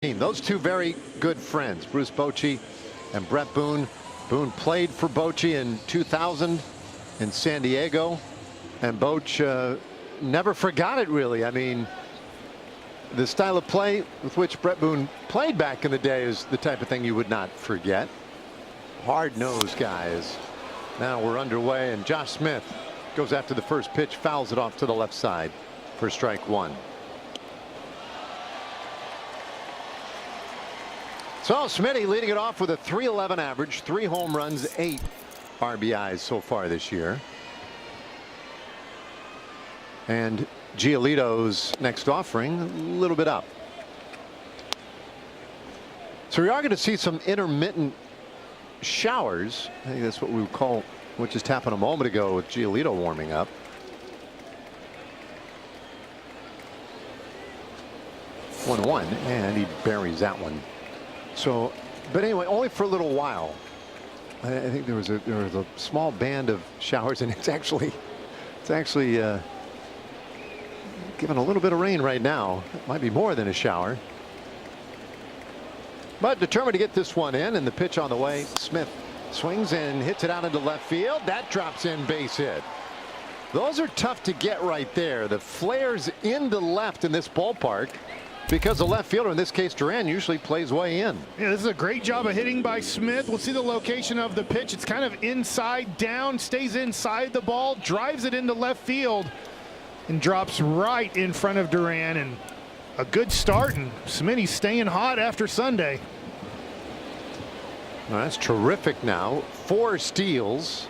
Those two very good friends, Bruce Bochy and Bret Boone. Boone played for Bochy in 2000 in San Diego, and Boch never forgot it, really. I mean, the style of play with which Bret Boone played back in the day is the type of thing you would not forget. Hard-nosed guys. Now we're underway, and Josh Smith goes after the first pitch, fouls it off to the left side for strike one. So Smitty leading it off with a .311 average, 3 home runs, 8 RBIs so far this year. And Giolito's next offering a little bit up. So we are going to see some intermittent showers. I think that's what we would call what just happened a moment ago with Giolito warming up. One, and he buries that one. So, but anyway, only for a little while. I think there was a small band of showers, and it's actually giving a little bit of rain right now. It might be more than a shower. But determined to get this one in, and the pitch on the way. Smith swings and hits it out into left field. That drops in, base hit. Those are tough to get right there. The flares into left in this ballpark, because the left fielder, in this case Duran, usually plays way in. Yeah, this is a great job of hitting by Smith. We'll see the location of the pitch. It's kind of inside down, stays inside the ball, drives it into left field, and drops right in front of Duran. And a good start, and Smitty's staying hot after Sunday. Well, that's terrific now. 4 steals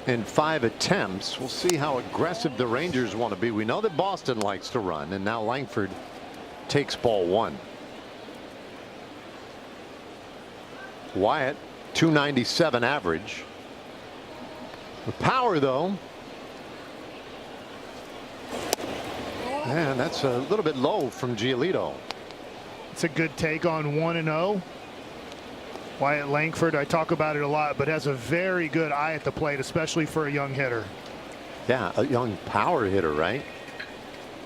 in 5 attempts. We'll see how aggressive the Rangers want to be. We know that Boston likes to run, and now Langford takes ball 1. Wyatt, .297 average. The power, though, and that's a little bit low from Giolito. It's a good take on 1-0. Wyatt Langford, I talk about it a lot, but has a very good eye at the plate, especially for a young hitter. Yeah, a young power hitter, right?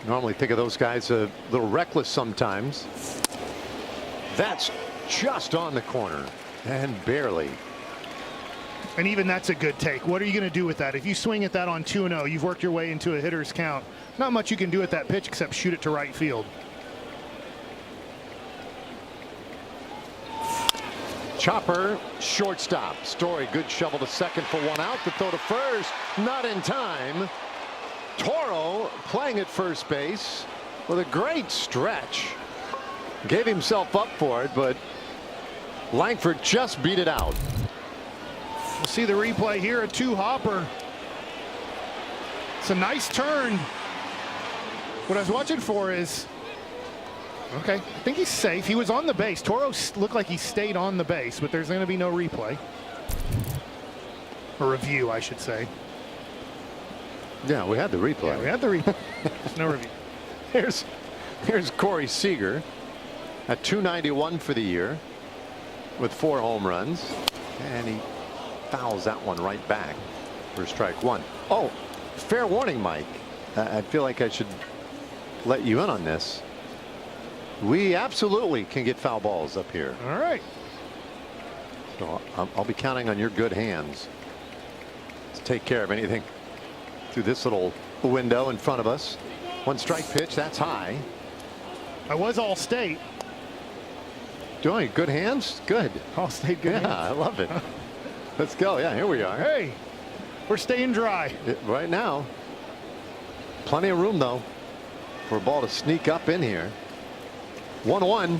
Normally think of those guys a little reckless sometimes. That's just on the corner, and barely. And even that's a good take. What are you going to do with that? If you swing at that on 2-0, you've worked your way into a hitter's count. Not much you can do with that pitch except shoot it to right field. Chopper, shortstop. Story, good shovel to second for 1 out. The throw to first, not in time. Toro playing at first base with a great stretch. Gave himself up for it, but Langford just beat it out. We'll see the replay here, a 2-hopper. It's a nice turn. What I was watching for is, okay, I think he's safe. He was on the base. Toro looked like he stayed on the base, but there's going to be no replay. Or review, I should say. Yeah, we had the replay. Yeah, we had the replay. There's no review. Here's Corey Seager at .291 for the year with 4 home runs, and he fouls that one right back for strike 1. Oh, fair warning, Mike. I feel like I should let you in on this. We absolutely can get foul balls up here. All right. So I'll be counting on your good hands to take care of anything through this little window in front of us. 1 strike pitch, that's high. I was All-State. Doing good hands? Good. All-State good hands. I love it. Let's go. Yeah, here we are. Hey, we're staying dry. Right now. Plenty of room, though, for a ball to sneak up in here. 1-1.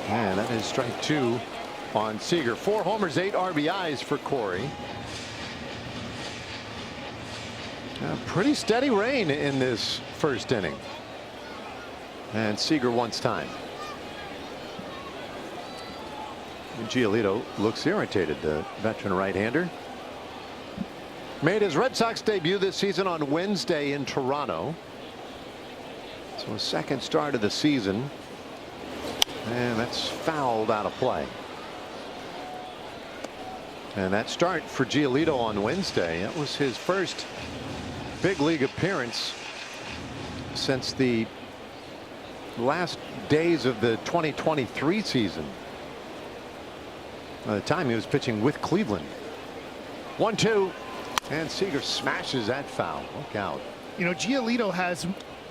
And that is strike 2 on Seager. 4 homers, 8 RBIs for Corey. Pretty steady rain in this first inning. And Seager wants time. And Giolito looks irritated, the veteran right-hander. Made his Red Sox debut this season on Wednesday in Toronto. So a second start of the season, and that's fouled out of play. And that start for Giolito on Wednesday, that was his first big league appearance since the last days of the 2023 season. By the time he was pitching with Cleveland. 1-2, and Seager smashes that foul. Look out. You know, Giolito has,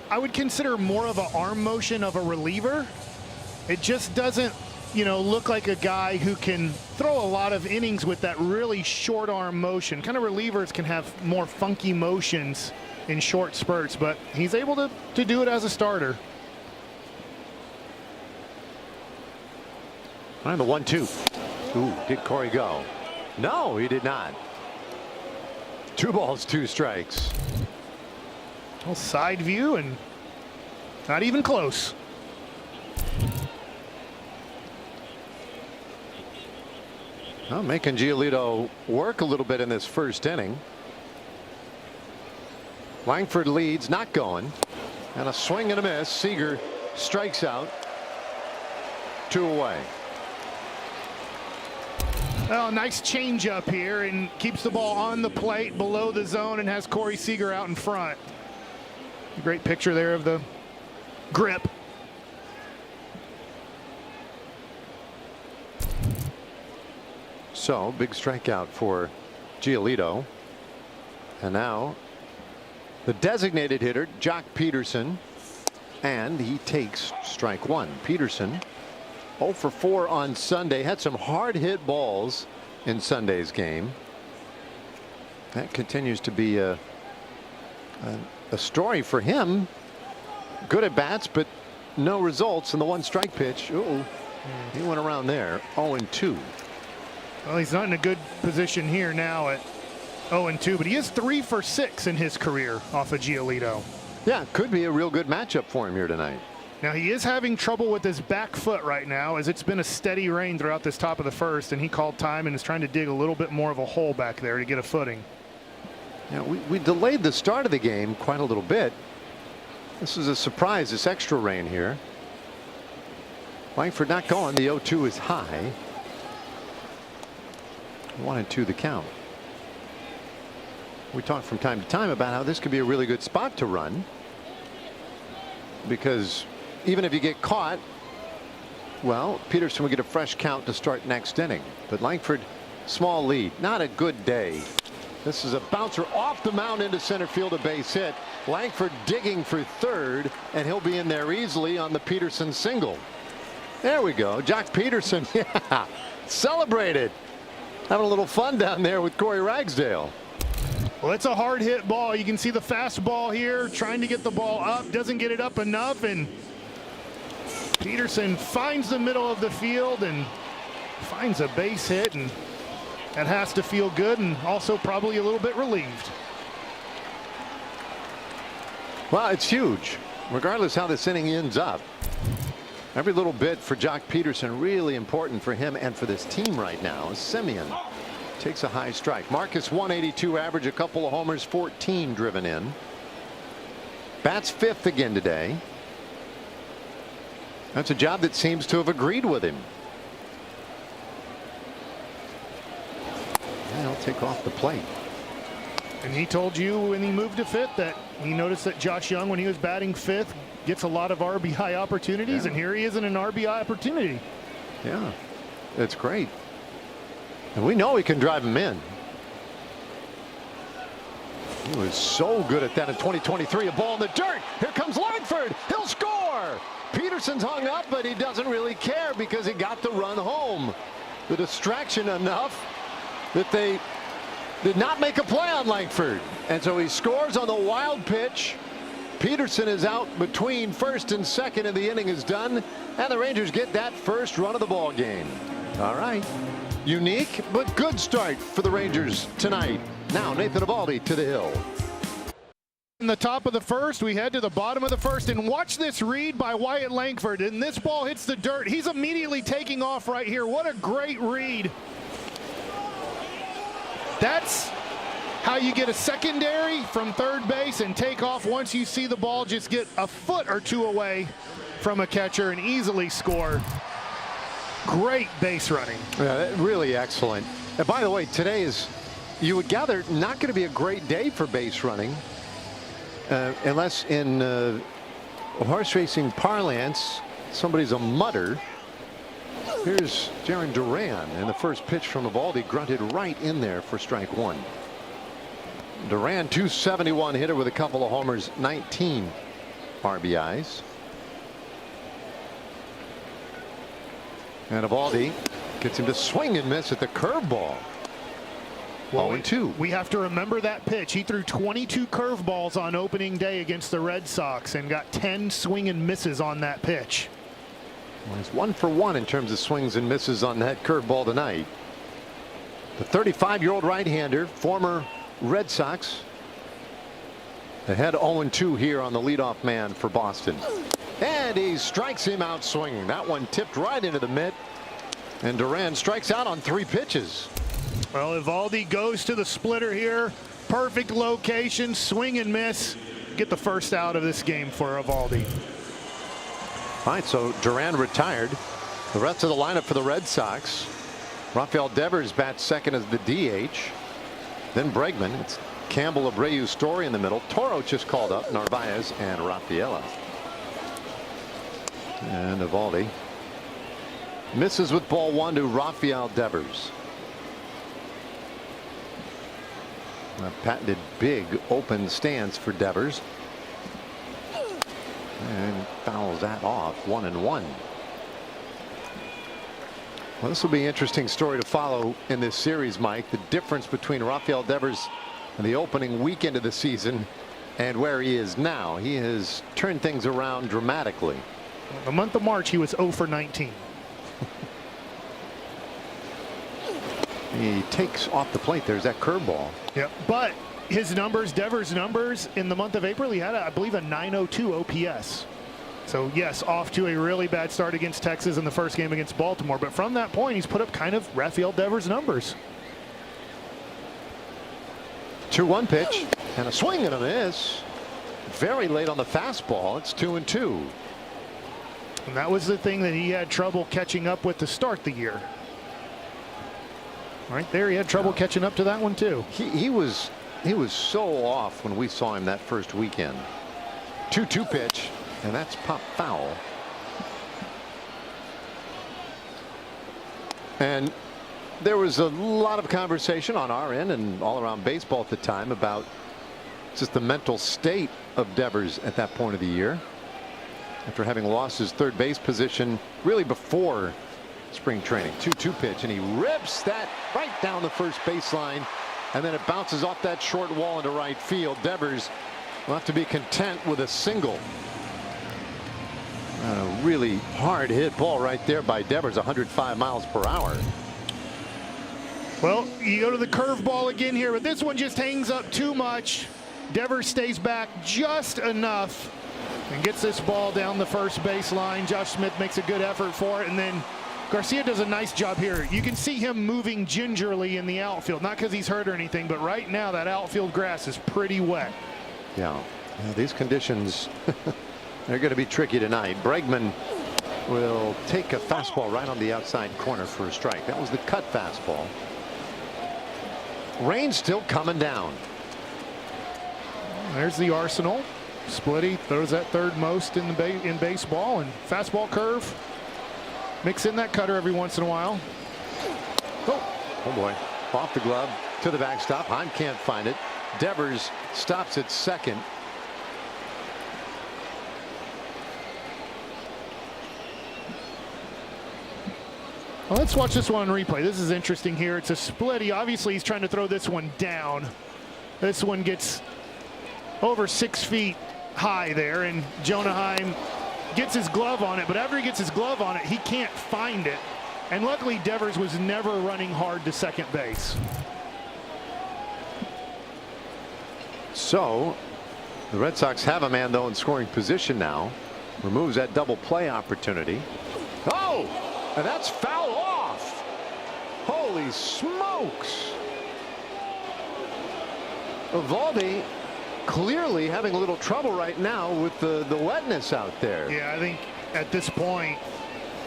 I would consider, more of an arm motion of a reliever. It just doesn't, you know, look like a guy who can throw a lot of innings with that really short arm motion. Kind of relievers can have more funky motions in short spurts, but he's able to do it as a starter. On the 1-2. Ooh, did Corey go? No, he did not. 2 balls, 2 strikes. Well, side view and not even close. Well, making Giolito work a little bit in this first inning. Langford leads, not going, and a swing and a miss. Seager strikes out. 2 away. Well, nice changeup here and keeps the ball on the plate below the zone and has Corey Seager out in front. Great picture there of the grip. So big strikeout for Giolito. And now the designated hitter, Jock Peterson, and he takes strike 1. Peterson 0 for 4 on Sunday. Had some hard hit balls in Sunday's game. That continues to be a story for him. Good at bats, but no results in the 1 strike pitch. Ooh, he went around there. 0-2. Well, he's not in a good position here now at 0-2, but he is 3 for 6 in his career off of Giolito. Yeah, could be a real good matchup for him here tonight. Now he is having trouble with his back foot right now, as it's been a steady rain throughout this top of the first, and he called time and is trying to dig a little bit more of a hole back there to get a footing. Yeah, we delayed the start of the game quite a little bit. This is a surprise, this extra rain here. Langford not going. The 0-2 is high. 1-2 the count. We talk from time to time about how this could be a really good spot to run, because even if you get caught, well, Peterson will get a fresh count to start next inning. But Langford, small lead, not a good day. This is a bouncer off the mound into center field, a base hit. Langford digging for third, and he'll be in there easily on the Peterson single. There we go. Jock Peterson, yeah, celebrated. Having a little fun down there with Corey Ragsdale. Well, it's a hard hit ball. You can see the fastball here, trying to get the ball up, doesn't get it up enough, and Peterson finds the middle of the field and finds a base hit, and that has to feel good and also probably a little bit relieved. Well, it's huge. Regardless how this inning ends up, every little bit for Jock Peterson really important for him and for this team right now. Semien takes a high strike. Marcus 182 average, a couple of homers, 14 driven in. Bats 5th again today. That's a job that seems to have agreed with him. And he'll take off the plate. And he told you when he moved to 5th that he noticed that Josh Young, when he was batting 5th, gets a lot of RBI opportunities, and here he is in an RBI opportunity. Yeah, it's great. And we know he can drive him in. He was so good at that in 2023. A ball in the dirt. Here comes Langford. He'll score. Peterson's hung up, but he doesn't really care because he got the run home. The distraction enough that they did not make a play on Langford. And so he scores on the wild pitch. Peterson is out between first and second, and the inning is done. And the Rangers get that first run of the ball game. All right. Unique but good start for the Rangers tonight. Now Nathan Eovaldi to the hill. In the top of the first, we head to the bottom of the first, and watch this read by Wyatt Langford. And this ball hits the dirt. He's immediately taking off right here. What a great read. That's how you get a secondary from third base and take off once you see the ball just get a foot or two away from a catcher and easily score. Great base running. Yeah, really excellent. And by the way, today is, you would gather, not going to be a great day for base running unless in horse racing parlance, somebody's a mutter. Here's Jarren Duran, and the first pitch from Eovaldi grunted right in there for strike one. Duran, 271 hitter with a couple of homers, 19 RBIs. And Eovaldi gets him to swing and miss at the curveball. Well, 0-2. we have to remember that pitch. He threw 22 curveballs on opening day against the Red Sox and got 10 swing and misses on that pitch. Well, he's 1 for 1 in terms of swings and misses on that curveball tonight. The 35-year-old right-hander, former Red Sox, ahead 0-2 here on the leadoff man for Boston. And he strikes him out swinging. That one tipped right into the mitt. And Duran strikes out on 3 pitches. Well, Eovaldi goes to the splitter here. Perfect location, swing and miss. Get the first out of this game for Eovaldi. All right, so Duran retired. The rest of the lineup for the Red Sox. Rafael Devers bats second as the DH. Then Bregman. It's Campbell, Abreu, Story in the middle. Toro just called up. Narvaez and Rafaela. And Eovaldi misses with ball 1 to Rafael Devers. A patented big open stance for Devers. And fouls that off, 1-1. Well, this will be an interesting story to follow in this series, Mike. The difference between Rafael Devers in the opening weekend of the season and where he is now. He has turned things around dramatically. The month of March, he was 0 for 19. He takes off the plate. There's that curveball. Yep. But his numbers, Devers' numbers in the month of April, he had, I believe, a 902 OPS. So, yes, off to a really bad start against Texas in the first game against Baltimore. But from that point, he's put up kind of Rafael Devers' numbers. 2-1 pitch and a swing and a miss. Very late on the fastball. It's 2-2. And that was the thing that he had trouble catching up with to start the year. Right there, he had trouble catching up to that one, too. He was so off when we saw him that first weekend. 2-2 pitch, and that's pop foul. And there was a lot of conversation on our end and all around baseball at the time about just the mental state of Devers at that point of the year, after having lost his third base position really before spring training. 2-2 pitch, and he rips that right down the first baseline, and then it bounces off that short wall into right field. Devers will have to be content with a single. A really hard hit ball right there by Devers, 105 miles per hour. Well, you go to the curveball again here, but this one just hangs up too much. Devers stays back just enough and gets this ball down the first baseline. Josh Smith makes a good effort for it, and then Garcia does a nice job here. You can see him moving gingerly in the outfield, not because he's hurt or anything, but right now that outfield grass is pretty wet. Yeah, these conditions they're going to be tricky tonight. Bregman will take a fastball right on the outside corner for a strike. That was the cut fastball. Rain still coming down. There's the arsenal. Splitty throws that third most in baseball, and fastball curve. Mix in that cutter every once in a while. Oh boy, off the glove to the backstop. Heim can't find it. Devers stops at second. Well, let's watch this one on replay. This is interesting here. It's a Splitty. Obviously, he's trying to throw this one down. This one gets over 6 feet high there, and Jonah Heim gets his glove on it, but after he gets his glove on it, he can't find it. And luckily, Devers was never running hard to second base. So the Red Sox have a man, though, in scoring position now. Removes that double play opportunity. Oh, and that's foul off. Holy smokes. Eovaldi clearly having a little trouble right now with the wetness out there. Yeah, I think at this point,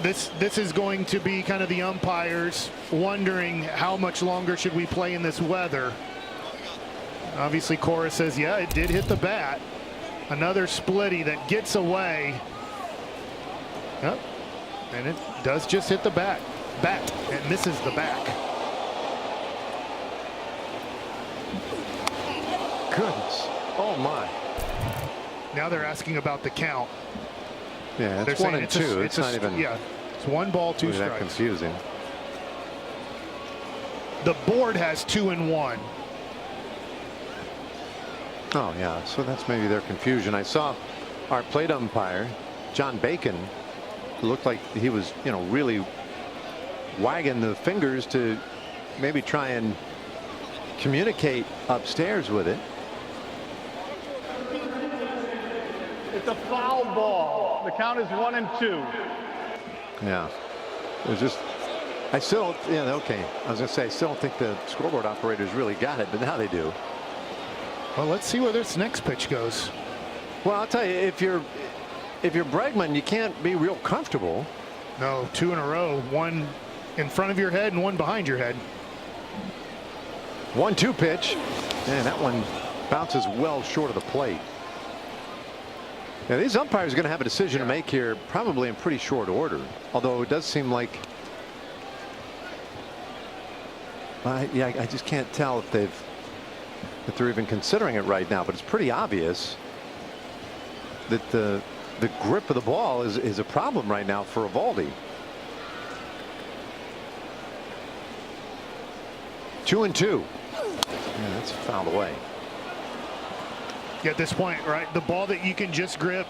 this is going to be kind of the umpires wondering how much longer should we play in this weather. Obviously, Cora says, yeah, it did hit the bat. Another splitty that gets away. Yep. And it does just hit the bat and misses the back. Goodness. Oh my. Now they're asking about the count. Yeah, They're it's 1 saying and 2. It's not even. Yeah, it's 1 ball, 2 strikes. That confusing. The board has 2 and 1. Oh yeah, so that's maybe their confusion. I saw our plate umpire, John Bacon, who looked like he was, really wagging the fingers to maybe try and communicate upstairs with it. It's a foul ball. The count is 1 and 2. Yeah, it was just. I still, okay. I was gonna say I still don't think the scoreboard operators really got it, but now they do. Well, let's see where this next pitch goes. Well, I'll tell you, if you're Bregman, you can't be real comfortable. No, 2 in a row. 1 in front of your head and 1 behind your head. 1-2 pitch, and that one bounces well short of the plate. Now, these umpires are going to have a decision to make here, probably in pretty short order. Although it does seem like, I just can't tell if they're even considering it right now. But it's pretty obvious that the grip of the ball is a problem right now for Eovaldi. 2 and 2. Yeah, that's fouled away. At this point, right, the ball that you can just grip,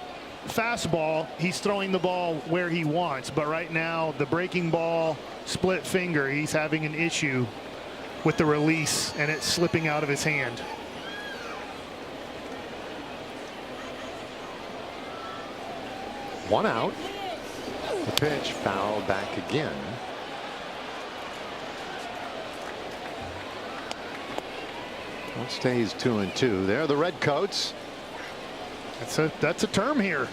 fastball, he's throwing the ball where he wants. But right now, the breaking ball, split finger, he's having an issue with the release and it's slipping out of his hand. One out. The pitch fouled back again. Well, it stays 2 and 2. There are the Redcoats. That's a term here.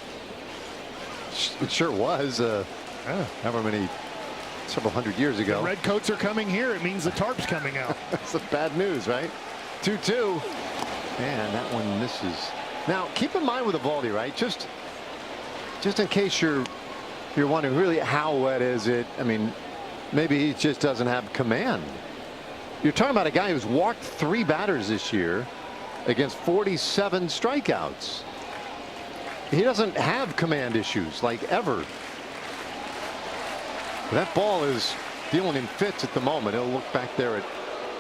It sure was. However many, several hundred years ago. The Redcoats are coming here. It means the tarp's coming out. That's the bad news, right? 2-2. And that one misses. Now, keep in mind with Eovaldi, right? Just in case you're wondering really how wet is it. I mean, maybe he just doesn't have command. You're talking about a guy who's walked 3 batters this year against 47 strikeouts. He doesn't have command issues like ever. That ball is dealing in fits at the moment. He'll look back there at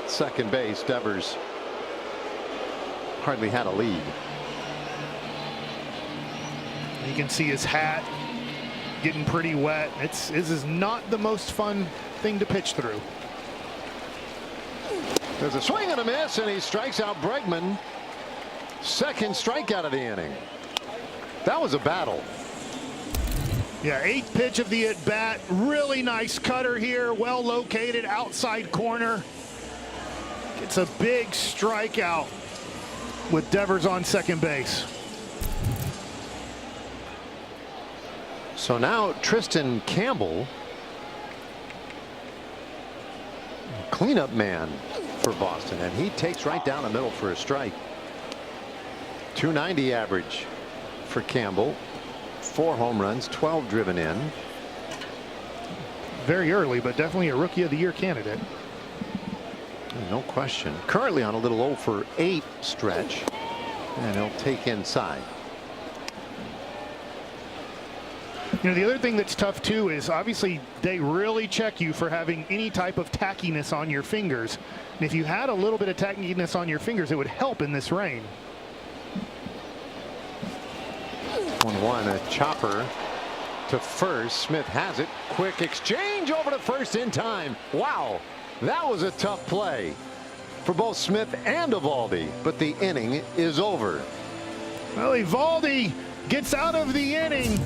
second base. Devers hardly had a lead. You can see his hat getting pretty wet. This is not the most fun thing to pitch through. There's a swing and a miss, and he strikes out Bregman. Second strikeout of the inning. That was a battle. Yeah, 8th pitch of the at bat. Really nice cutter here. Well located outside corner. It's a big strikeout with Devers on second base. So now Tristan Campbell, cleanup man for Boston, and he takes right down the middle for a strike. 290 average for Campbell. 4 home runs, 12 driven in. Very early, but definitely a Rookie of the Year candidate. No question. Currently on a little 0 for 8 stretch, and he'll take inside. The other thing that's tough too is obviously they really check you for having any type of tackiness on your fingers. And if you had a little bit of tackiness on your fingers, it would help in this rain. 1-1, a chopper to first. Smith has it. Quick exchange over to first in time. Wow, that was a tough play for both Smith and Eovaldi, but the inning is over. Well, Eovaldi gets out of the inning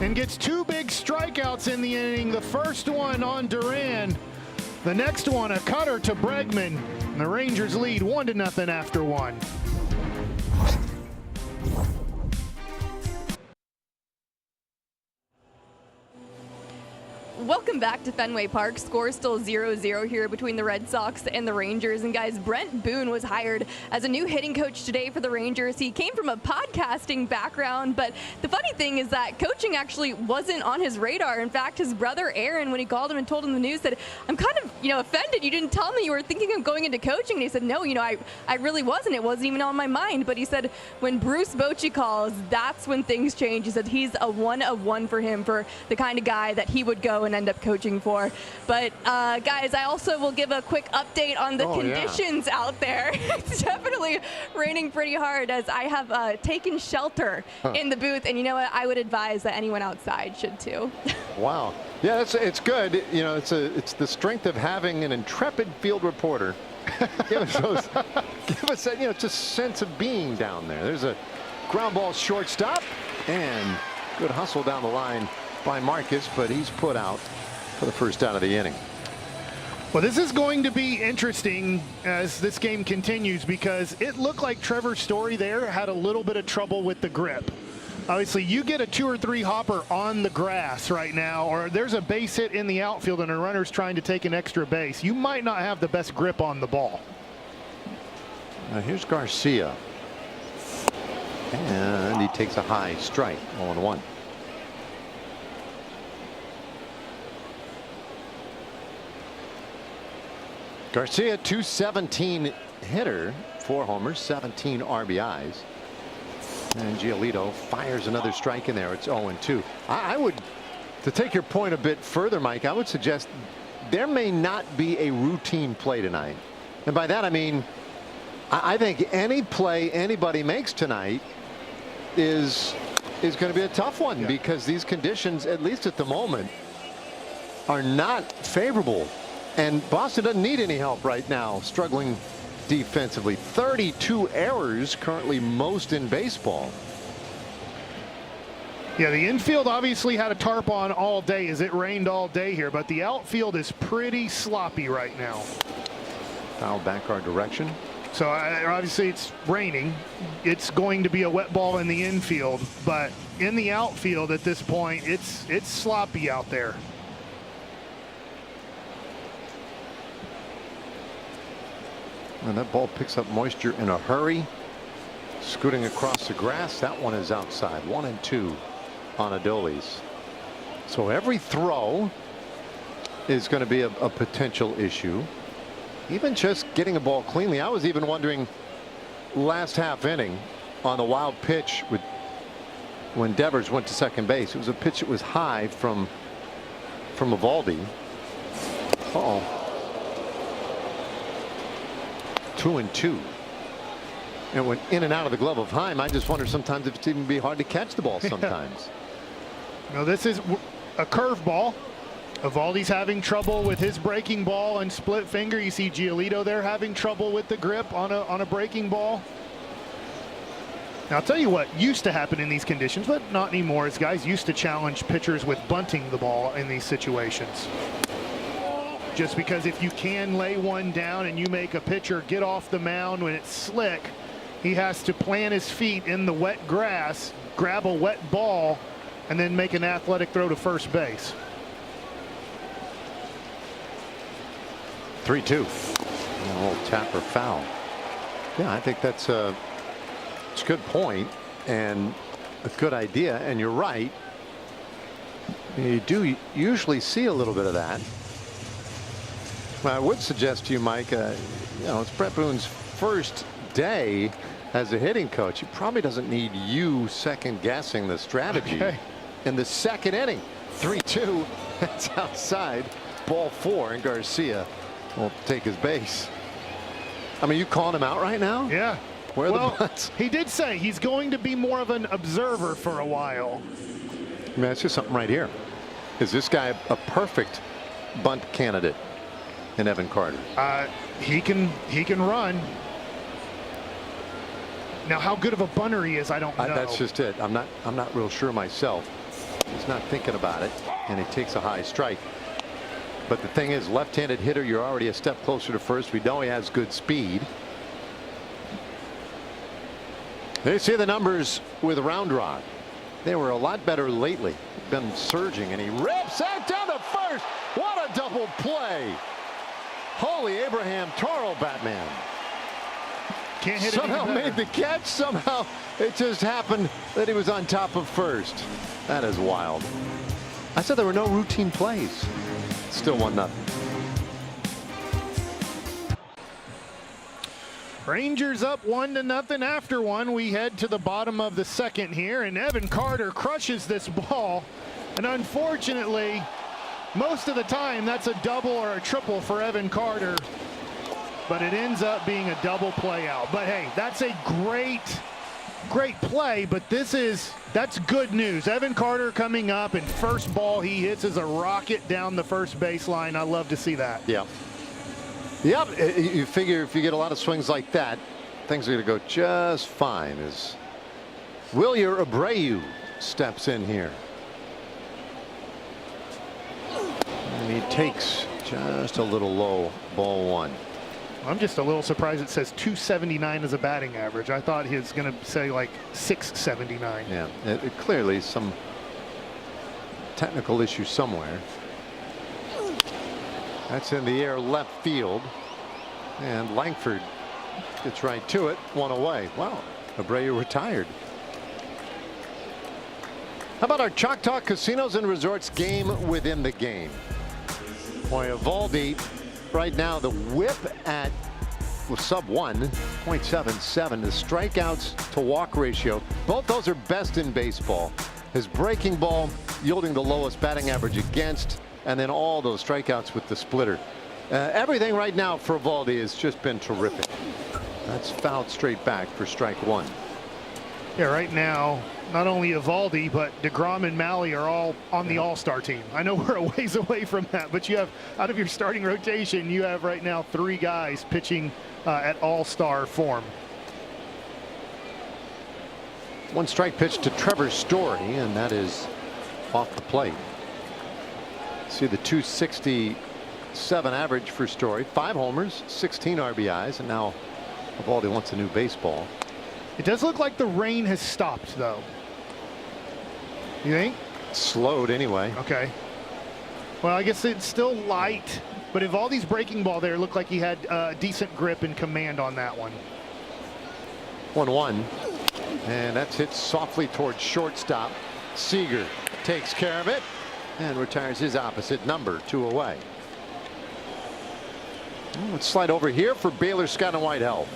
and gets 2 big strikeouts in the inning. The first one on Duran. The next one, a cutter to Bregman. And the Rangers lead 1-0 after 1. welcome back to Fenway Park. Score still 0-0 here between the Red Sox and the Rangers. And guys, Brent Boone was hired as a new hitting coach today for the Rangers. He came from a podcasting background, but the funny thing is that coaching actually wasn't on his radar. In fact, his brother Aaron, when he called him and told him the news, said, I'm kind of, offended. You didn't tell me you were thinking of going into coaching. And he said, no, I really wasn't. It wasn't even on my mind. But he said, when Bruce Bochy calls, that's when things change. He said he's a one of one for him, for the kind of guy that he would go and end up coaching for. But guys, I also will give a quick update on the conditions out there. It's definitely raining pretty hard, as I have taken shelter in the booth. And you know what? I would advise that anyone outside should too. Wow. Yeah, it's good. It's the strength of having an intrepid field reporter. give us that, just sense of being down there. There's a ground ball shortstop, and good hustle down the line by Marcus, but he's put out for the first out of the inning. Well, this is going to be interesting as this game continues, because it looked like Trevor Story there had a little bit of trouble with the grip. Obviously, you get a 2 or 3 hopper on the grass right now, or there's a base hit in the outfield and a runner's trying to take an extra base. You might not have the best grip on the ball. Now here's Garcia. And he takes a high strike, 0-1. Garcia, 217 hitter, 4 homers, 17 RBIs. And Giolito fires another strike in there. It's 0-2. I would, to take your point a bit further, Mike, I would suggest there may not be a routine play tonight. And by that I mean, I think any play anybody makes tonight is going to be a tough one, because these conditions, at least at the moment, are not favorable. And Boston doesn't need any help right now, struggling defensively. 32 errors, currently most in baseball. Yeah, the infield obviously had a tarp on all day as it rained all day here, but the outfield is pretty sloppy right now. Foul back our direction. So obviously it's raining. It's going to be a wet ball in the infield, but in the outfield at this point, it's sloppy out there. And that ball picks up moisture in a hurry. Scooting across the grass. That one is outside. 1-2 on Adolis. So every throw is going to be a potential issue. Even just getting a ball cleanly. I was even wondering last half inning on the wild pitch when Devers went to second base. It was a pitch that was high from Eovaldi. 2-2. And went in and out of the glove of Heim. I just wonder sometimes if it's even be hard to catch the ball sometimes. No, this is a curveball. Eovaldi's having trouble with his breaking ball and split finger. You see Giolito there having trouble with the grip on a breaking ball. Now, I'll tell you what used to happen in these conditions, but not anymore, is guys used to challenge pitchers with bunting the ball in these situations. Just because if you can lay one down and you make a pitcher get off the mound when it's slick, he has to plant his feet in the wet grass, grab a wet ball, and then make an athletic throw to first base. 3-2. A little tap or foul. Yeah, I think it's a good point and a good idea. And you're right. You do usually see a little bit of that. I would suggest to you, Mike, it's Brett Boone's first day as a hitting coach. He probably doesn't need you second guessing the strategy in the second inning. 3-2. That's outside. Ball 4, and Garcia will take his base. I mean, you calling him out right now? Yeah. Where are the butts? He did say he's going to be more of an observer for a while. I mean, that's just something right here. Is this guy a perfect bunt candidate in Evan Carter? He can run. Now, how good of a bunter he is, I don't know. That's just it. I'm not real sure myself. He's not thinking about it, and he takes a high strike. But the thing is, left-handed hitter, you're already a step closer to first. We know he has good speed. They see the numbers with Round Rock. They were a lot better lately. Been surging, and he rips that down to first. play. Holy Abraham Toro, Batman. Can't hit it Somehow any better. made the catch. Somehow it just happened that he was on top of first. That is wild. I said there were no routine plays. Still 1-0. Rangers up 1-0 after one. We head to the bottom of the second here, and Evan Carter crushes this ball. And unfortunately, most of the time that's a double or a triple for Evan Carter, but it ends up being a double play out. But hey, that's a great play, but that's good news. Evan Carter coming up, and first ball he hits is a rocket down the first baseline. I love to see that. Yeah. Yep, you figure if you get a lot of swings like that, things are going to go just fine as Wilyer Abreu steps in here. And he takes just a little low, ball one. I'm just a little surprised it says 279 as a batting average. I thought he was going to say like 679. Yeah, it clearly some technical issue somewhere. That's in the air left field. And Langford gets right to it. One away. Wow. Abreu retired. How about our Choctaw Casinos and Resorts game within the game? Boy, Eovaldi right now the whip at sub 1.77. The strikeouts to walk ratio. Both those are best in baseball. His breaking ball yielding the lowest batting average against. And then all those strikeouts with the splitter. Everything right now for Eovaldi has just been terrific. That's fouled straight back for strike one. Yeah, right now, not only Eovaldi, but DeGrom and Malley are all on the All-Star team. I know we're a ways away from that, but you have, out of your starting rotation, you have right now 3 guys pitching at All-Star form. One strike pitch to Trevor Story, and that is off the plate. See the 267 average for Story, 5 homers, 16 RBIs, and now Eovaldi wants a new baseball. It does look like the rain has stopped, though. You think? Slowed anyway. Okay. Well, I guess it's still light, but Eovaldi's breaking ball there looked like he had decent grip and command on that one. 1-1, and that's hit softly towards shortstop. Seager takes care of it and retires his opposite number, 2 away. Let's slide over here for Baylor Scott and White Health.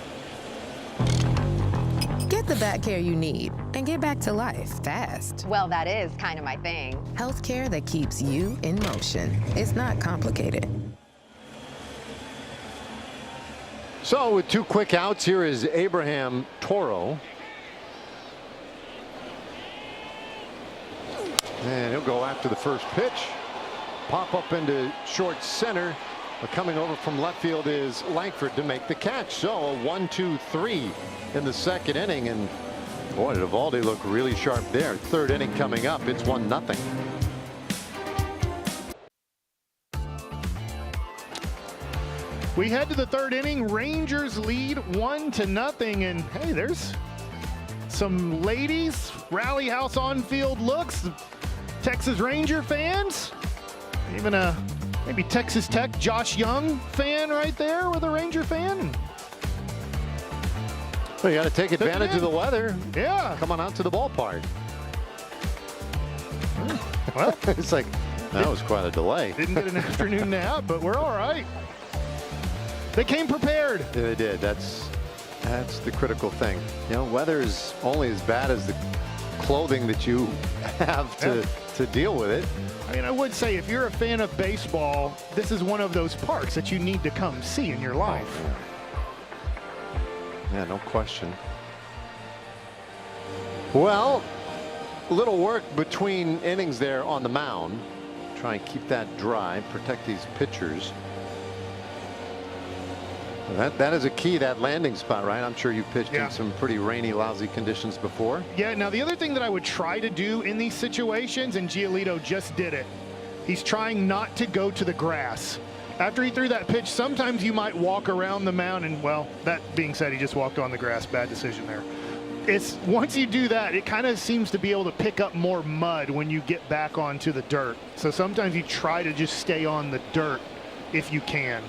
Get the back care you need and get back to life fast. Well, that is kind of my thing. Healthcare that keeps you in motion. It's not complicated. So with 2 quick outs, here is Abraham Toro. And he'll go after the first pitch. Pop up into short center. But coming over from left field is Langford to make the catch. So a 1-2-3 in the second inning. And boy, did Eovaldi look really sharp there. Third inning coming up. It's 1-0. We head to the third inning. Rangers lead 1-0. And hey, there's some ladies, Rally House on field looks. Texas Ranger fans, even a maybe Texas Tech Josh Young fan right there with a Ranger fan. Well, you got to take advantage of the weather. Yeah. Come on out to the ballpark. Well, It's like, that was quite a delay. didn't get an afternoon nap, but we're all right. They came prepared. Yeah, they did. That's the critical thing. You know, weather is only as bad as the clothing that you have to deal with it. I mean, I would say if you're a fan of baseball, this is one of those parks that you need to come see in your life. Yeah, no question. Well, a little work between innings there on the mound. Try and keep that dry, protect these pitchers. That is a key, that landing spot, right? I'm sure you pitched in some pretty rainy, lousy conditions before. Yeah, now the other thing that I would try to do in these situations, and Giolito just did it, he's trying not to go to the grass. After he threw that pitch, sometimes you might walk around the mound, and well, that being said, he just walked on the grass. Bad decision there. It's once you do that, it kind of seems to be able to pick up more mud when you get back onto the dirt. So sometimes you try to just stay on the dirt if you can.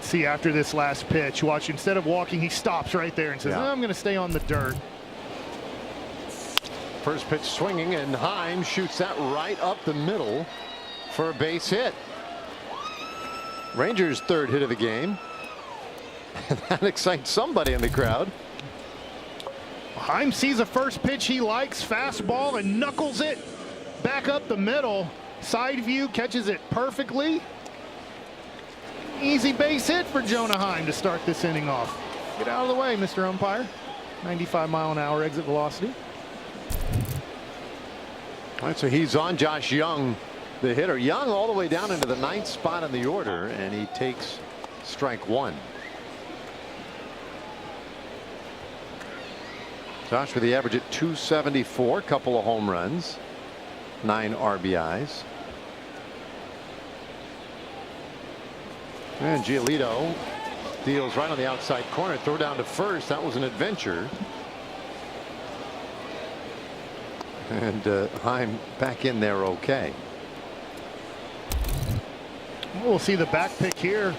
See, after this last pitch, watch, instead of walking, he stops right there and says, Yeah. "No, I'm going to stay on the dirt." First pitch swinging, and Heim shoots that right up the middle for a base hit. Rangers' third hit of the game. That excites somebody in the crowd. Heim sees a first pitch he likes, fastball, and knuckles it back up the middle. Side view, catches it perfectly. Easy base hit for Jonah Heim to start this inning off. Get out of the way, Mr. Umpire. 95-mile-an-hour exit velocity. All right, so he's on Josh Young, the hitter. Young all the way down into the 9th spot in the order, and he takes strike one. Josh with the average at 274, couple of home runs, 9 RBIs. And Giolito deals right on the outside corner, throw down to first. That was an adventure. And Heim back in there okay. We'll see the back pick here.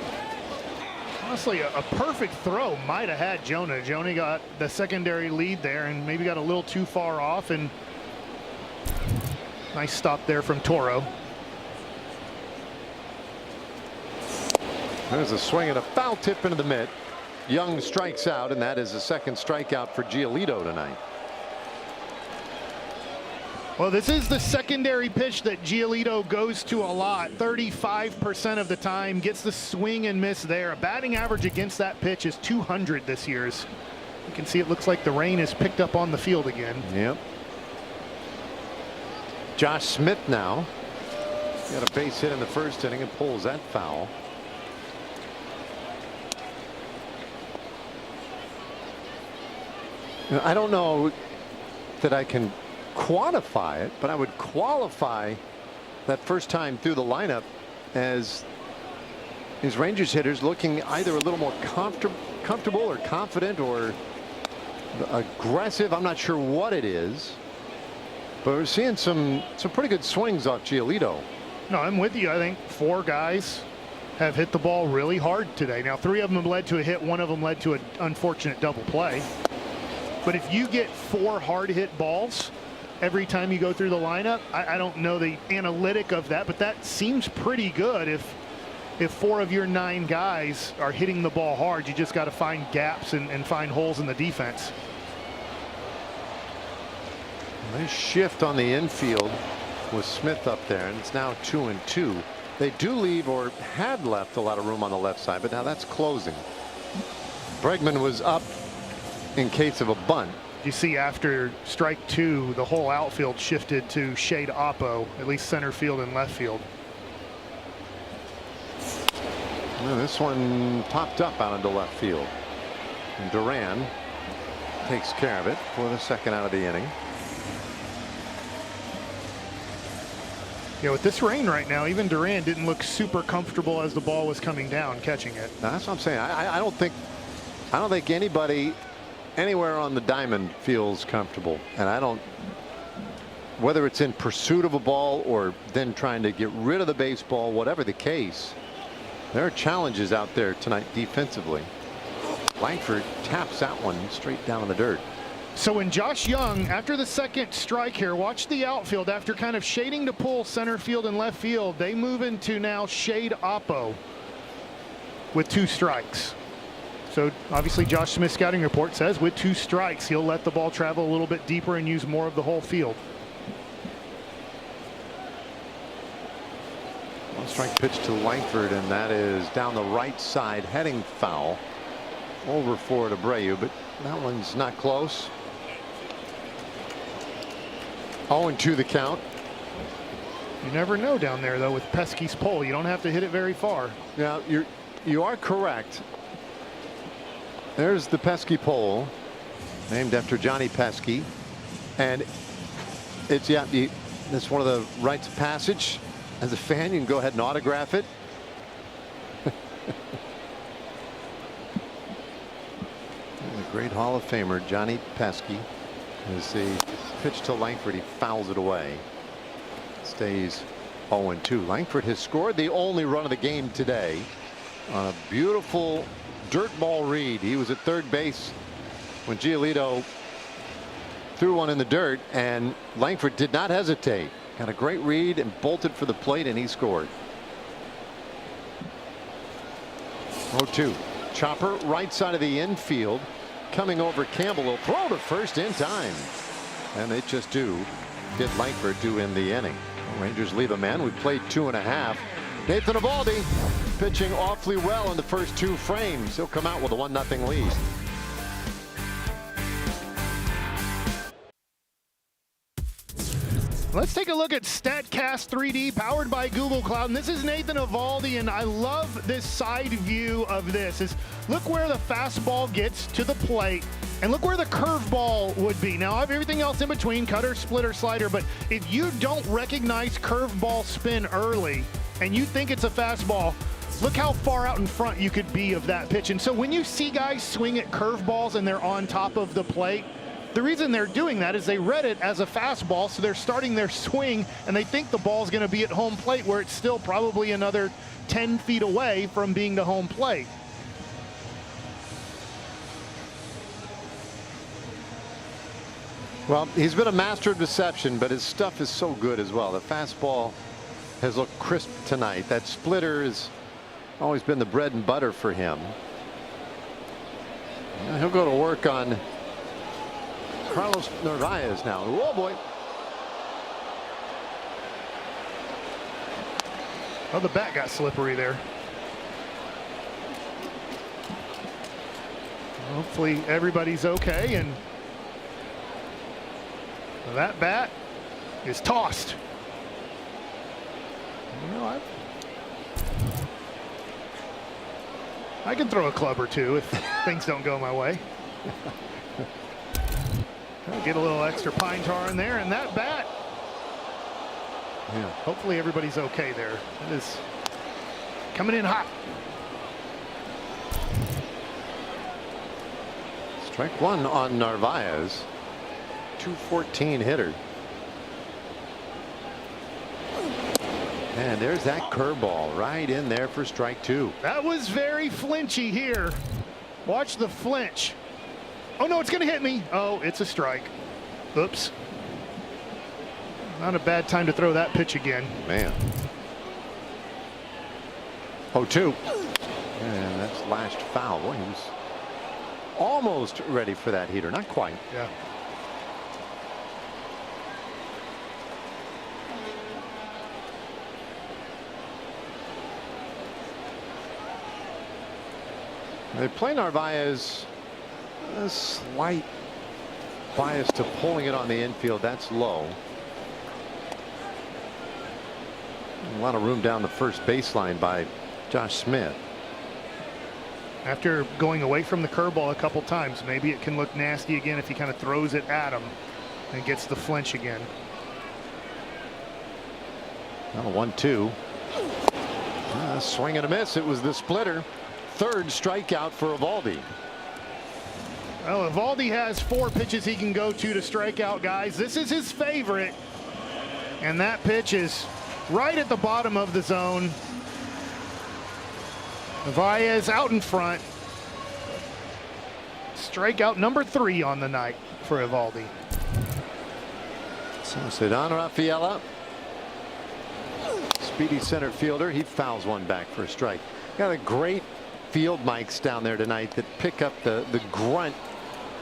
Honestly, a perfect throw might have had Jonah. Jonah got the secondary lead there and maybe got a little too far off, and nice stop there from Toro. There's a swing and a foul tip into the mitt. Young strikes out, and that is the second strikeout for Giolito tonight. Well, this is the secondary pitch that Giolito goes to a lot. 35% of the time, gets the swing and miss there. A batting average against that pitch is 200 this year. You can see it looks like the rain is picked up on the field again. Yep. Josh Smith now got a base hit in the first inning and pulls that foul. I don't know that I can quantify it, but I would qualify that first time through the lineup as his Rangers hitters looking either a little more comfortable or confident or aggressive. I'm not sure what it is, but we're seeing some pretty good swings off Giolito. No, I'm with you. I think 4 guys have hit the ball really hard today. Now, 3 of them led to a hit. 1 of them led to an unfortunate double play. But if you get 4 hard hit balls every time you go through the lineup, I don't know the analytic of that, but that seems pretty good. If 4 of your 9 guys are hitting the ball hard, you just got to find gaps and find holes in the defense. Nice shift on the infield with Smith up there, and it's now 2-2. They do leave, or had left, a lot of room on the left side, but now that's closing. Bregman was up in case of a bunt. You see, after strike 2, the whole outfield shifted to Shade Oppo, at least center field and left field. Well, this one popped up out into left field, and Duran takes care of it for the second out of the inning. Yeah, with this rain right now, even Duran didn't look super comfortable as the ball was coming down catching it. Now, that's what I'm saying. I don't think anybody anywhere on the diamond feels comfortable, and I don't, whether it's in pursuit of a ball or then trying to get rid of the baseball, whatever the case, there are challenges out there tonight defensively. Langford taps that one straight down in the dirt. So when Josh Young, after the second strike here, watch the outfield after kind of shading to pull center field and left field, they move into now Shade Oppo with 2 strikes. So obviously Josh Smith's scouting report says with 2 strikes, he'll let the ball travel a little bit deeper and use more of the whole field. One strike pitch to Langford, and that is down the right side, heading foul over for Abreu, but that one's not close. 0-2 the count. You never know down there though with Pesky's pole. You don't have to hit it very far. Now you are correct. There's the Pesky pole, named after Johnny Pesky, and it's it's one of the rites of passage. As a fan, you can go ahead and autograph it. The great Hall of Famer Johnny Pesky. As the pitch to Langford, he fouls it away. Stays 0-2. Langford has scored the only run of the game today on a beautiful dirt ball read. He was at third base when Giolito threw one in the dirt, and Langford did not hesitate. Got a great read and bolted for the plate, and he scored. 0-2. Chopper right side of the infield coming over. Campbell will throw to first in time, and they just do get Langford to end the inning. Rangers leave a man. We played 2.5. Nathan Eovaldi pitching awfully well in the first 2 frames. He'll come out with a 1-0 lead. Let's take a look at StatCast 3D powered by Google Cloud. And this is Nathan Eovaldi, and I love this side view of this. Look where the fastball gets to the plate, and look where the curveball would be. Now I have everything else in between, cutter, splitter, slider, but if you don't recognize curveball spin early and you think it's a fastball, look how far out in front you could be of that pitch. And so when you see guys swing at curveballs and they're on top of the plate, the reason they're doing that is they read it as a fastball, so they're starting their swing and they think the ball's going to be at home plate, where it's still probably another 10 feet away from being the home plate. Well, he's been a master of deception, but his stuff is so good as well. The fastball has looked crisp tonight. That splitter has always been the bread and butter for him. He'll go to work on Carlos Narvaez now. Oh boy. Oh, the bat got slippery there. Hopefully everybody's okay, and that bat is tossed. You know, I can throw a club or two if things don't go my way. I'll get a little extra pine tar in there, and that bat. Yeah. Hopefully everybody's okay there. It is coming in hot. Strike 1 on Narvaez. 214 hitter. And there's that curveball right in there for strike 2. That was very flinchy here. Watch the flinch. Oh no, it's going to hit me. Oh, it's a strike. Oops. Not a bad time to throw that pitch again. Man. 0-2. And that's lashed foul. Boy, he was almost ready for that heater. Not quite. Yeah. They play Narvaez a slight bias to pulling it on the infield. That's low. A lot of room down the first baseline by Josh Smith. After going away from the curveball a couple times, maybe it can look nasty again if he kind of throws it at him and gets the flinch again. Now 1-2. Swing and a miss. It was the splitter. Third strikeout for Eovaldi. Well, Eovaldi has 4 pitches he can go to strike out guys. This is his favorite, and that pitch is right at the bottom of the zone. Narvaez out in front. Strikeout number 3 on the night for Eovaldi. So Ceddanne Rafaela, speedy center fielder, he fouls one back for a strike. Got a great field mics down there tonight that pick up the grunt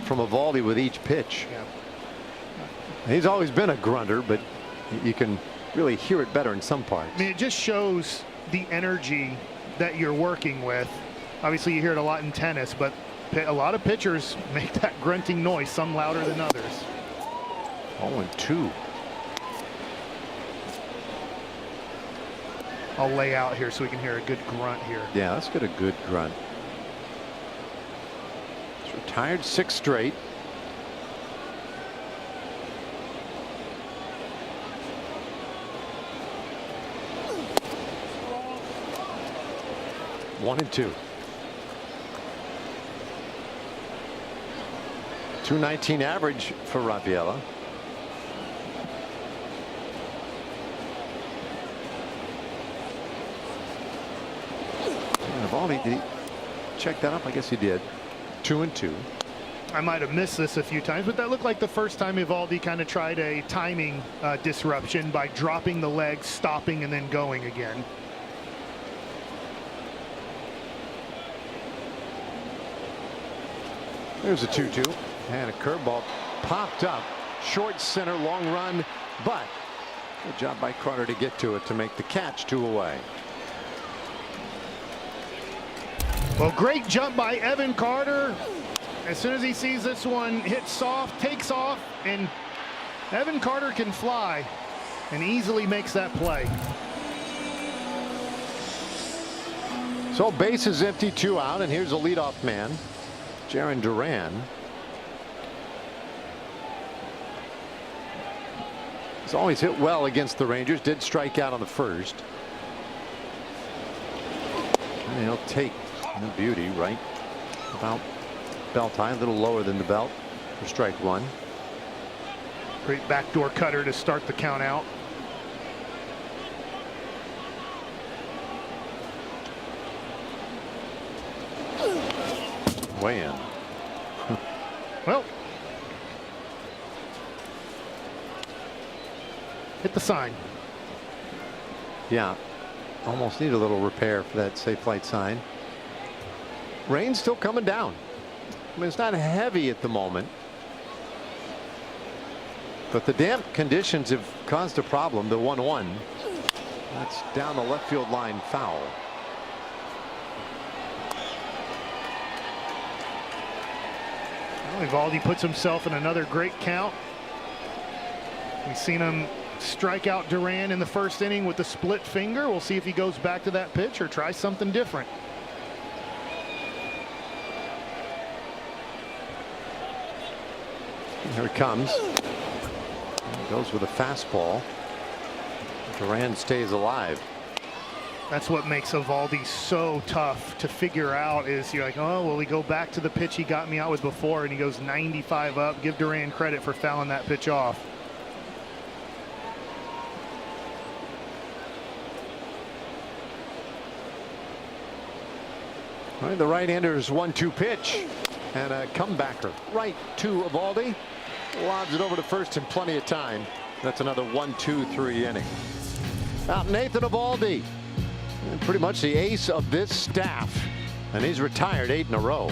from Eovaldi with each pitch. Yeah. He's always been a grunter, but you can really hear it better in some parts. I mean, it just shows the energy that you're working with. Obviously you hear it a lot in tennis, but a lot of pitchers make that grunting noise, some louder than others. 0-2. I'll lay out here so we can hear a good grunt here. Yeah, let's get a good grunt. He's retired 6 straight. One and 2. 219 average for Rafaela. Evaldi, did he check that up? I guess he did. 2-2. I might have missed this a few times, but that looked like the first time Evaldi kind of tried a timing disruption by dropping the legs, stopping, and then going again. There's a 2-2. And a curveball popped up. Short center, long run, but good job by Carter to get to it to make the catch. 2 away. Well, great jump by Evan Carter. As soon as he sees this one hit soft, takes off, and Evan Carter can fly and easily makes that play. So base is empty, 2 out, and here's a leadoff man, Jarren Duran. He's always hit well against the Rangers. Did strike out on the first. And he'll take the beauty right about belt high, a little lower than the belt for strike 1. Great backdoor cutter to start the count out. Way in. Well, hit the sign. Yeah, almost need a little repair for that safe flight sign. Rain's still coming down. I mean, it's not heavy at the moment, but the damp conditions have caused a problem. The 1-1. That's down the left field line, foul. Well, Evaldi puts himself in another great count. We've seen him strike out Duran in the first inning with the split finger. We'll see if he goes back to that pitch or tries something different. Here it comes. Goes with a fastball. Duran stays alive. That's what makes Evaldi so tough to figure out. Is you're like, oh, will he go back to the pitch he got me out with before? And he goes 95 up. Give Duran credit for fouling that pitch off. All right, the right-hander's 1-2 pitch and a comebacker right to Evaldi. Lobs it over to first in plenty of time. That's another 1-2-3 inning. Out Nathan Evaldi, pretty much the ace of this staff, and he's retired 8 in a row.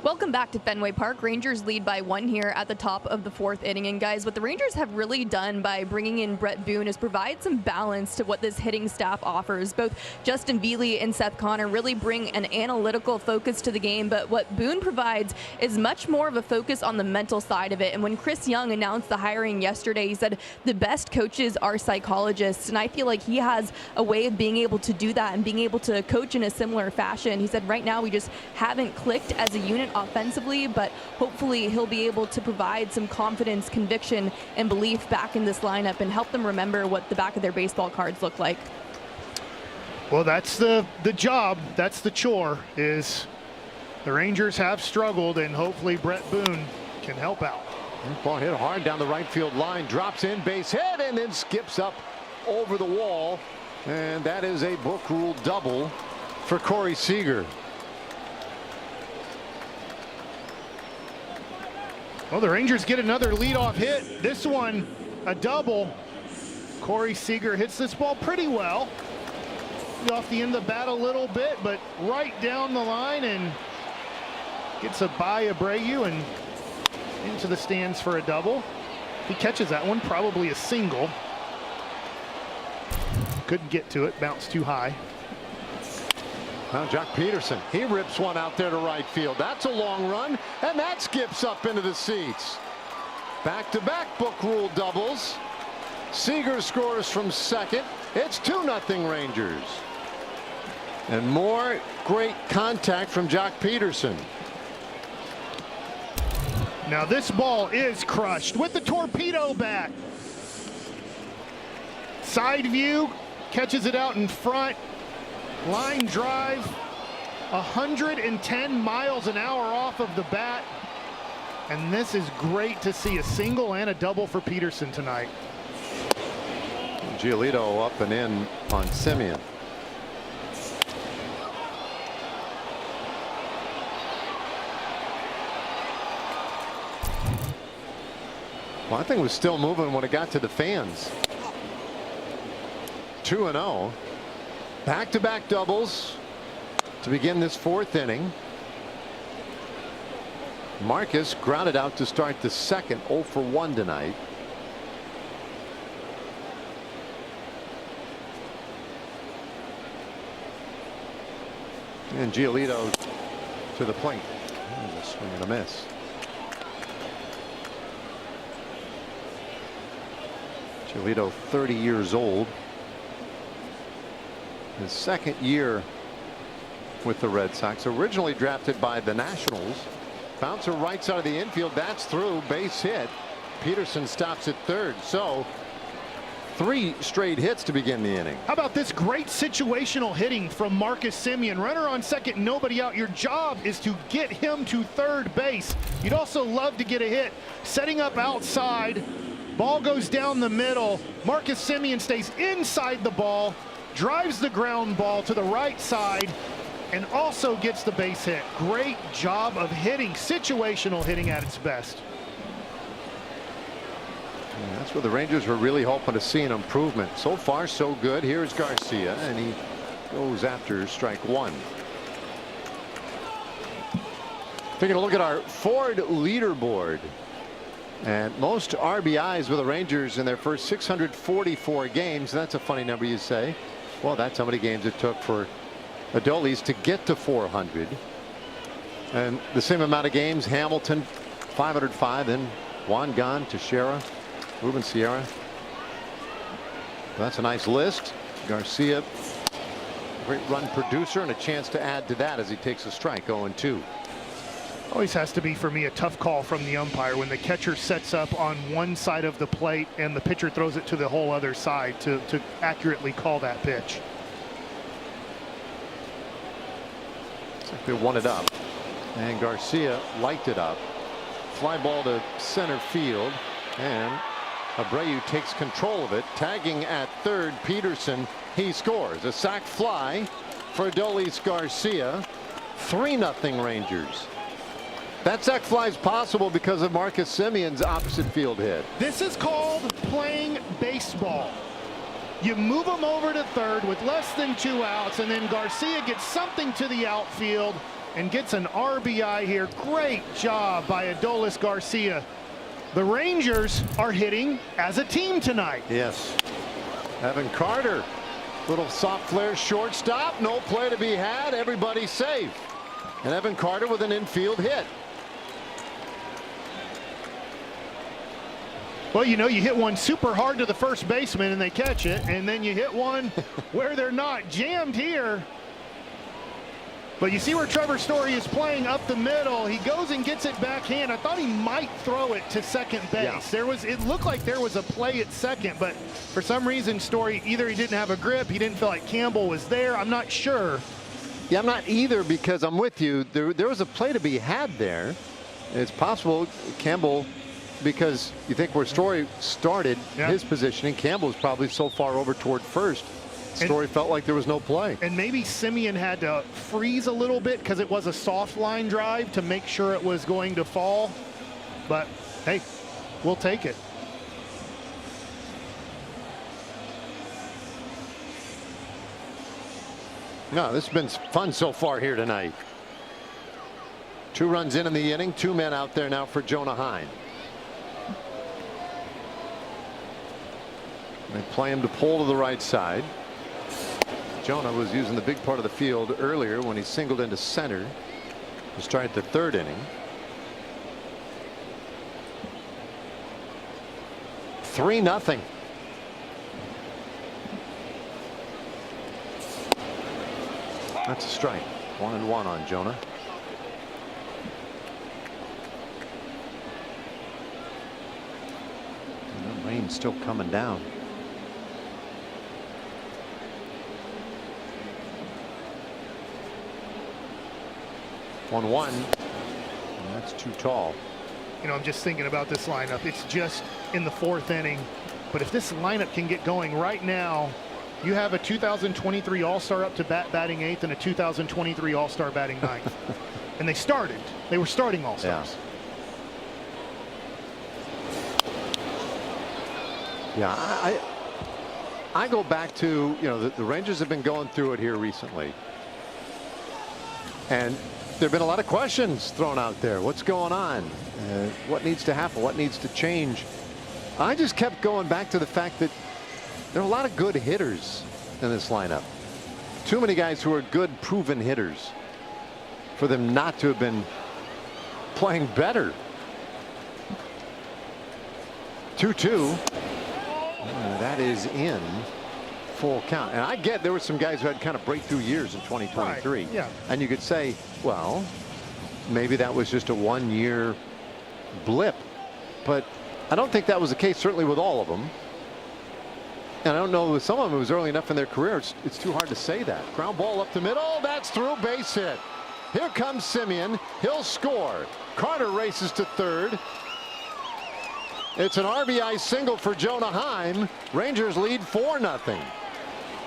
Welcome back to Fenway Park. Rangers lead by 1 here at the top of the 4th inning. And guys, what the Rangers have really done by bringing in Brett Boone is provide some balance to what this hitting staff offers. Both Justin Veely and Seth Connor really bring an analytical focus to the game, but what Boone provides is much more of a focus on the mental side of it. And when Chris Young announced the hiring yesterday, he said the best coaches are psychologists. And I feel like he has a way of being able to do that and being able to coach in a similar fashion. He said right now we just haven't clicked as a unit offensively, but hopefully he'll be able to provide some confidence, conviction, and belief back in this lineup and help them remember what the back of their baseball cards look like. Well, that's the job. That's the chore. Is the Rangers have struggled, and hopefully Brett Boone can help out. Ball hit hard down the right field line, drops in, base hit, and then skips up over the wall. And that is a book rule double for Corey Seager. Well, the Rangers get another leadoff hit. This one, a double. Corey Seager hits this ball pretty well. Off the end of the bat a little bit, but right down the line and gets a by Abreu and into the stands for a double. If he catches that one, probably a single. Couldn't get to it, bounced too high. Now Jock Peterson, he rips one out there to right field. That's a long run, and that skips up into the seats. Back-to-back book rule doubles. Seager scores from second. It's 2-0 Rangers. And more great contact from Jock Peterson. Now this ball is crushed with the torpedo bat. Side view, catches it out in front. Line drive, 110 miles an hour off of the bat. And this is great to see, a single and a double for Peterson tonight. Giolito up and in on Semien. Well, I think it was still moving when it got to the fans. 2-0. Back-to-back doubles to begin this fourth inning. Marcus grounded out to start the second. 0 for 1 tonight. And Giolito to the plate. There's a swing and a miss. Giolito, 30 years old. His second year with the Red Sox. Originally drafted by the Nationals. Bouncer right side of the infield. That's through. Base hit. Peterson stops at third. So 3 straight hits to begin the inning. How about this great situational hitting from Marcus Semien? Runner on second, nobody out. Your job is to get him to third base. You'd also love to get a hit. Setting up outside. Ball goes down the middle. Marcus Semien stays inside the ball, drives the ground ball to the right side, and also gets the base hit. Great job of hitting, situational hitting at its best. Yeah, that's where the Rangers were really hoping to see an improvement. So far, so good. Here's Garcia, and he goes after strike one. Taking a look at our Ford leaderboard. And most RBIs with the Rangers in their first 644 games. That's a funny number, you say. Well, that's how many games it took for Adolis to get to 400. And the same amount of games, Hamilton 505, then Juan Gon, Teixeira, Ruben Sierra. That's a nice list. Garcia, great run producer, and a chance to add to that as he takes a strike. 0-2. Always has to be, for me, a tough call from the umpire when the catcher sets up on one side of the plate and the pitcher throws it to the whole other side to accurately call that pitch. Looks like they won it up, and Garcia liked it up. Fly ball to center field, and Abreu takes control of it, tagging at third. Peterson, he scores a sac fly for Adolis Garcia. 3-0 Rangers. That sac fly is possible because of Marcus Semien's opposite field hit. This is called playing baseball. You move them over to third with less than 2 outs, and then Garcia gets something to the outfield and gets an RBI here. Great job by Adolis Garcia. The Rangers are hitting as a team tonight. Yes. Evan Carter, little soft flare shortstop, no play to be had, everybody safe. And Evan Carter with an infield hit. Well, you know, you hit one super hard to the first baseman and they catch it, and then you hit one where they're not. Jammed here. But you see where Trevor Story is playing up the middle. He goes and gets it backhand. I thought he might throw it to second base. Yeah. It looked like there was a play at second, but for some reason Story, either he didn't have a grip, he didn't feel like Campbell was there. I'm not sure. Yeah, I'm not either, because I'm with you. There was a play to be had there. It's possible Campbell, because you think where Story started his positioning, Campbell was probably so far over toward first. Story felt like there was no play. And maybe Semien had to freeze a little bit because it was a soft line drive to make sure it was going to fall. But hey, we'll take it. No, this has been fun so far here tonight. 2 runs in the inning, 2 men out there now for Jonah Heim. They play him to pull to the right side. Jonah was using the big part of the field earlier when he singled into center to start the 3rd inning. 3-0. That's a strike. 1-1 on Jonah. And the rain's still coming down. One, and that's too tall. You know, I'm just thinking about this lineup. It's just in the 4th inning. But if this lineup can get going right now, you have a 2023 All-Star up to bat batting 8th and a 2023 All-Star batting 9th. And they were starting All-Stars. Yeah, I go back to, you know, the Rangers have been going through it here recently. And there have been a lot of questions thrown out there. What's going on? What needs to happen? What needs to change? I just kept going back to the fact that there are a lot of good hitters in this lineup. Too many guys who are good, proven hitters for them not to have been playing better. 2-2. That is in full count. And I get there were some guys who had kind of breakthrough years in 2023. Right, yeah. And you could say, well, maybe that was just a 1-year blip. But I don't think that was the case, certainly with all of them. And I don't know, with some of them it was early enough in their career, it's too hard to say that. Ground ball up the middle, that's through, base hit. Here comes Semien, he'll score. Carter races to third. It's an RBI single for Jonah Heim. Rangers lead 4-0.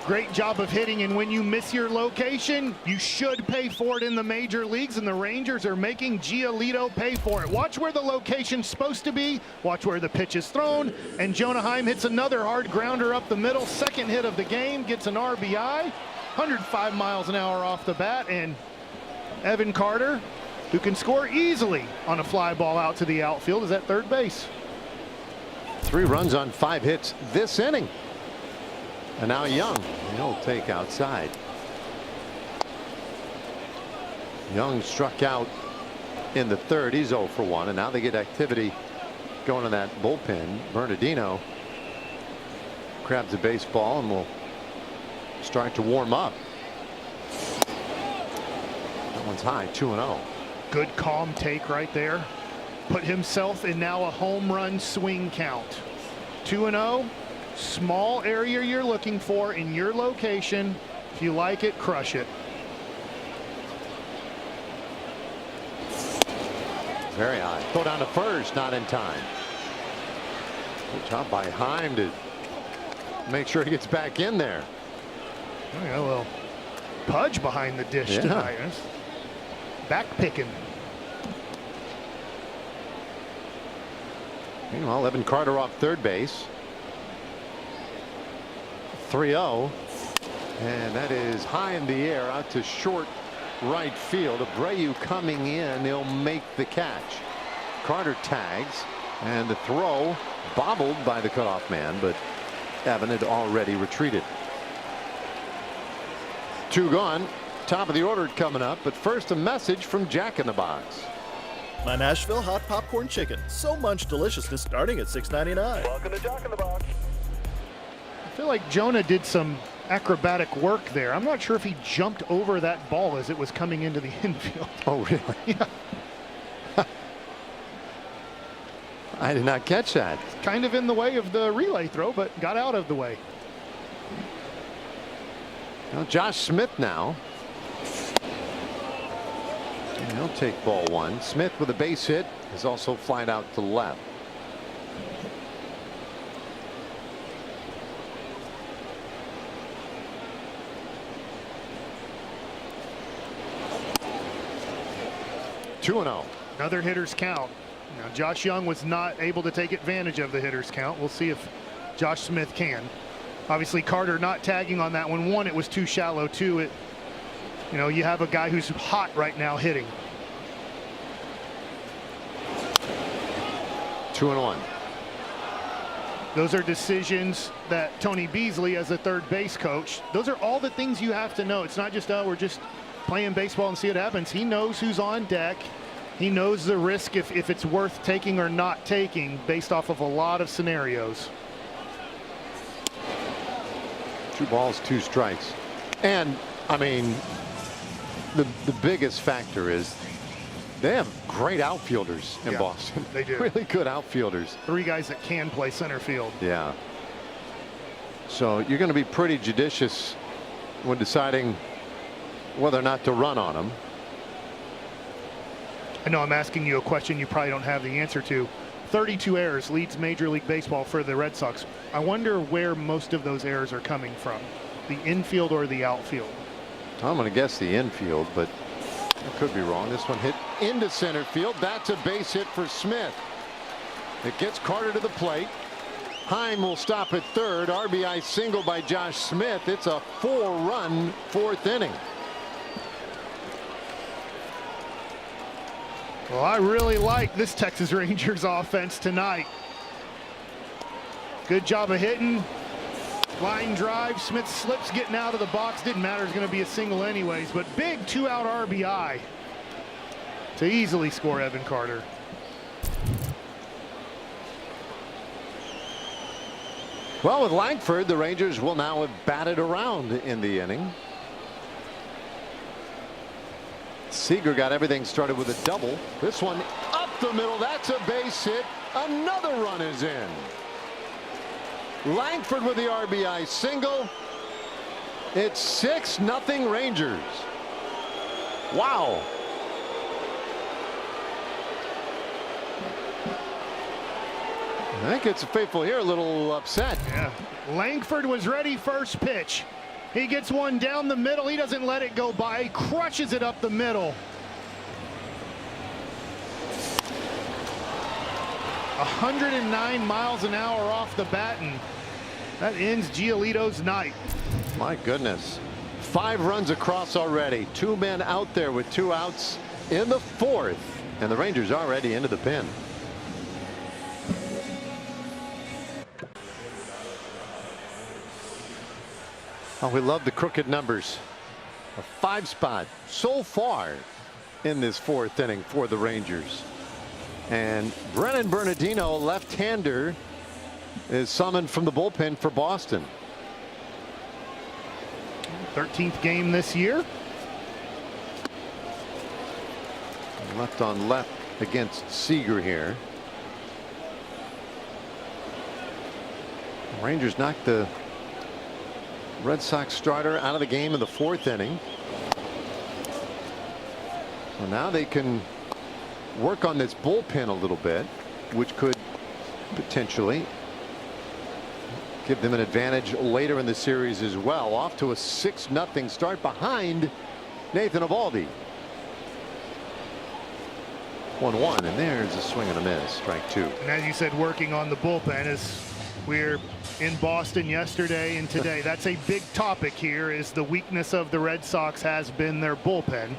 Great job of hitting, and when you miss your location, you should pay for it in the major leagues, and the Rangers are making Giolito pay for it. Watch where the location's supposed to be, watch where the pitch is thrown, and Jonah Heim hits another hard grounder up the middle. Second hit of the game, gets an RBI, 105 miles an hour off the bat, and Evan Carter, who can score easily on a fly ball out to the outfield, is at third base. 3 runs on 5 hits this inning. And now Young, he'll take outside. Young struck out in the 3rd. He's 0 for 1. And now they get activity going in that bullpen. Bernardino grabs the baseball and will start to warm up. That one's high, 2-0. Good calm take right there. Put himself in now a home run swing count. 2-0. Small area you're looking for in your location. If you like it, crush it. Very high. Throw down to first, not in time. Good job by Heim to make sure he gets back in there. Oh, yeah, a little pudge behind the dish tonight. Back picking. Meanwhile, Evan Carter off third base. 3-0. And that is high in the air out to short right field. Abreu coming in. He'll make the catch. Carter tags. And the throw bobbled by the cutoff man, but Evan had already retreated. 2 gone. Top of the order coming up. But first, a message from Jack in the Box. My Nashville hot popcorn chicken. So much deliciousness starting at $6.99. Welcome to Jack in the Box. I feel like Jonah did some acrobatic work there. I'm not sure if he jumped over that ball as it was coming into the infield. Oh, really? Yeah. I did not catch that. Kind of in the way of the relay throw, but got out of the way. Well, Josh Smith now. And he'll take ball 1. Smith with a base hit is also flying out to left. (2-0). Another hitter's count. Now, Josh Young was not able to take advantage of the hitter's count. We'll see if Josh Smith can. Obviously, Carter not tagging on that one. 1, it was too shallow. 2, you know, you have a guy who's hot right now hitting. 2-1. Those are decisions that Tony Beasley, as a third base coach, those are all the things you have to know. It's not just, oh, we're just playing baseball and see what happens. He knows who's on deck. He knows the risk if it's worth taking or not taking based off of a lot of scenarios. 2 balls, 2 strikes. And I mean, the biggest factor is they have great outfielders in Boston. They do. Really good outfielders. 3 guys that can play center field. Yeah. So you're going to be pretty judicious when deciding whether or not to run on them. I know I'm asking you a question you probably don't have the answer to. 32 errors leads Major League Baseball for the Red Sox. I wonder where most of those errors are coming from, the infield or the outfield. I'm going to guess the infield, but I could be wrong. This one hit into center field. That's a base hit for Smith. It gets Carter to the plate. Heim will stop at third. RBI single by Josh Smith. It's a 4-run fourth inning. Well, I really like this Texas Rangers offense tonight. Good job of hitting. Line drive. Smith slips getting out of the box. Didn't matter. It's going to be a single anyways. But big 2-out RBI to easily score Evan Carter. Well, with Langford, the Rangers will now have batted around in the inning. Seager got everything started with a double. This one up the middle. That's a base hit. Another run is in. Langford with the RBI single. It's 6-0 Rangers. Wow. I think it's faithful here, a little upset. Yeah. Langford was ready first pitch. He gets one down the middle. He doesn't let it go by. He crushes it up the middle. 109 miles an hour off the bat, and that ends Giolito's night. My goodness. 5 runs across already. 2 men out there with 2 outs in the 4th. And the Rangers already into the pen. Oh, we love the crooked numbers. A 5 spot so far in this 4th inning for the Rangers. And Brennan Bernardino, left-hander, is summoned from the bullpen for Boston. 13th game this year. Left on left against Seager here. Rangers knocked the Red Sox starter out of the game in the 4th inning. So now they can work on this bullpen a little bit, which could potentially give them an advantage later in the series as well. Off to a 6-0 start behind Nathan Eovaldi. 1-1, and there's a swing and a miss, strike 2. And as you said, working on the bullpen as we're in Boston yesterday and today. That's a big topic here, is the weakness of the Red Sox has been their bullpen.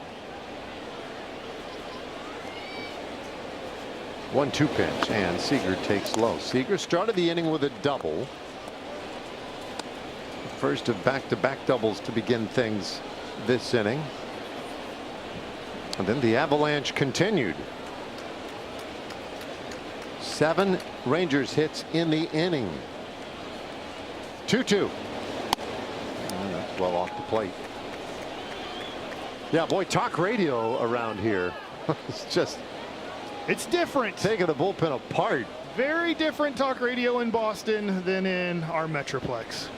1-2 pitch, and Seager takes low. Seager started the inning with a double. First of back-to-back doubles to begin things this inning. And then the avalanche continued. 7 Rangers hits in the inning. 2-2. And that's well off the plate. Yeah, boy, talk radio around here. It's different. Taking the bullpen apart. Very different talk radio in Boston than in our Metroplex.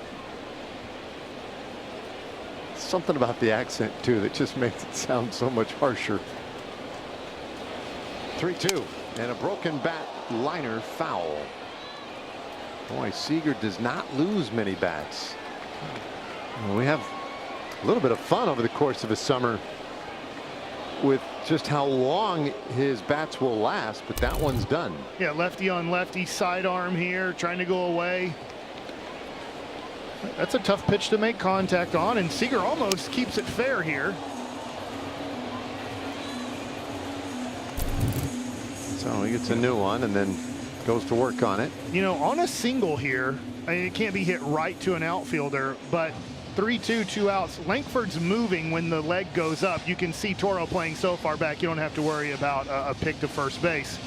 Something about the accent too that just makes it sound so much harsher. 3-2, and a broken bat liner foul. Boy, Seager does not lose many bats. We have a little bit of fun over the course of a summer with just how long his bats will last, but that one's done. Yeah, lefty on lefty, sidearm here, trying to go away. That's a tough pitch to make contact on, and Seager almost keeps it fair here. So he gets a new one and then goes to work on it. You know, on a single here, I mean, it can't be hit right to an outfielder, but 3-2, 2 outs. Langford's moving when the leg goes up. You can see Toro playing so far back, you don't have to worry about a pick to first base.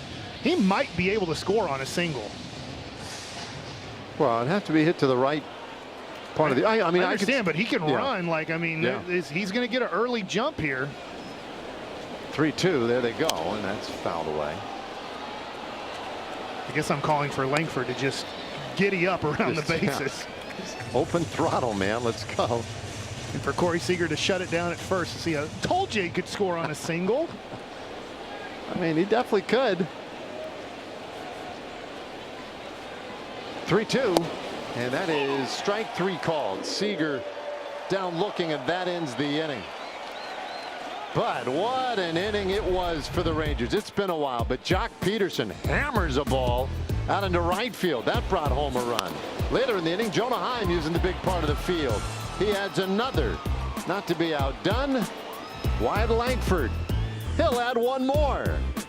He might be able to score on a single. Well, it'd have to be hit to the right part of the. I mean, I understand, but he can run. Like, I mean, Yeah. he's going to get an early jump here. 3-2, there they go, and that's fouled away. I guess I'm calling for Langford to just giddy up around the Just, yeah. bases. Open throttle, man. Let's go. And for Corey Seager to shut it down at first. See, I told you he could score on a single. I mean, he definitely could. 3-2, and that is strike 3 called. Seager down looking, and that ends the inning. But what an inning it was for the Rangers. It's been a while, but Jock Peterson hammers a ball out into right field. That brought home a run. Later in the inning, Jonah Heim using the big part of the field. He adds another. Not to be outdone, Wyatt Langford. He'll add one more.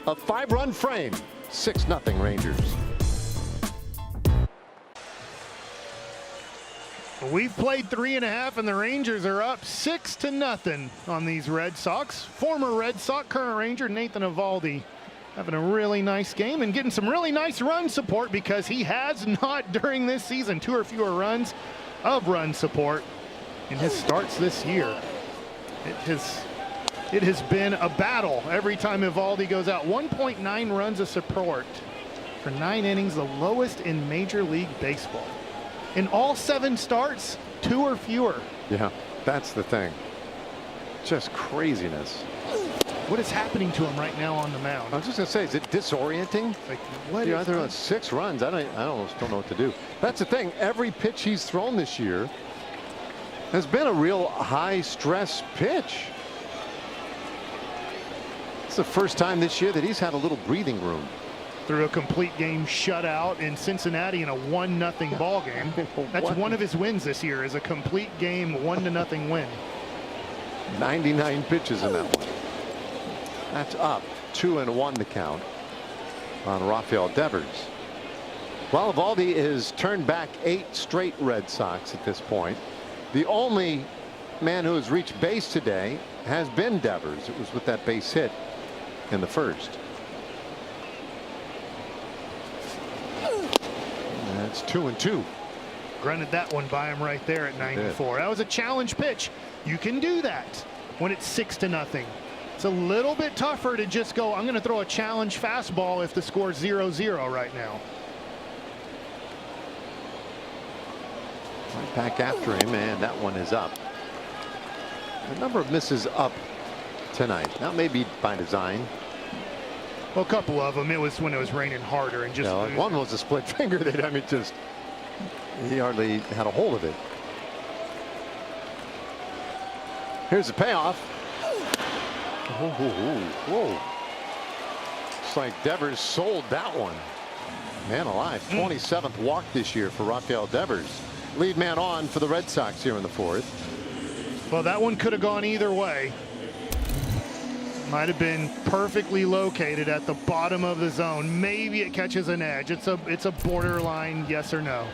A 5-run frame. 6-0 Rangers. We've played 3.5, and the Rangers are up 6-0 on these Red Sox. Former Red Sox, current Ranger Nathan Eovaldi having a really nice game and getting some really nice run support, because he has not during this season 2 or fewer runs of run support in his starts this year. It has been a battle every time Eovaldi goes out. 1.9 runs of support for 9 innings, the lowest in Major League Baseball. In all 7 starts, 2 or fewer. Yeah, that's the thing. Just craziness. What is happening to him right now on the mound? I was just gonna say, is it disorienting? Like, what You know, is they're on that? 6 runs. I almost don't know what to do. That's the thing. Every pitch he's thrown this year has been a real high stress pitch. It's the first time this year that he's had a little breathing room. Through a complete game shutout in Cincinnati in a 1-0 ball game. That's one of his wins this year, is a complete game 1-0 win. 99 pitches in that one. That's up 2-1 the count on Rafael Devers. Well, Eovaldi has turned back 8 straight Red Sox at this point. The only man who has reached base today has been Devers. It was with that base hit in the first. And that's 2-2. Grunted that one by him right there at 94. That was a challenge pitch. You can do that when it's 6-0. It's a little bit tougher to just go, I'm going to throw a challenge fastball if the score's 0-0 right now. Right back after him, and that one is up. A number of misses up tonight. That may be by design. Well, a couple of them, it was when it was raining harder and just. No, one was a split finger that, I mean, just, he hardly had a hold of it. Here's the payoff. Whoa. Looks like Devers sold that one. Man alive. 27th walk this year for Rafael Devers. Lead man on for the Red Sox here in the 4th. Well, that one could have gone either way. Might have been perfectly located at the bottom of the zone. Maybe it catches an edge. It's a borderline yes or no.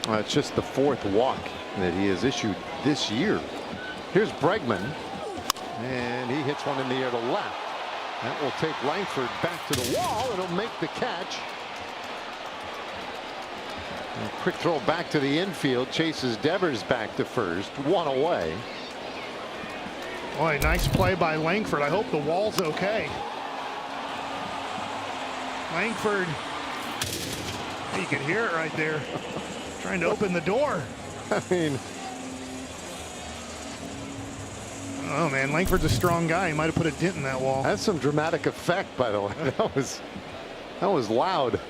It's just the 4th walk that he has issued this year. Here's Bregman, and he hits one in the air to left. That will take Langford back to the wall. It'll make the catch. A quick throw back to the infield, chases Devers back to first, 1 away. Boy, nice play by Langford. I hope the wall's okay. Langford, you can hear it right there, trying to open the door. I mean, oh man, Langford's a strong guy. He might have put a dent in that wall. that's some dramatic effect, by the way. That was loud.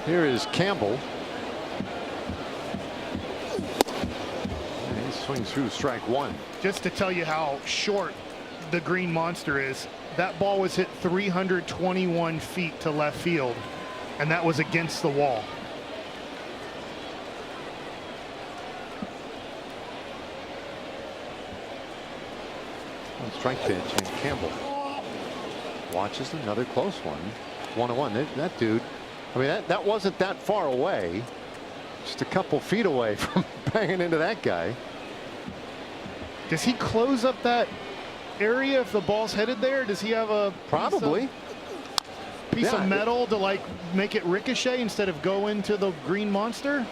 Here is Campbell. And he swings through strike 1. Just to tell you how short the Green Monster is, that ball was hit 321 feet to left field, and that was against the wall. Strike pitch, and Campbell watches another close one. 1-1. That dude, I mean, that wasn't that far away. Just a couple feet away from banging into that guy. Does he close up that area if the ball's headed there? Does he have a Probably. piece Yeah. of metal to like make it ricochet instead of go into the Green Monster?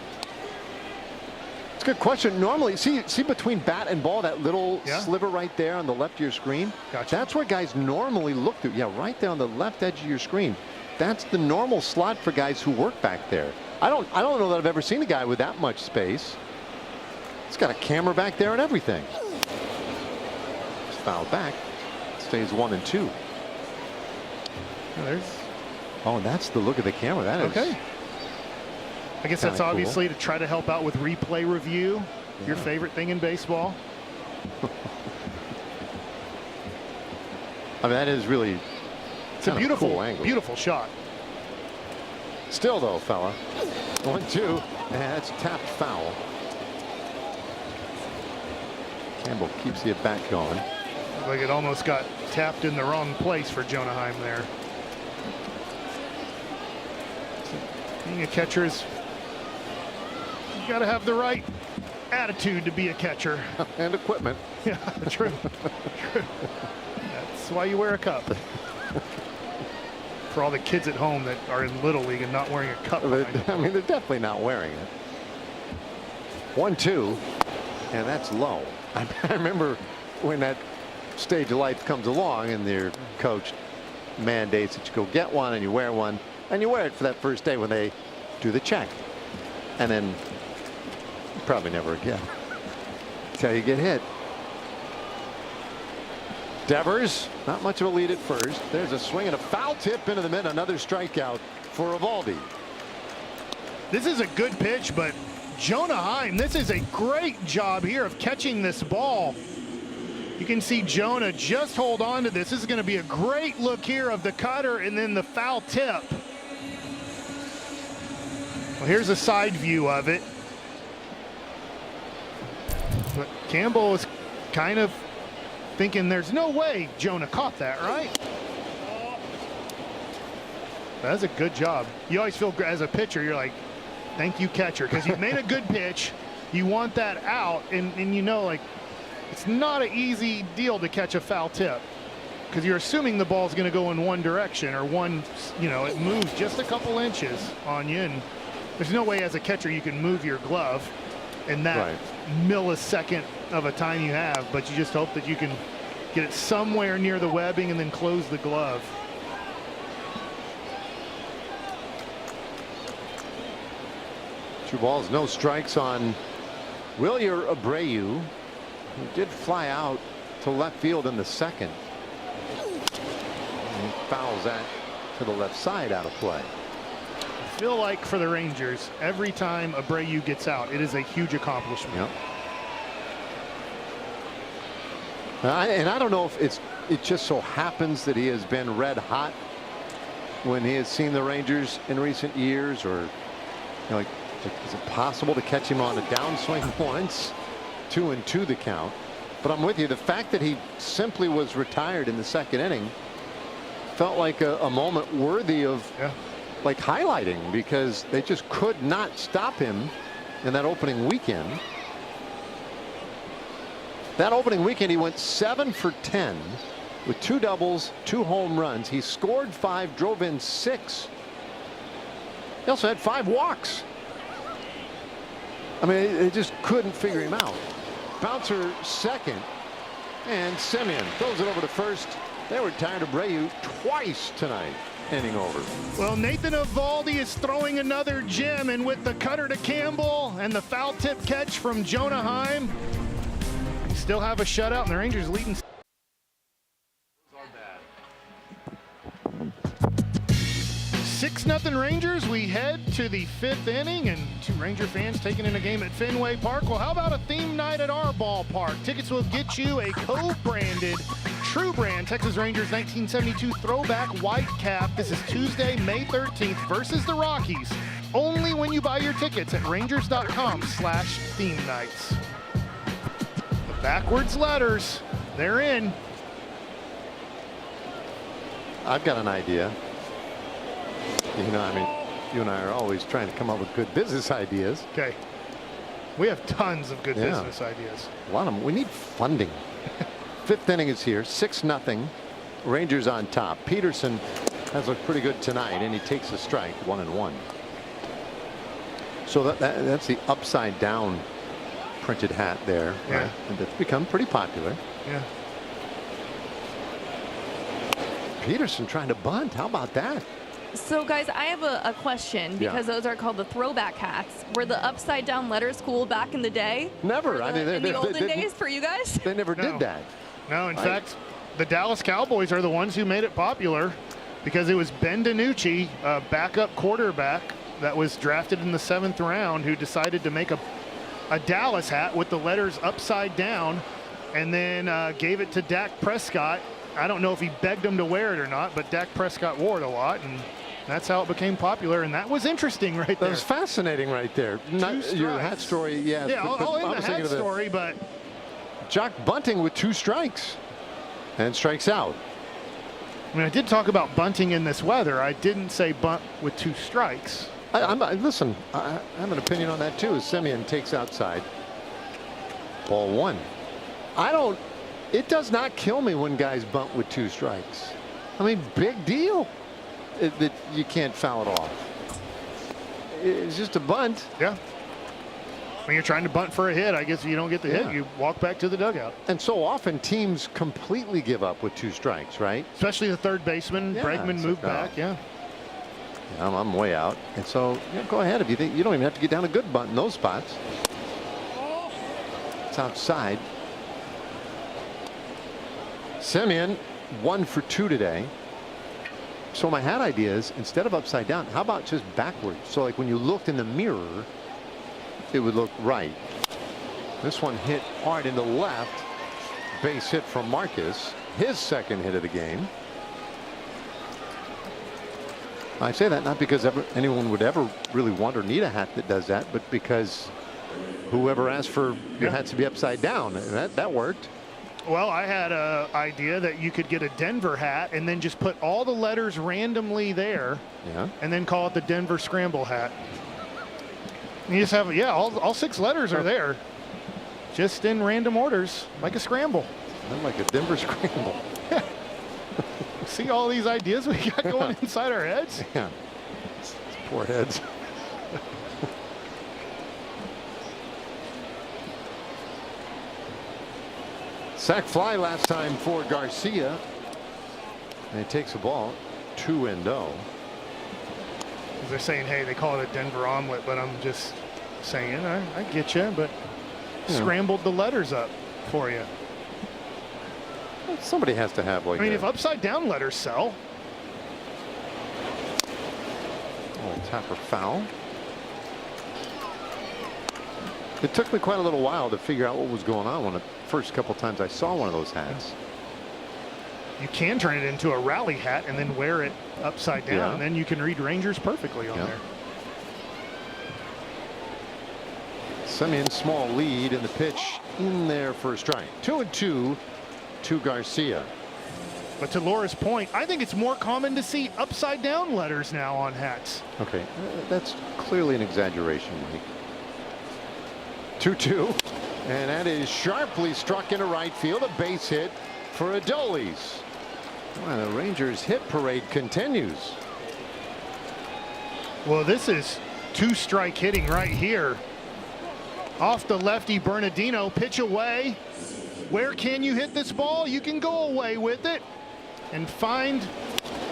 It's a good question. Normally, see between bat and ball, that little Yeah. sliver right there on the left of your screen. Gotcha. That's where guys normally look through. Yeah, right there on the left edge of your screen. That's the normal slot for guys who work back there. I don't know that I've ever seen a guy with that much space. It's got a camera back there and everything. It's fouled back. stays 1-2. There's Oh, and that's the look of the camera. That is okay. I guess that's kinda cool. obviously to try to help out with replay review. Your favorite thing in baseball. I mean, that is really It's a kinda beautiful, cool angle. beautiful shot. Still though, fella. 1-2, and that's tapped foul. Campbell keeps the at bat going. Looked like it almost got tapped in the wrong place for Jonah Heim there. Being a catcher is, you got to have the right attitude to be a catcher. And equipment. Yeah, true. True. That's why you wear a cup. For all the kids at home that are in Little League and not wearing a cup. behind them. I mean, they're definitely not wearing it. 1-2, and that's low. I remember when that stage of life comes along and their coach mandates that you go get one and you wear one, and you wear it for that first day when they do the check, and then probably never again. That's how you get hit. Devers, not much of a lead at first. There's a swing and a foul tip into the mid. Another strikeout for Eovaldi. This is a good pitch, but Jonah Heim, this is a great job here of catching this ball. You can see Jonah just hold on to this. This is going to be a great look here of the cutter and then the foul tip. Well, here's a side view of it. But Campbell is kind of thinking there's no way Jonah caught that, right? That's a good job. You always feel, as a pitcher, you're like, thank you, catcher, because you've made a good pitch. You want that out, and you know, like, it's not an easy deal to catch a foul tip because you're assuming the ball's going to go in one direction or one, you know, it moves just a couple inches on you, and there's no way as a catcher you can move your glove in that millisecond of a time you have, but you just hope that you can get it somewhere near the webbing and then close the glove. Two balls, no strikes on Wilyer Abreu, who did fly out to left field in the second. And he fouls that to the left side out of play. I feel like for the Rangers, every time Abreu gets out, it is a huge accomplishment. Yep. And I don't know if it just so happens that he has been red hot when he has seen the Rangers in recent years, or, you know, like, is it possible to catch him on a downswing once? 2-2 the count. But I'm with you. The fact that he simply was retired in the second inning felt like a moment worthy of like highlighting, because they just could not stop him in that opening weekend. That opening weekend he went 7 for 10 with 2 doubles, 2 home runs. He scored 5, drove in 6. He also had 5 walks. I mean, they just couldn't figure him out. Bouncer second, and Semien throws it over to first. They were tired of Abreu twice tonight, inning over. Well, Nathan Eovaldi is throwing another gem, and with the cutter to Campbell and the foul tip catch from Jonah Heim, we still have a shutout, and the Rangers leading. 6-0 Rangers. We head to the 5th inning, and 2 Ranger fans taking in a game at Fenway Park. Well, how about a theme night at our ballpark? Tickets will get you a co-branded True Brand Texas Rangers 1972 throwback white cap. This is Tuesday, May 13th versus the Rockies. Only when you buy your tickets at rangers.com/theme nights. The backwards letters, they're in. I've got an idea. You know, I mean, you and I are always trying to come up with good business ideas. Okay. We have tons of good business ideas. A lot of them. We need funding. 5th inning is here, 6-0. Rangers on top. Peterson has looked pretty good tonight, and he takes a strike, 1-1. So that's the upside down printed hat there. Yeah. Right? And that's become pretty popular. Yeah. Peterson trying to bunt. How about that? So, guys, I have a question, because those are called the throwback hats. Were the upside down letters cool back in the day? Never. In the olden days for you guys? They never did that. No, in fact, the Dallas Cowboys are the ones who made it popular because it was Ben DiNucci, a backup quarterback that was drafted in the 7th round, who decided to make a Dallas hat with the letters upside down and then gave it to Dak Prescott. I don't know if he begged him to wear it or not, but Dak Prescott wore it a lot, and that's how it became popular. And that was interesting right there. That was fascinating right there. Not your hat story, yeah. Yeah, I'll end the hat story, but Jock Bunting with 2 strikes and strikes out. I mean, I did talk about bunting in this weather. I didn't say bunt with 2 strikes. Listen, I have an opinion on that too. As Semien takes outside. Ball 1. It does not kill me when guys bunt with 2 strikes. I mean, big deal that you can't foul it off. It's just a bunt. Yeah. When you're trying to bunt for a hit, I guess if you don't get the hit, you walk back to the dugout. And so often teams completely give up with 2 strikes, right? Especially the third baseman. Yeah, Bregman moved back, yeah. I'm way out. And so go ahead if you think. You don't even have to get down a good bunt in those spots. It's outside. Semien 1 for 2 today. So my hat idea is, instead of upside down, how about just backwards? So like when you looked in the mirror, it would look right. This one hit hard into left. Base hit from Marcus. His 2nd hit of the game. I say that not because anyone would ever really want or need a hat that does that, but because whoever asked for your hats to be upside down, and that worked. Well, I had an idea that you could get a Denver hat and then just put all the letters randomly there, and then call it the Denver Scramble hat. And you just have, all 6 letters are there, just in random orders, like a scramble. Like a Denver Scramble. See all these ideas we got going inside our heads? Yeah. It's poor heads. Sack fly last time for Garcia. And he takes the ball 2-0. They're saying, hey, they call it a Denver omelet, but I'm just saying, I get you, but scrambled the letters up for you. Somebody has to have like. I mean, if upside down letters sell. Oh, Tapper foul. It took me quite a little while to figure out what was going on when the first couple times I saw one of those hats. You can turn it into a rally hat and then wear it upside down, and then you can read Rangers perfectly on there. Semien small lead, and the pitch in there for a strike. 2-2 to Garcia. But to Laura's point, I think it's more common to see upside down letters now on hats. Okay, that's clearly an exaggeration, Mike. 2-2, and that is sharply struck into right field. A base hit for Adolis. Well, the Rangers hit parade continues. Well, this is 2-strike hitting right here. Off the lefty Bernardino, pitch away. Where can you hit this ball? You can go away with it and find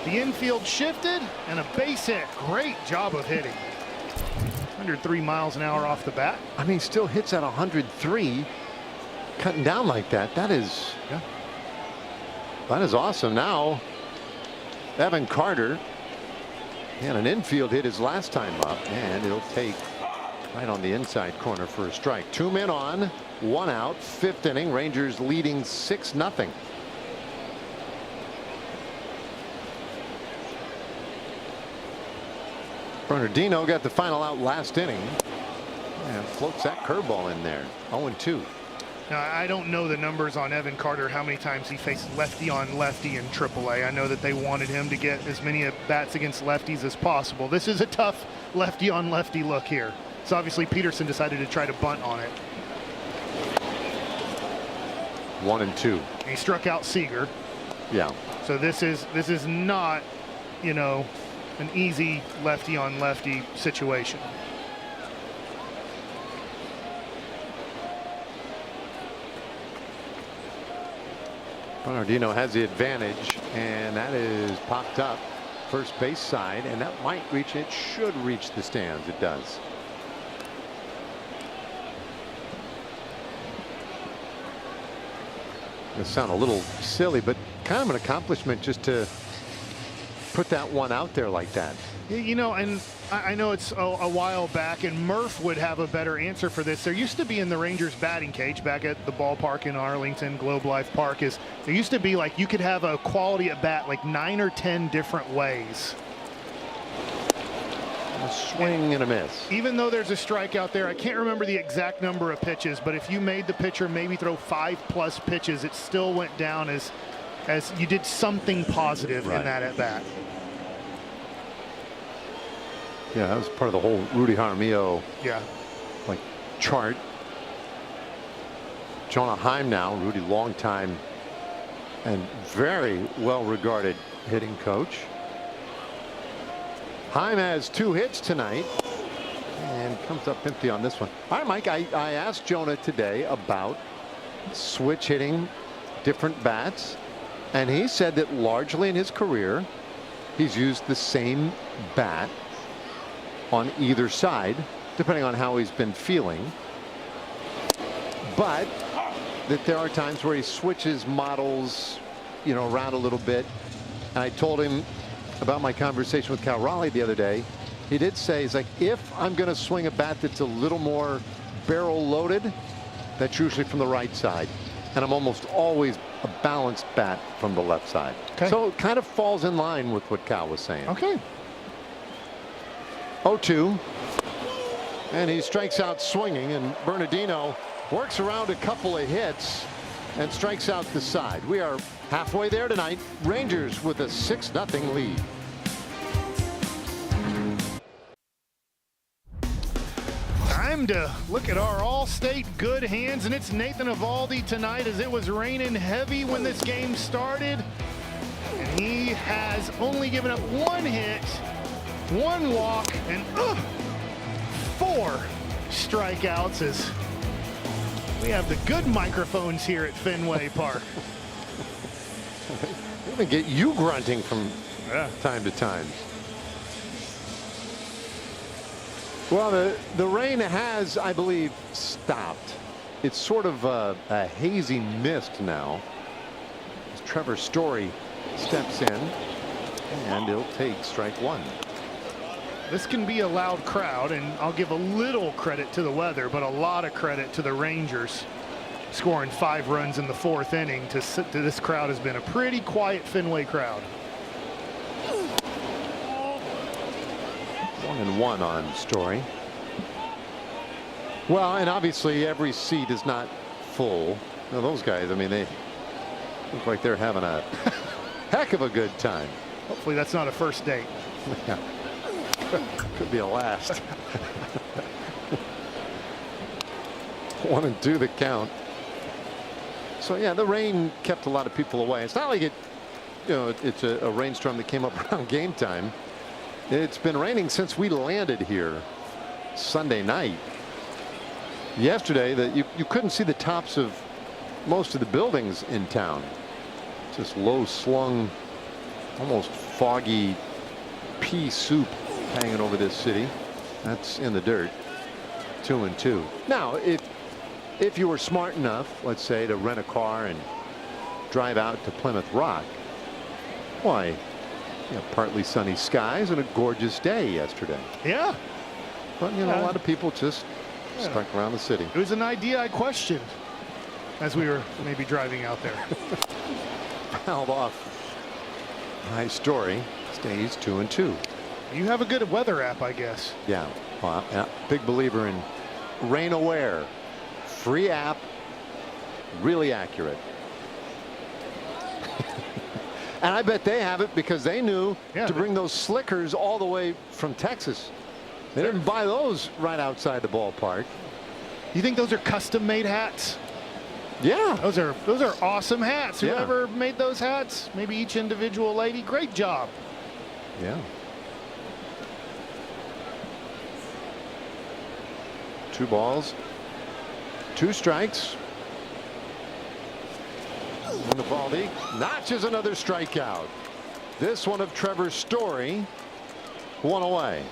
the infield shifted and a base hit. Great job of hitting. 103 miles an hour off the bat. I mean, still hits at 103, cutting down like that. That is awesome. Now, Evan Carter had an infield hit his last time up, and it'll take right on the inside corner for a strike. 2 men on, 1 out, 5th inning. Rangers leading 6-0. Bernardino got the final out last inning and floats that curveball in there. 0-2. Now, I don't know the numbers on Evan Carter, how many times he faced lefty on lefty in AAA. I know that they wanted him to get as many at-bats against lefties as possible. This is a tough lefty on lefty look here. So obviously Peterson decided to try to bunt on it. 1-2. And he struck out Seager. Yeah. So this is not, you know, an easy lefty on lefty situation. Bernardino has the advantage, and that is popped up first base side, and that might reach, it should reach the stands. It does. It sound a little silly, but kind of an accomplishment just to put that one out there like that. You know, and I know it's a while back, and Murph would have a better answer for this. There used to be in the Rangers batting cage back at the ballpark in Arlington, Globe Life Park, there used to be like you could have a quality at bat like 9 or 10 different ways. A swing and a miss. Even though there's a strikeout there, I can't remember the exact number of pitches, but if you made the pitcher maybe throw 5+ pitches, it still went down as you did something positive in that at bat. Yeah, that was part of the whole Rudy Jaramillo like chart. Jonah Heim now, Rudy longtime and very well regarded hitting coach. Heim has 2 hits tonight and comes up empty on this one. All right, Mike, I asked Jonah today about switch hitting different bats, and he said that largely in his career he's used the same bat on either side depending on how he's been feeling, but that there are times where he switches models, you know, around a little bit. And I told him about my conversation with Cal Raleigh the other day. He did say, he's like, if I'm going to swing a bat that's a little more barrel loaded, that's usually from the right side, and I'm almost always a balanced bat from the left side. Okay. So it kind of falls in line with what Cal was saying. Okay. 0-2, and he strikes out swinging, and Bernardino works around a couple of hits and strikes out the side. We are halfway there tonight. Rangers with a 6-0 lead. Time to look at our all-state good hands, and it's Nathan Eovaldi tonight, as it was raining heavy when this game started, and he has only given up 1 hit, 1 walk, and 4 strikeouts, as we have the good microphones here at Fenway Park. We're going to get you grunting from time to time. Well, the rain has, I believe, stopped. It's sort of a hazy mist now, as Trevor Story steps in, and he'll take strike 1. This can be a loud crowd, and I'll give a little credit to the weather, but a lot of credit to the Rangers scoring 5 runs in the 4th inning. To this crowd has been a pretty quiet Fenway crowd. 1-1 on Story. Well, and obviously every seat is not full. Now, those guys, I mean, they look like they're having a heck of a good time. Hopefully that's not a first date. Yeah. Could be a last. 1-2 the count. So yeah, the rain kept a lot of people away. It's not like it, you know, it's a rainstorm that came up around game time. It's been raining since we landed here Sunday night. Yesterday, you couldn't see the tops of most of the buildings in town. Just low slung, almost foggy pea soup hanging over this city. That's in the dirt. 2-2. Now, if you were smart enough, let's say, to rent a car and drive out to Plymouth Rock, why, you know, partly sunny skies and a gorgeous day yesterday. Yeah. But you know, a lot of people just stuck around the city. It was an idea I questioned as we were maybe driving out there. Fouled off. Nice Story. Stays 2-2. You have a good weather app, I guess. Yeah. Well, yeah. Big believer in Rain Aware. Free app. Really accurate. And I bet they have it because they knew to bring those slickers all the way from Texas. They didn't buy those right outside the ballpark. You think those are custom made hats? Yeah. Those are awesome hats. Whoever made those hats, maybe each individual lady, great job. Yeah. 2 balls, 2 strikes. Eovaldi notches another strikeout. This one of Trevor Story, 1 away.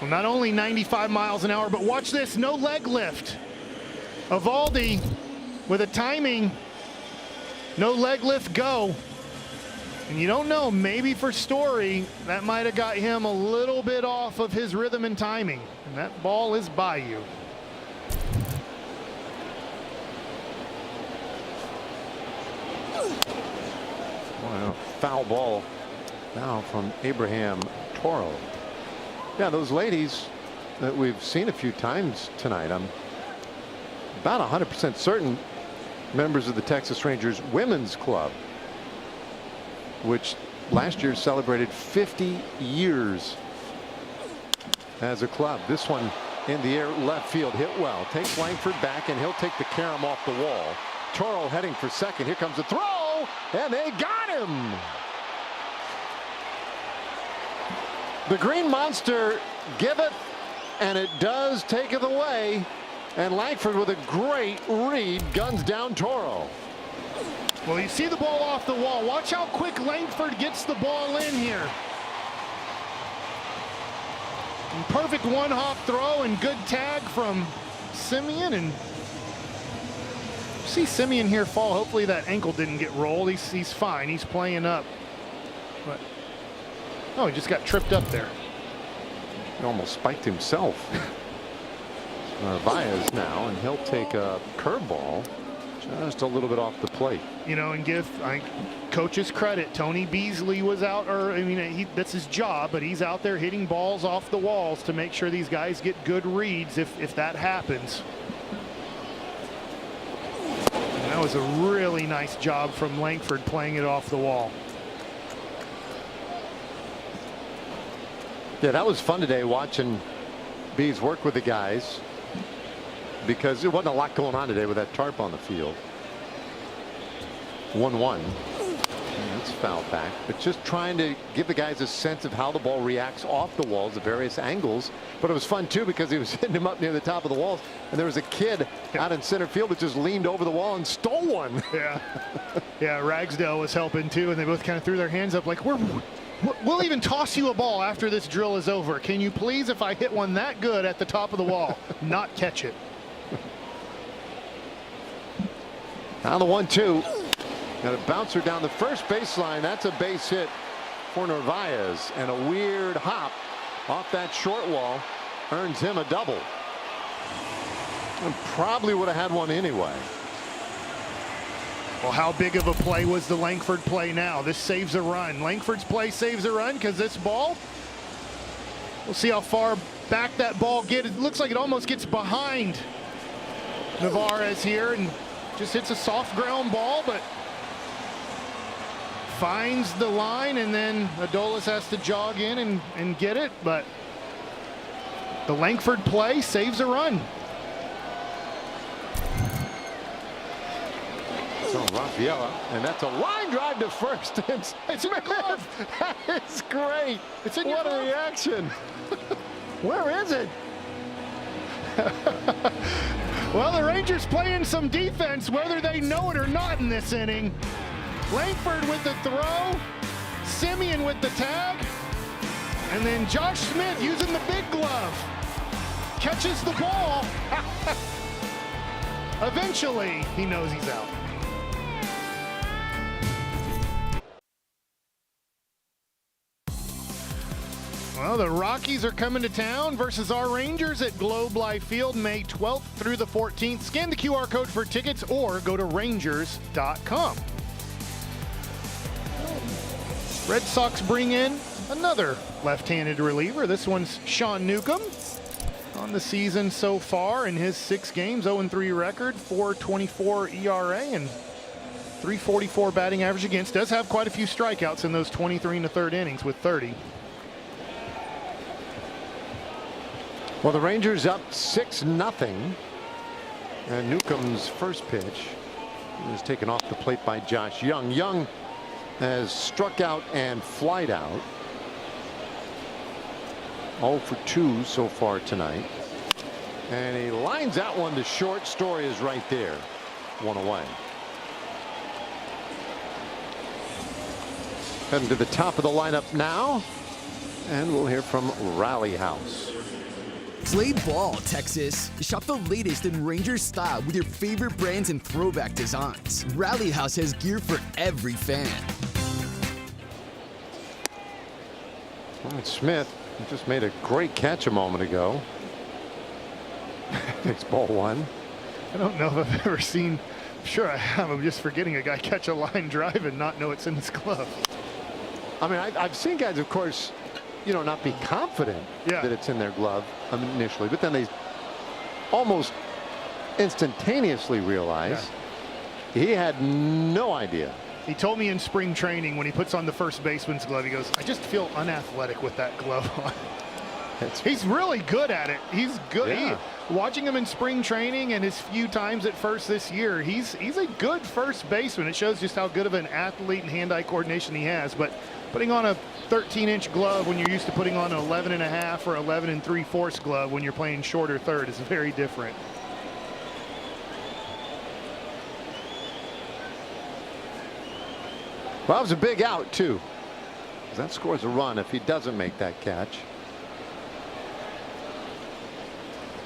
Well, not only 95 miles an hour, but watch this, no leg lift. Eovaldi with a timing, no leg lift go. And you don't know, maybe for Story, that might have got him a little bit off of his rhythm and timing. And that ball is by you. Well, foul ball now from Abraham Toro. Yeah, those ladies that we've seen a few times tonight, I'm about 100% certain members of the Texas Rangers Women's Club, which last year celebrated 50 years as a club. This one in the air, left field, hit well. Takes Langford back, and he'll take the carom off the wall. Toro heading for second. Here comes the throw, and they got him. The Green Monster giveth, and it does taketh away. And Langford with a great read guns down Toro. Well, you see the ball off the wall. Watch how quick Langford gets the ball in here. And perfect one-hop throw and good tag from Semien. And see Semien here fall. Hopefully that ankle didn't get rolled. He's fine. He's playing up. But oh, he just got tripped up there. He almost spiked himself. Narvaez now, and he'll take a curveball just a little bit off the plate. You know, and give coaches credit. Tony Beasley was out, or I mean, that's his job, but he's out there hitting balls off the walls to make sure these guys get good reads if that happens. And that was a really nice job from Langford playing it off the wall. Yeah, that was fun today watching Bees work with the guys, because there wasn't a lot going on today with that tarp on the field. 1-1. That's fouled back, but just trying to give the guys a sense of how the ball reacts off the walls at various angles. But it was fun too, because he was hitting him up near the top of the walls, and there was a kid out in center field that just leaned over the wall and stole one. Yeah, yeah. Ragsdale was helping too, and they both kind of threw their hands up like, we'll even toss you a ball after this drill is over. Can you please, if I hit one that good at the top of the wall, not catch it? Now the 1-2. Got a bouncer down the first baseline. That's a base hit for Narvaez, and a weird hop off that short wall earns him a double. And probably would have had one anyway. Well, how big of a play was the Langford play now? This saves a run. Langford's play saves a run because this ball, we'll see how far back that ball gets. It looks like it almost gets behind Narvaez here and just hits a soft ground ball, but finds the line, and then Adolis has to jog in and get it. But the Langford play saves a run. So Rafaela, and that's a line drive to first. It's in your glove. That is great. It's in your What glove. a reaction. Where is it? Well, the Rangers playing some defense, whether they know it or not in this inning. Langford with the throw, Semien with the tag, and then Josh Smith using the big glove. Catches the ball. Eventually, he knows he's out. Well, the Rockies are coming to town versus our Rangers at Globe Life Field May 12th through the 14th. Scan the QR code for tickets or go to Rangers.com. Red Sox bring in another left-handed reliever. This one's Sean Newcomb. On the season so far in his 6 games, 0-3 record, 4.24 ERA, and 3.44 batting average against. Does have quite a few strikeouts in those 23 and a third innings with 30. Well, the Rangers up 6-0. And Newcomb's first pitch was taken off the plate by Josh Young. Young has struck out and flied out. 0 for 2 so far tonight. And he lines that one to short. Story is right there. 1 away. Heading to the top of the lineup now. And we'll hear from Rally House. Play ball, Texas. Shop the latest in Rangers style with your favorite brands and throwback designs. Rally House has gear for every fan. All right, Smith just made a great catch a moment ago. Takes ball one. I don't know if I've ever seen, I'm sure I have, I'm just forgetting a guy catch a line drive and not know it's in his glove. I mean, I've seen guys, of course, you know, not be confident that it's in their glove initially, but then they almost instantaneously realize he had no idea. He told me in spring training when he puts on the first baseman's glove, he goes, I just feel unathletic with that glove on. He's really good at it. He's good. Yeah. Watching him in spring training and his few times at first this year, he's a good first baseman. It shows just how good of an athlete and hand-eye coordination he has. But putting on a 13-inch glove when you're used to putting on an 11.5 or 11 3/4 glove when you're playing shorter third is very different. Well, that was a big out, too. That scores a run if he doesn't make that catch.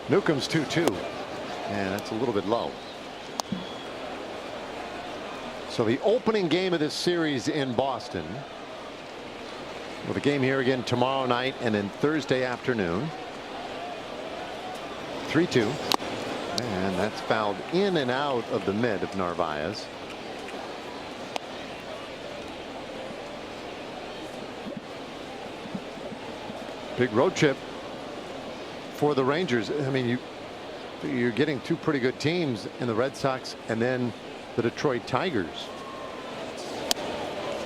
Newcomb's 2-2, and that's a little bit low. So the opening game of this series in Boston, with a game here again tomorrow night and then Thursday afternoon. 3-2, and that's fouled in and out of the mid of Narvaez. Big road trip for the Rangers. I mean, you're getting two pretty good teams in the Red Sox and then the Detroit Tigers.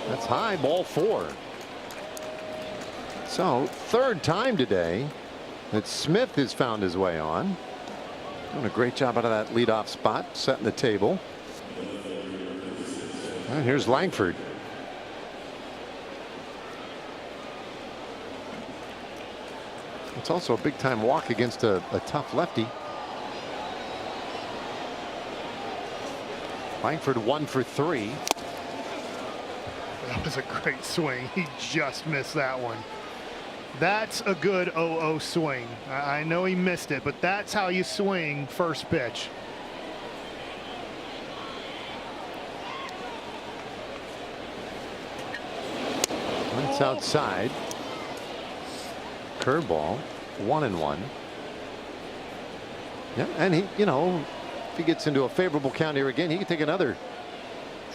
That's high, ball 4. So third time today that Smith has found his way on. Doing a great job out of that leadoff spot, setting the table. And here's Langford. It's also a big time walk against a tough lefty. Langford 1 for 3. That was a great swing. He just missed that one. That's a good 0-0 swing. I know he missed it, but that's how you swing first pitch. That's outside. Curveball, 1-1. Yeah, and he, you know, if he gets into a favorable count here again, he can take another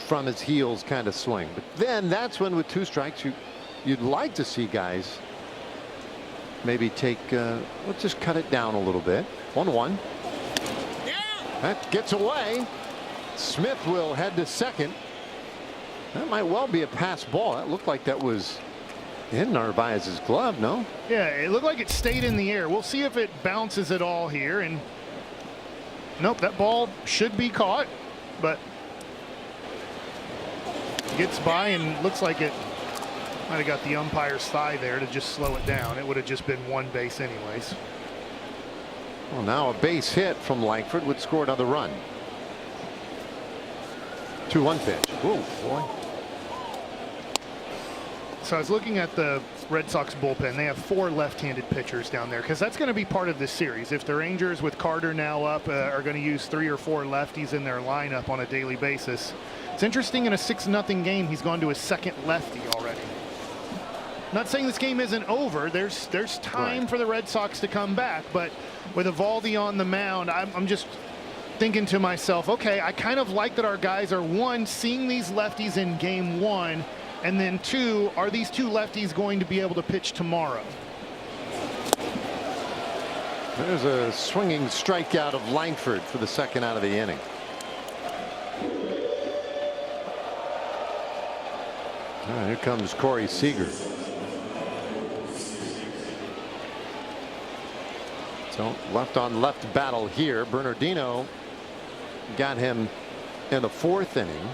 from his heels kind of swing. But then that's when, with 2 strikes, you'd like to see guys maybe take, let's just cut it down a little bit. 1-1. That gets away. Smith will head to second. That might well be a pass ball. That looked like that was in Narvaez's glove, no? Yeah, it looked like it stayed in the air. We'll see if it bounces at all here. And nope, that ball should be caught, but gets by and looks like it might have got the umpire's thigh there to just slow it down. It would have just been 1 base anyways. Well, now a base hit from Langford would score another run. 2-1 pitch. Ooh, boy. So I was looking at the Red Sox bullpen. They have 4 left-handed pitchers down there because that's going to be part of this series. If the Rangers, with Carter now up, are going to use 3 or 4 lefties in their lineup on a daily basis. It's interesting, in a 6-0 game, he's gone to his second lefty already. Not saying this game isn't over. There's time for the Red Sox to come back, but with Eovaldi on the mound, I'm just thinking to myself, okay, I kind of like that our guys are, 1, seeing these lefties in game 1, and then 2, are these 2 lefties going to be able to pitch tomorrow? There's a swinging strikeout of Langford for the second out of the inning. All right, here comes Corey Seager. So left on left battle here. Bernardino got him in the 4th inning.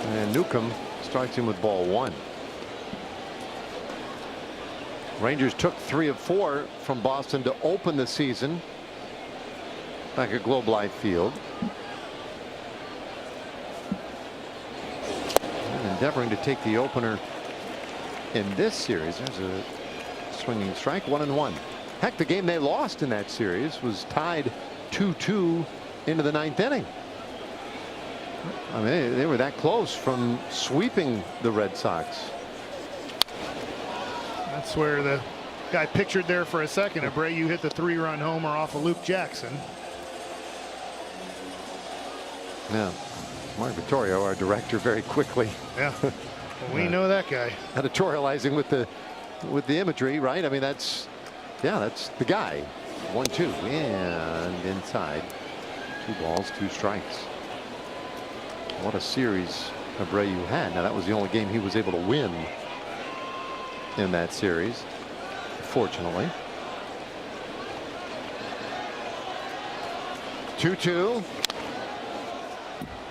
And Newcomb strikes him with ball 1. Rangers took 3 of 4 from Boston to open the season back at Globe Life Field. And endeavoring to take the opener in this series. There's a swinging strike, 1-1. Heck, the game they lost in that series was tied 2-2 into the 9th inning. I mean, they were that close from sweeping the Red Sox. That's where the guy pictured there for a second. Abreu hit the 3-run homer off of Luke Jackson. Yeah. Mark Vittorio, our director, very quickly. Yeah. Well, we know that guy. Editorializing with the imagery, right? I mean, that's the guy. 1-2 and inside. 2 balls, 2 strikes. What a series Abreu had. Now that was the only game he was able to win in that series, fortunately. 2-2.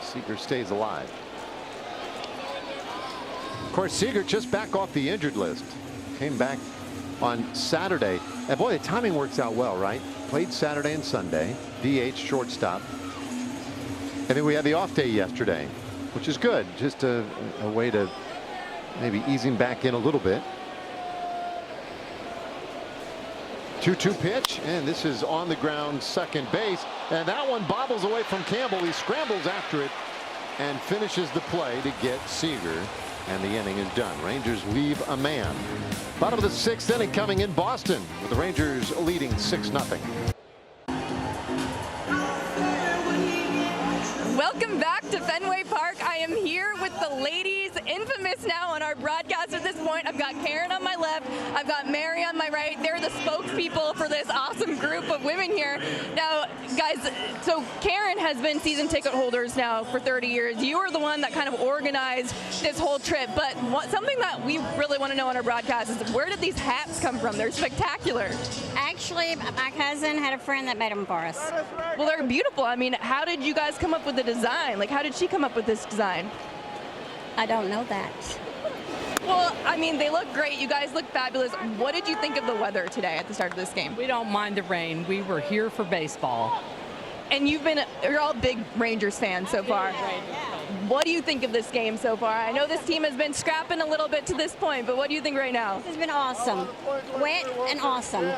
Seager stays alive. Of course, Seager just back off the injured list. Came back on Saturday. And boy, the timing works out well, right? Played Saturday and Sunday. DH, shortstop. And then we had the off day yesterday, which is good. Just a way to maybe ease him back in a little bit. 2-2 pitch, and this is on the ground, second base, and that one bobbles away from Campbell. He scrambles after it and finishes the play to get Seager, and the inning is done. Rangers leave a man. Bottom of the 6th inning coming in Boston, with the Rangers leading 6-0. Welcome back to Fenway Park. I am here with the ladies, infamous now on our broadcast at this point. I've got Karen on my left. I've got Mary on my right. They're the spokespeople for this awesome group of women here. Now, guys, so Karen has been season ticket holders now for 30 years. You are the one that kind of organized this whole trip. But something that we really want to know on our broadcast is, where did these hats come from? They're spectacular. Actually, my cousin had a friend that made them for us. Well, they're beautiful. I mean, how did you guys come up with the design? Like, how did she come up with this design? I don't know that. Well, I mean, they look great. You guys look fabulous. What did you think of the weather today at the start of this game? We don't mind the rain. We were here for baseball. And you're all big Rangers fans so far. What do you think of this game so far? I know this team has been scrapping a little bit to this point, but what do you think right now? This has been awesome. Wet and awesome.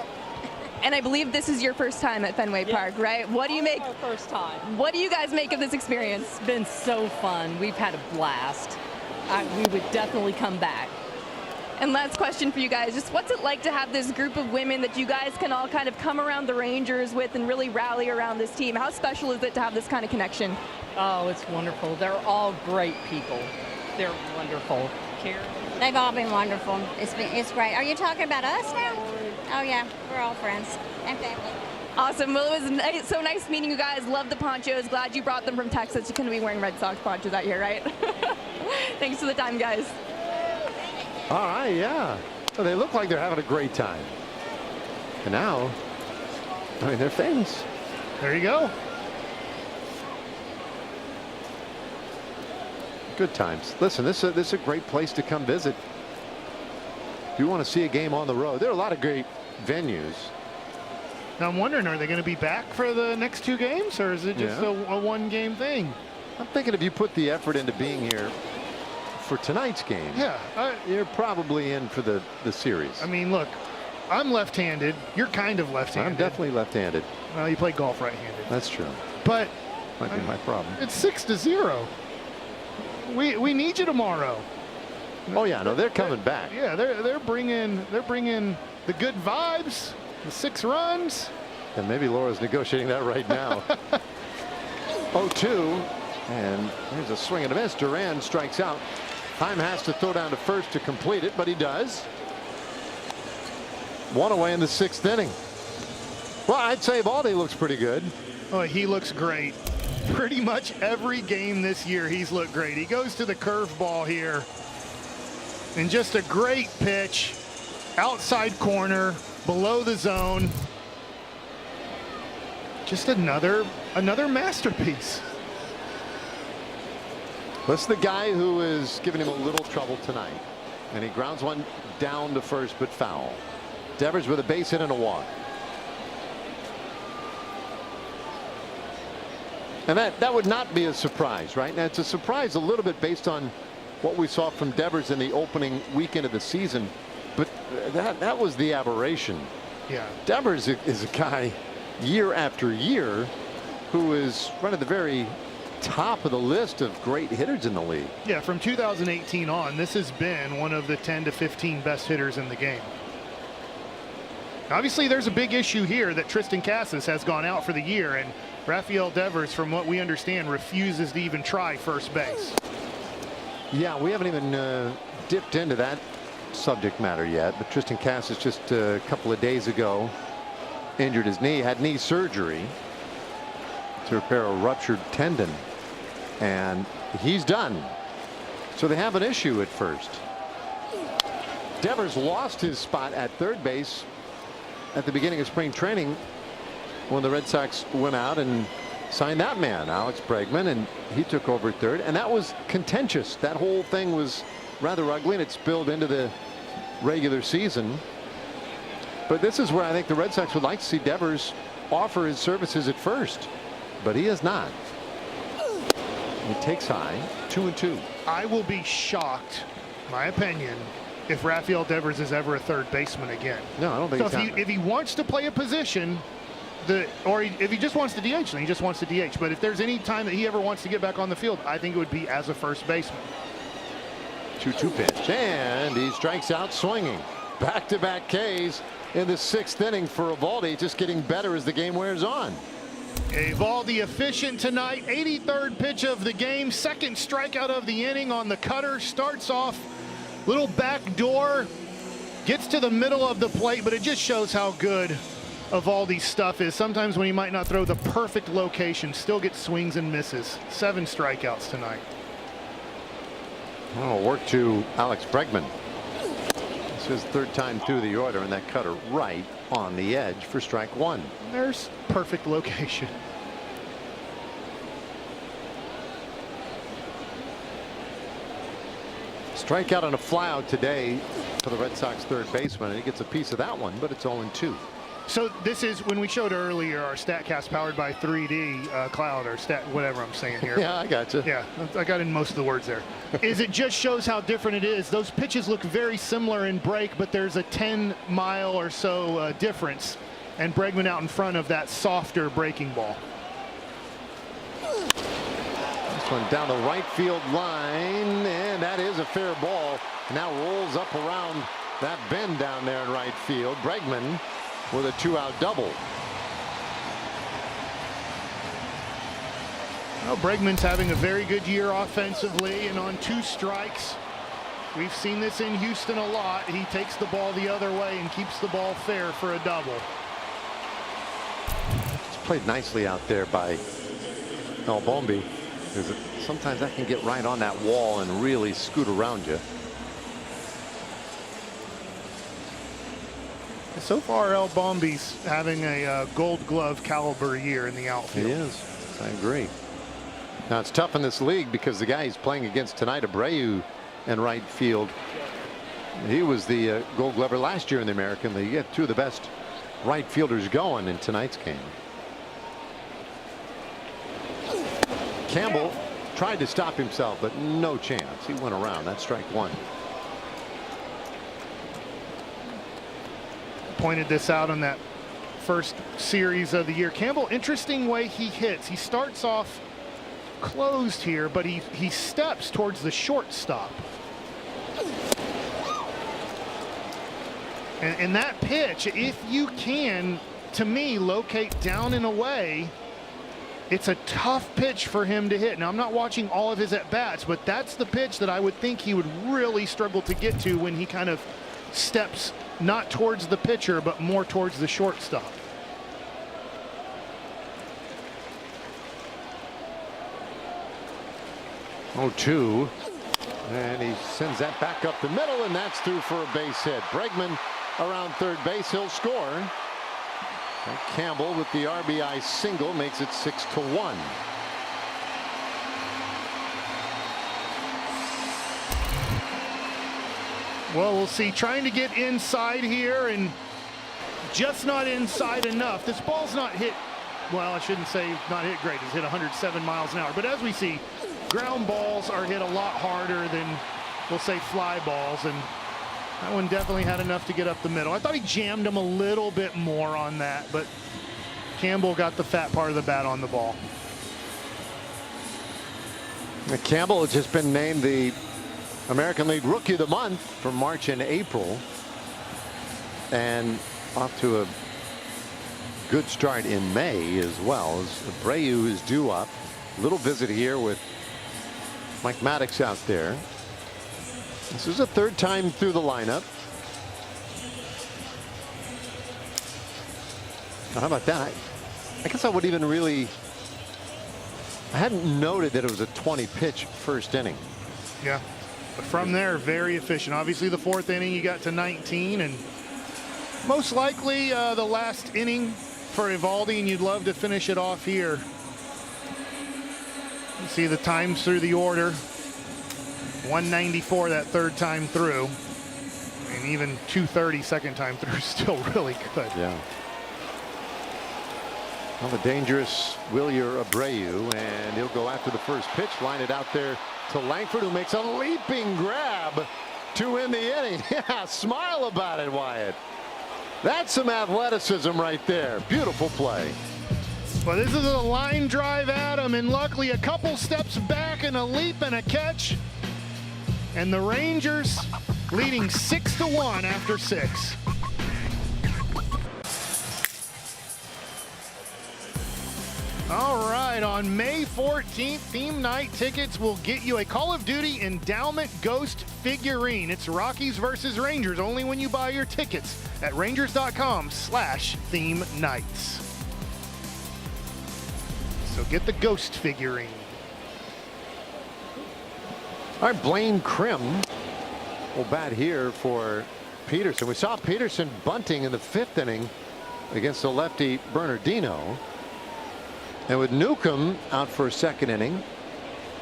And I believe this is your first time at Fenway Park, right? What do you make? Our first time. What do you guys make of this experience? It's been so fun. We've had a blast. We would definitely come back. And last question for you guys, just what's it like to have this group of women that you guys can all kind of come around the Rangers with and really rally around this team? How special is it to have this kind of connection? Oh, it's wonderful. They're all great people. They're wonderful. Karen? They've all been wonderful. It's great. Are you talking about us now? Oh, yeah. We're all friends and family. Awesome. Well, it was so nice meeting you guys. Love the ponchos. Glad you brought them from Texas. You couldn't be wearing Red Sox ponchos out here, right? Thanks for the time, guys. All right, yeah. Well, they look like they're having a great time. And now, I mean, they're famous. There you go. Good times. Listen, this is a great place to come visit. If you want to see a game on the road, there are a lot of great venues. Now I'm wondering, are they going to be back for the next 2 games, or is it just a one-game thing? I'm thinking if you put the effort into being here for tonight's game, you're probably in for the series. I mean, look, I'm left-handed. You're kind of left-handed. I'm definitely left-handed. Well, you play golf right-handed. That's true. But might be my problem. It's 6-0. We need you tomorrow. Oh yeah, no, they're coming back. Yeah, they're bringing the good vibes, the 6 runs. And maybe Laura's negotiating that right now. 0-2, and here's a swing and a miss. Duran strikes out. Heim has to throw down to first to complete it, but he does. 1 away in the 6th inning. Well, I'd say Eovaldi looks pretty good. Oh, he looks great. Pretty much every game this year he's looked great. He goes to the curveball here. And just a great pitch. Outside corner, below the zone. Just another masterpiece. That's the guy who is giving him a little trouble tonight. And he grounds one down to first, but foul. Devers with a base hit and a walk. And that would not be a surprise, right? Now, it's a surprise a little bit based on what we saw from Devers in the opening weekend of the season. But that was the aberration. Yeah. Devers is a guy year after year who is running the very top of the list of great hitters in the league. Yeah, from 2018 on, this has been one of the 10 to 15 best hitters in the game. Obviously, there's a big issue here that Triston Casas has gone out for the year, and Rafael Devers, from what we understand, refuses to even try first base. Yeah, we haven't even dipped into that subject matter yet, but Triston Casas just a couple of days ago injured his knee, had knee surgery to repair a ruptured tendon, and he's done. So they have an issue at first. Devers lost his spot at third base at the beginning of spring training when the Red Sox went out and signed that man, Alex Bregman, and he took over at third, and that was contentious. That whole thing was rather ugly, and it spilled into the regular season. But this is where I think the Red Sox would like to see Devers offer his services at first, but he has not. He takes high, 2-2. I will be shocked, my opinion, if Rafael Devers is ever a third baseman again. No, I don't think so. If he wants to play a position, if he just wants to DH, then he just wants to DH. But if there's any time that he ever wants to get back on the field, I think it would be as a first baseman. 2-2 pitch, and he strikes out swinging. Back-to-back Ks in the 6th inning for Eovaldi, just getting better as the game wears on. Eovaldi efficient tonight. 83rd pitch of the game, 2nd strikeout of the inning on the cutter. Starts off little back door, gets to the middle of the plate, but it just shows how good Eovaldi's stuff is. Sometimes when he might not throw the perfect location, still gets swings and misses. 7 strikeouts tonight. Oh, work to Alex Bregman. This is 3rd time through the order, and that cutter right on the edge for strike 1. There's perfect location. Strikeout on a flyout today for the Red Sox third baseman, and he gets a piece of that one, but it's 0-2. So this is when we showed earlier our StatCast powered by 3D Cloud, or stat, whatever I'm saying here. Yeah, I got you. Yeah, I got in most of the words there. Is it just shows how different it is. Those pitches look very similar in break, but there's a 10-mile or so difference, and Bregman out in front of that softer breaking ball. This one down the right field line, and that is a fair ball. Now rolls up around that bend down there in right field. Bregman with a 2-out double. Well, Bregman's having a very good year offensively, and on 2 strikes, we've seen this in Houston a lot. He takes the ball the other way and keeps the ball fair for a double. It's played nicely out there by Albombi. Sometimes that can get right on that wall and really scoot around you. So far, Albombi's having a Gold Glove caliber year in the outfield. He is. I agree. Now it's tough in this league because the guy he's playing against tonight, Abreu, in right field, he was the Gold Glover last year in the American League. You have 2 of the best right fielders going in tonight's game. Campbell tried to stop himself, but no chance. He went around. That's strike 1. Pointed this out on that first series of the year. Campbell, interesting way he hits. He starts off closed here, but he steps towards the shortstop. And that pitch, if you can, to me, locate down and away, it's a tough pitch for him to hit. Now, I'm not watching all of his at-bats, but that's the pitch that I would think he would really struggle to get to when he kind of steps not towards the pitcher, but more towards the shortstop. Oh, 2. And he sends that back up the middle, and that's through for a base hit. Bregman around third base. He'll score. And Campbell with the RBI single makes it 6-1. Well, we'll see. Trying to get inside here and just not inside enough. This ball's not hit, well, I shouldn't say not hit great. It's hit 107 miles an hour. But as we see, ground balls are hit a lot harder than, we'll say, fly balls. And that one definitely had enough to get up the middle. I thought he jammed him a little bit more on that, but Campbell got the fat part of the bat on the ball. Campbell has just been named the American League Rookie of the Month for March and April, and off to a good start in May as well. As Abreu is due up. Little visit here with Mike Maddox out there. This is the third time through the lineup. How about that? I guess I would even really. I hadn't noted that it was a 20 pitch first inning. Yeah. But from there, very efficient. Obviously, the fourth inning, you got to 19, and most likely the last inning for Eovaldi, and you'd love to finish it off here. You see the times through the order. 194 that third time through, and even 230 second time through, still really good. Yeah. Well, the dangerous Wilyer Abreu, and he'll go after the first pitch, line it out there to Langford, who makes a leaping grab to end the inning. Yeah, smile about it, Wyatt. That's some athleticism right there. Beautiful play. Well, this is a line drive at him, and luckily a couple steps back and a leap and a catch. And the Rangers leading 6-1 after 6. All right, on May 14th, theme night tickets will get you a Call of Duty Endowment Ghost figurine. It's Rockies versus Rangers only when you buy your tickets at rangers.com/theme nights. So get the Ghost figurine. All right, Blaine Crim will bat here for Peterson. We saw Peterson bunting in the 5th inning against the lefty Bernardino. And with Newcomb out for a 2nd inning,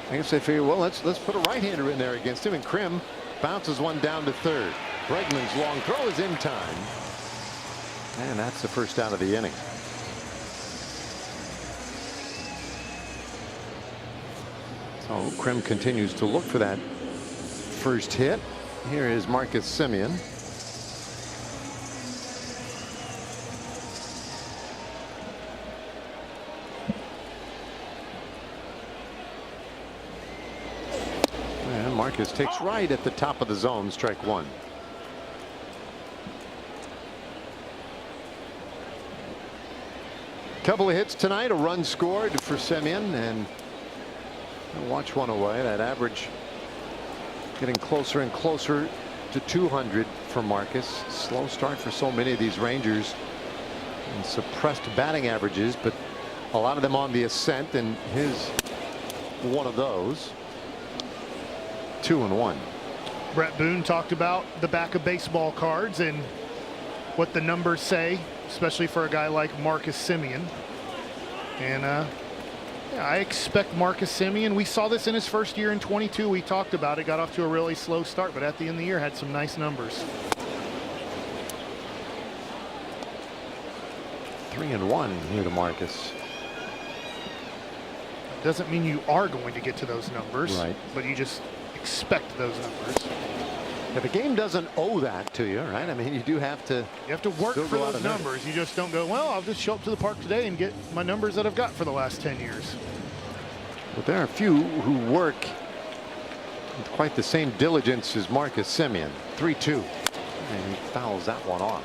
I guess they figure, well, let's put a right-hander in there against him. And Crim bounces one down to 3rd. Bregman's long throw is in time. And that's the first out of the inning. So Crim continues to look for that first hit. Here is Marcus Semien. And Marcus takes right at the top of the zone, strike 1. Couple of hits tonight, a run scored for Semien, and watch one away. That average getting closer and closer to 200 for Marcus. Slow start for so many of these Rangers, and suppressed batting averages, but a lot of them on the ascent, and his one of those. 2-1. Brett Boone talked about the back of baseball cards and what the numbers say, especially for a guy like Marcus Semien. And yeah, I expect Marcus Semien. We saw this in his first year in 22. We talked about it. Got off to a really slow start, but at the end of the year had some nice numbers. 3-1 here to Marcus. Doesn't mean you are going to get to those numbers, right? But you just expect those numbers. If a game doesn't owe that to you, right? I mean, you do have to. You have to work for those numbers. You just don't go, well, I'll just show up to the park today and get my numbers that I've got for the last 10 years. But there are a few who work with quite the same diligence as Marcus Semien. 3-2, and he fouls that one off.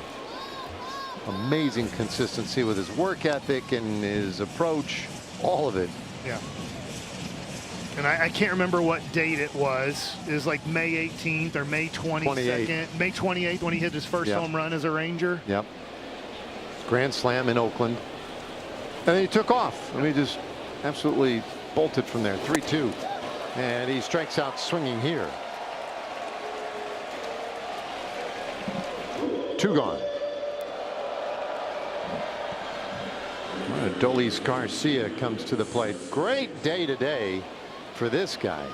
Amazing consistency with his work ethic and his approach, all of it. Yeah. And I can't remember what date it was. It was like May 18th or May 22nd. May 28th when he hit his first home run as a Ranger. Yep. Grand slam in Oakland. And then he took off. I mean, just absolutely bolted from there. 3-2. And he strikes out swinging here. 2 gone. Adolis Garcia comes to the plate. Great day today for this guy.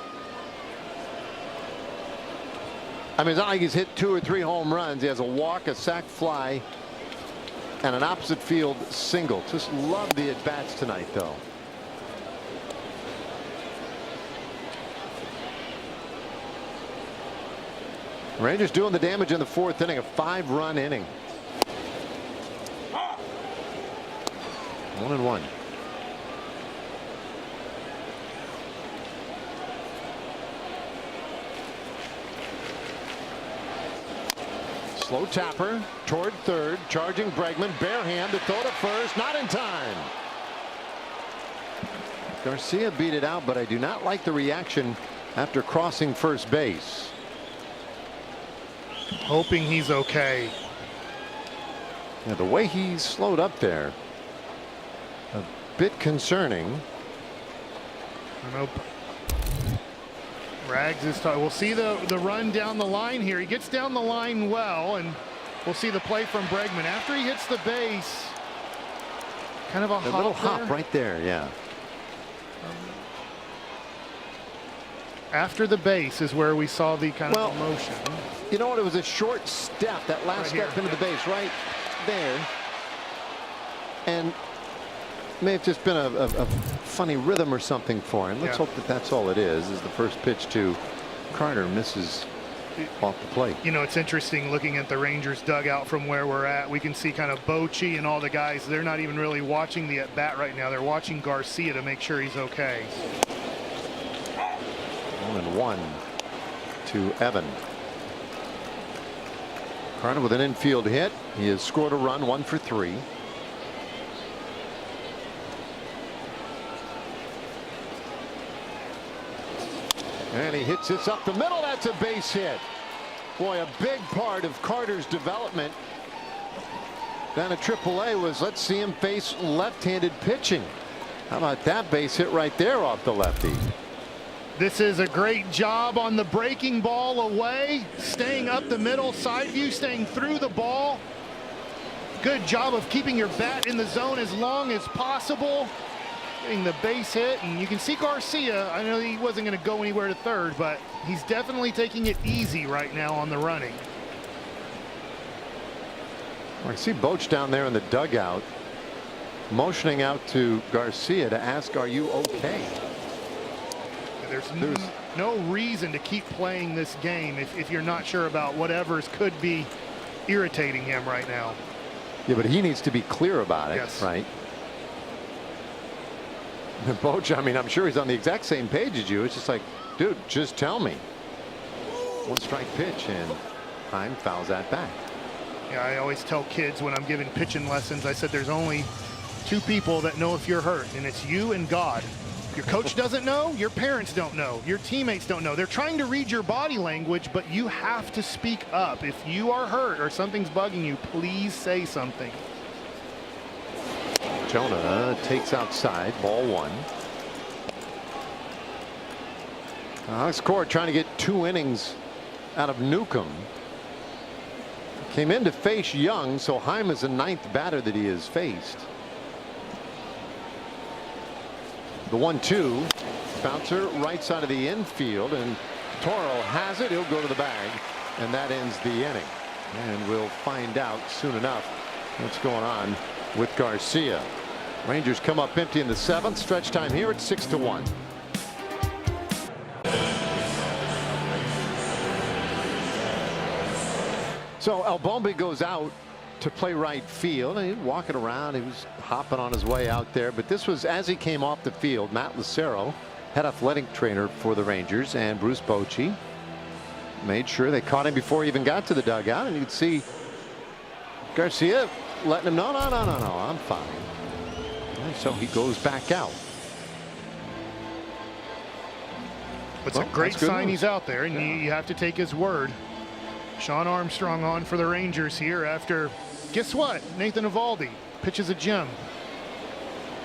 I mean, it's not like he's hit 2 or 3 home runs. He has a walk, a sac fly, and an opposite field single. Just love the at-bats tonight, though. Rangers doing the damage in the 4th inning, a 5-run inning. 1-1. Slow tapper toward third, charging Bregman, bare hand to throw to first, not in time. Garcia beat it out, but I do not like the reaction after crossing first base. Hoping he's okay. Yeah, the way he slowed up there, a bit concerning. Nope. Rags is we'll see the run down the line here. He gets down the line well, and we'll see the play from Bregman after he hits the base. Kind of a little hop right there, yeah. After the base is where we saw the kind of motion. You know what? It was a short step, that last step into the base right there. And may have just been a funny rhythm or something for him. Let's hope that that's all it is the first pitch to Carter misses off the plate. You know, it's interesting looking at the Rangers dugout from where we're at. We can see kind of Bochy and all the guys. They're not even really watching the at bat right now. They're watching Garcia to make sure he's okay. 1-1 to Evan. Carter with an infield hit. He has scored a run, 1 for 3. And he hits this up the middle. That's a base hit. Boy, a big part of Carter's development down at AAA was let's see him face left-handed pitching. How about that base hit right there off the lefty? This is a great job on the breaking ball away, staying up the middle, side view, staying through the ball. Good job of keeping your bat in the zone as long as possible. Getting the base hit, and you can see Garcia. I know he wasn't going to go anywhere to third, but he's definitely taking it easy right now on the running. I see Boch down there in the dugout motioning out to Garcia to ask, are you okay? There's no reason to keep playing this game if you're not sure about whatever's could be irritating him right now. Yeah, but he needs to be clear about it, right? Boch, I mean, I'm sure he's on the exact same page as you. It's just like, dude, just tell me. 1 strike pitch, and Heim fouls that back. Yeah, I always tell kids when I'm giving pitching lessons, I said there's only 2 people that know if you're hurt, and it's you and God. Your coach doesn't know, your parents don't know, your teammates don't know. They're trying to read your body language, but you have to speak up. If you are hurt or something's bugging you, please say something. Jonah takes outside, ball 1. Alex Cora trying to get 2 innings out of Newcomb. Came in to face Young, so Heim is the 9th batter that he has faced. The 1-2 bouncer right side of the infield, and Toro has it. He'll go to the bag, and that ends the inning. And we'll find out soon enough what's going on with Garcia. Rangers come up empty in the 7th. Stretch time here at 6-1. So Albombe goes out to play right field, and he's walking around. He was hopping on his way out there, but this was as he came off the field. Matt Lucero, head athletic trainer for the Rangers, and Bruce Bochy made sure they caught him before he even got to the dugout, and you could see Garcia letting him know, no, I'm fine. And so he goes back out. It's a great sign he's out there, and you have to take his word. Sean Armstrong on for the Rangers here after, guess what? Nathan Eovaldi pitches a gem.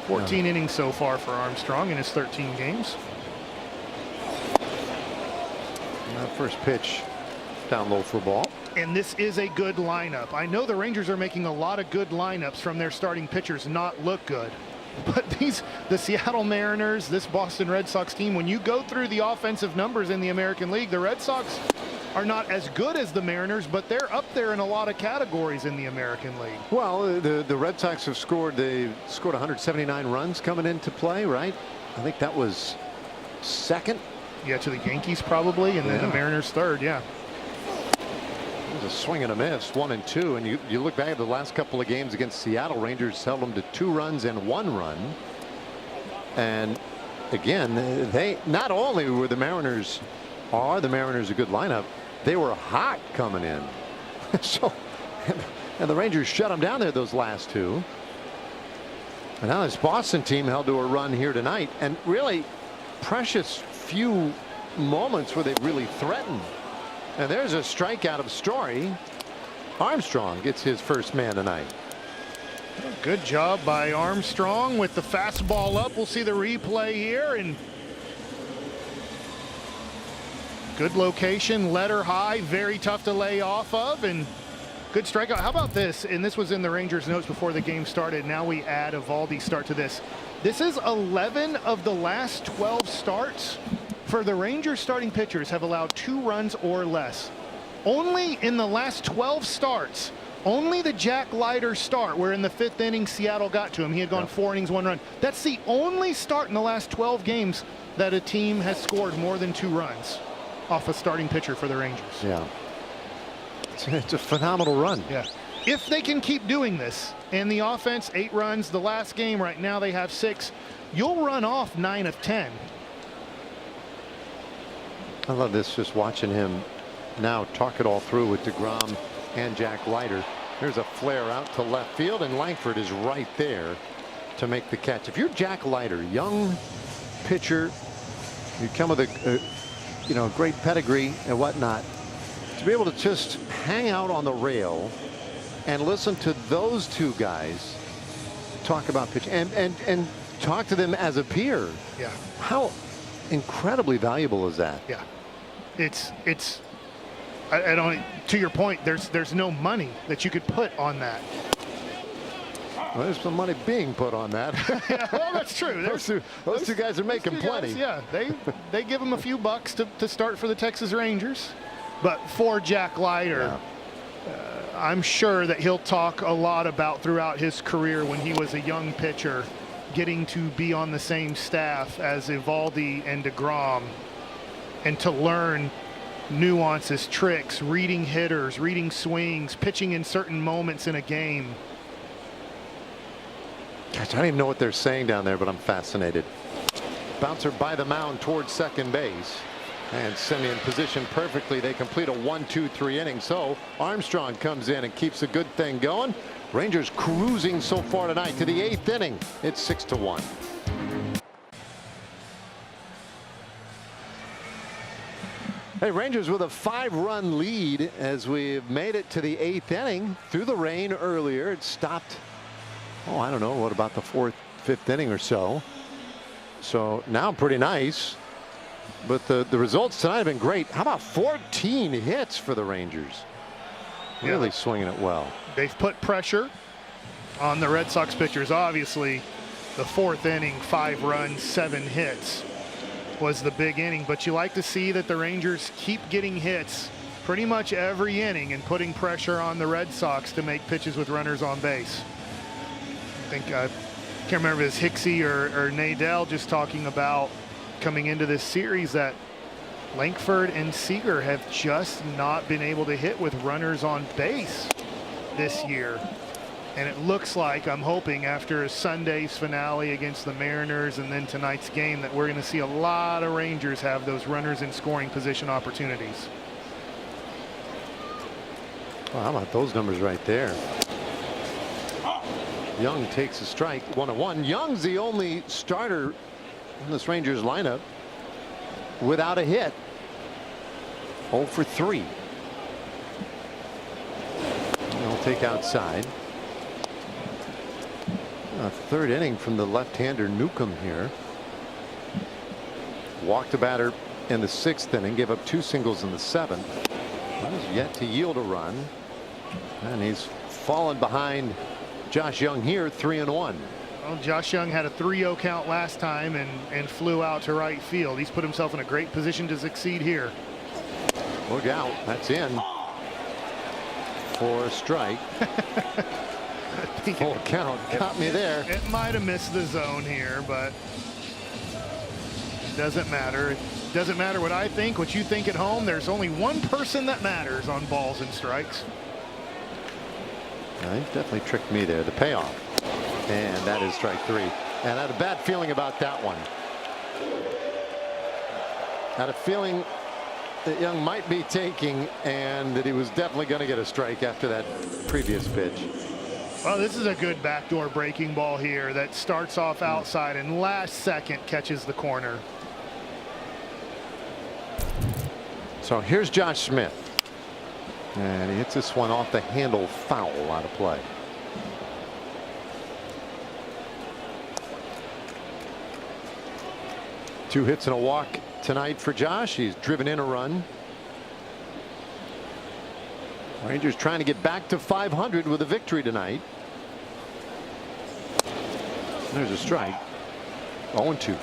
14 innings so far for Armstrong in his 13 games. That first pitch down low for ball. And this is a good lineup. I know the Rangers are making a lot of good lineups from their starting pitchers not look good. But the Seattle Mariners, this Boston Red Sox team, when you go through the offensive numbers in the American League, the Red Sox are not as good as the Mariners, but they're up there in a lot of categories in the American League. Well, the Red Sox have scored 179 runs coming into play, right? I think that was 2nd. Yeah, to the Yankees probably, and then the Mariners 3rd, yeah. It was a swing and a miss, 1 and 2, and you look back at the last couple of games against Seattle, Rangers held them to 2 runs and 1 run. And again, they not only were the Mariners a good lineup, they were hot coming in. So, and the Rangers shut them down there those last two. And now this Boston team held to a run here tonight, and really precious few moments where they've really threatened. And there's a strikeout of Story. Armstrong gets his first man tonight. Good job by Armstrong with the fastball up. We'll see the replay here, and good location, letter high, very tough to lay off of, and good strikeout. How about this? And this was in the Rangers notes before the game started. Now we add Eovaldi's start to this. This is 11 of the last 12 starts for the Rangers starting pitchers have allowed 2 runs or less. Only in the last 12 starts, only the Jack Leiter start where in the 5th inning Seattle got to him. He had gone 4 innings, 1 run. That's the only start in the last 12 games that a team has scored more than 2 runs off a starting pitcher for the Rangers. Yeah. It's a phenomenal run. Yeah. If they can keep doing this, and the offense 8 runs, the last game right now they have 6, you'll run off 9 of 10. I love this, just watching him now talk it all through with DeGrom and Jack Leiter. There's a flare out to left field, and Langford is right there to make the catch. If you're Jack Leiter, young pitcher, you come with a great pedigree and whatnot, to be able to just hang out on the rail and listen to those 2 guys talk about pitching and talk to them as a peer. Yeah. How incredibly valuable is that? Yeah. I don't, to your point, there's no money that you could put on that. Well, there's some money being put on that. Yeah, well, that's true. Those two guys are making plenty. Guys, yeah, they give them a few bucks to start for the Texas Rangers. But for Jack Leiter, I'm sure that he'll talk a lot about throughout his career when he was a young pitcher, getting to be on the same staff as Eovaldi and DeGrom, and to learn nuances, tricks, reading hitters, reading swings, pitching in certain moments in a game. Gosh, I don't even know what they're saying down there, but I'm fascinated. Bouncer by the mound towards second base. And Semien positioned perfectly. They complete a 1-2-3 inning. So Armstrong comes in and keeps a good thing going. Rangers cruising so far tonight to the 8th inning. It's 6-1. Hey, Rangers with a 5-run lead as we've made it to the 8th inning through the rain earlier. It stopped. Oh, I don't know. What about the 4th, 5th inning or so? So now pretty nice. But the results tonight have been great. How about 14 hits for the Rangers? Really swinging it well. They've put pressure on the Red Sox pitchers. Obviously, the 4th inning, 5 runs, 7 hits was the big inning. But you like to see that the Rangers keep getting hits pretty much every inning and putting pressure on the Red Sox to make pitches with runners on base. I think I can't remember if it was Hicksey or Nadell just talking about coming into this series that Langford and Seager have just not been able to hit with runners on base this year. And it looks like, I'm hoping after Sunday's finale against the Mariners and then tonight's game, that we're going to see a lot of Rangers have those runners in scoring position opportunities. Well, how about those numbers right there? Young takes a strike, 1-1. Young's the only starter in this Rangers lineup without a hit. 0 for 3. He'll take outside. A 3rd inning from the left-hander Newcomb here. Walked a batter in the 6th inning, gave up 2 singles in the 7th. He's yet to yield a run, and he's fallen behind Josh Young here, 3-1. Well, Josh Young had a 3-0 count last time and flew out to right field. He's put himself in a great position to succeed here. Look out, that's in for a strike. Full count, got me there. It might have missed the zone here, but it doesn't matter. It doesn't matter what I think, what you think at home. There's only one person that matters on balls and strikes. He's definitely tricked me there. The payoff. And that is strike 3. And I had a bad feeling about that one. Had a feeling that Young might be taking, and that he was definitely going to get a strike after that previous pitch. Well, this is a good backdoor breaking ball here that starts off outside and last second catches the corner. So here's Josh Smith. And he hits this one off the handle, foul out of play. Two hits and a walk tonight for Josh. He's driven in a run. Rangers trying to get back to 500 with a victory tonight. There's a strike. 0-2.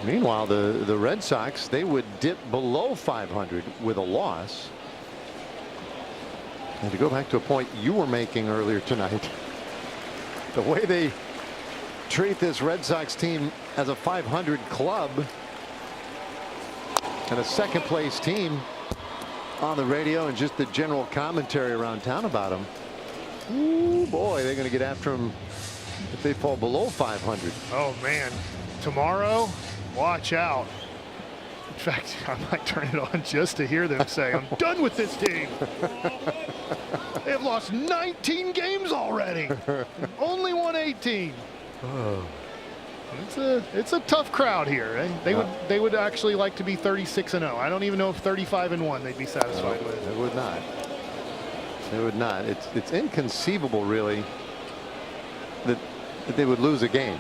Meanwhile, the Red Sox, they would dip below 500 with a loss. And to go back to a point you were making earlier tonight, the way they treat this Red Sox team as a 500 club and a second place team on the radio, and just the general commentary around town about them. Ooh, boy, they're going to get after them if they fall below 500. Oh man, tomorrow, watch out. In fact, I might turn it on just to hear them say, I'm done with this team. They've lost 19 games already. Only won 18. Oh. It's a tough crowd here. Eh? They would actually like to be 36-0. I don't even know if 35-1 they'd be satisfied with. They would not. They would not. It's inconceivable, really, that they would lose a game.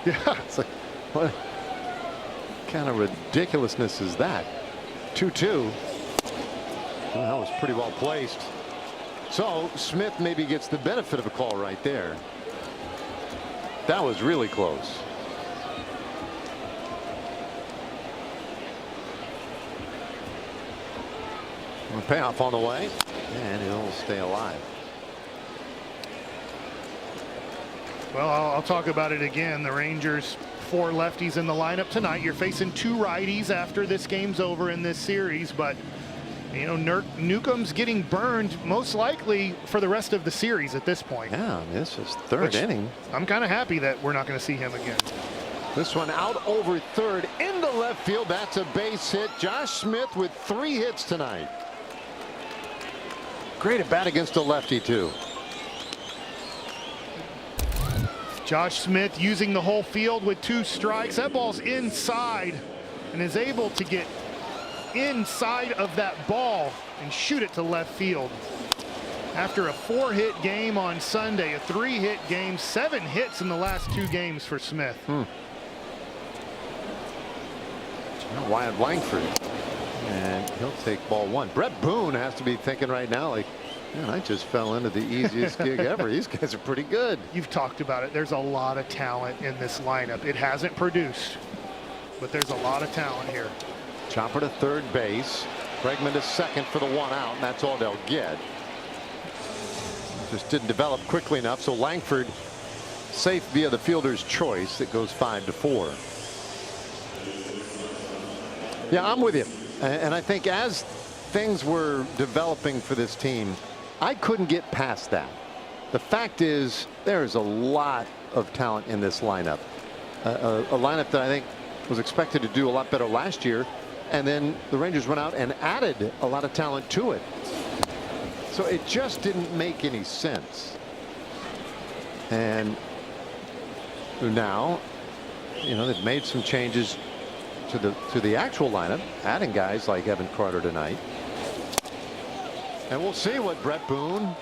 Yeah. It's like, what kind of ridiculousness is that? 2-2. Well, that was pretty well placed. So Smith maybe gets the benefit of a call right there. That was really close. A payoff on the way, and he'll stay alive. Well, I'll talk about it again. The Rangers, 4 lefties in the lineup tonight. You're facing 2 righties after this game's over in this series, but you know, Newcomb's getting burned most likely for the rest of the series at this point. Yeah, this is third inning. I'm kind of happy that we're not going to see him again. This one out over third into left field. That's a base hit. Josh Smith with 3 hits tonight. Great at bat against a lefty too. Josh Smith using the whole field with 2 strikes. That ball's inside and is able to get inside of that ball and shoot it to left field. After a 4-hit game on Sunday, a 3-hit game, 7 hits in the last 2 games for Smith. Wyatt Langford, and he'll take ball 1. Brett Boone has to be thinking right now, like, man, I just fell into the easiest gig ever. These guys are pretty good. You've talked about it. There's a lot of talent in this lineup. It hasn't produced, but there's a lot of talent here. Chopper to third base. Bregman to second for the 1 out, and that's all they'll get. Just didn't develop quickly enough, so Langford safe via the fielder's choice. It goes 5-4. Yeah, I'm with you. And I think as things were developing for this team, I couldn't get past that. The fact is, there is a lot of talent in this lineup. A lineup that I think was expected to do a lot better last year. And then the Rangers went out and added a lot of talent to it. So it just didn't make any sense. And now, you know, they've made some changes to the actual lineup, adding guys like Evan Carter tonight. And we'll see what Brett Boone,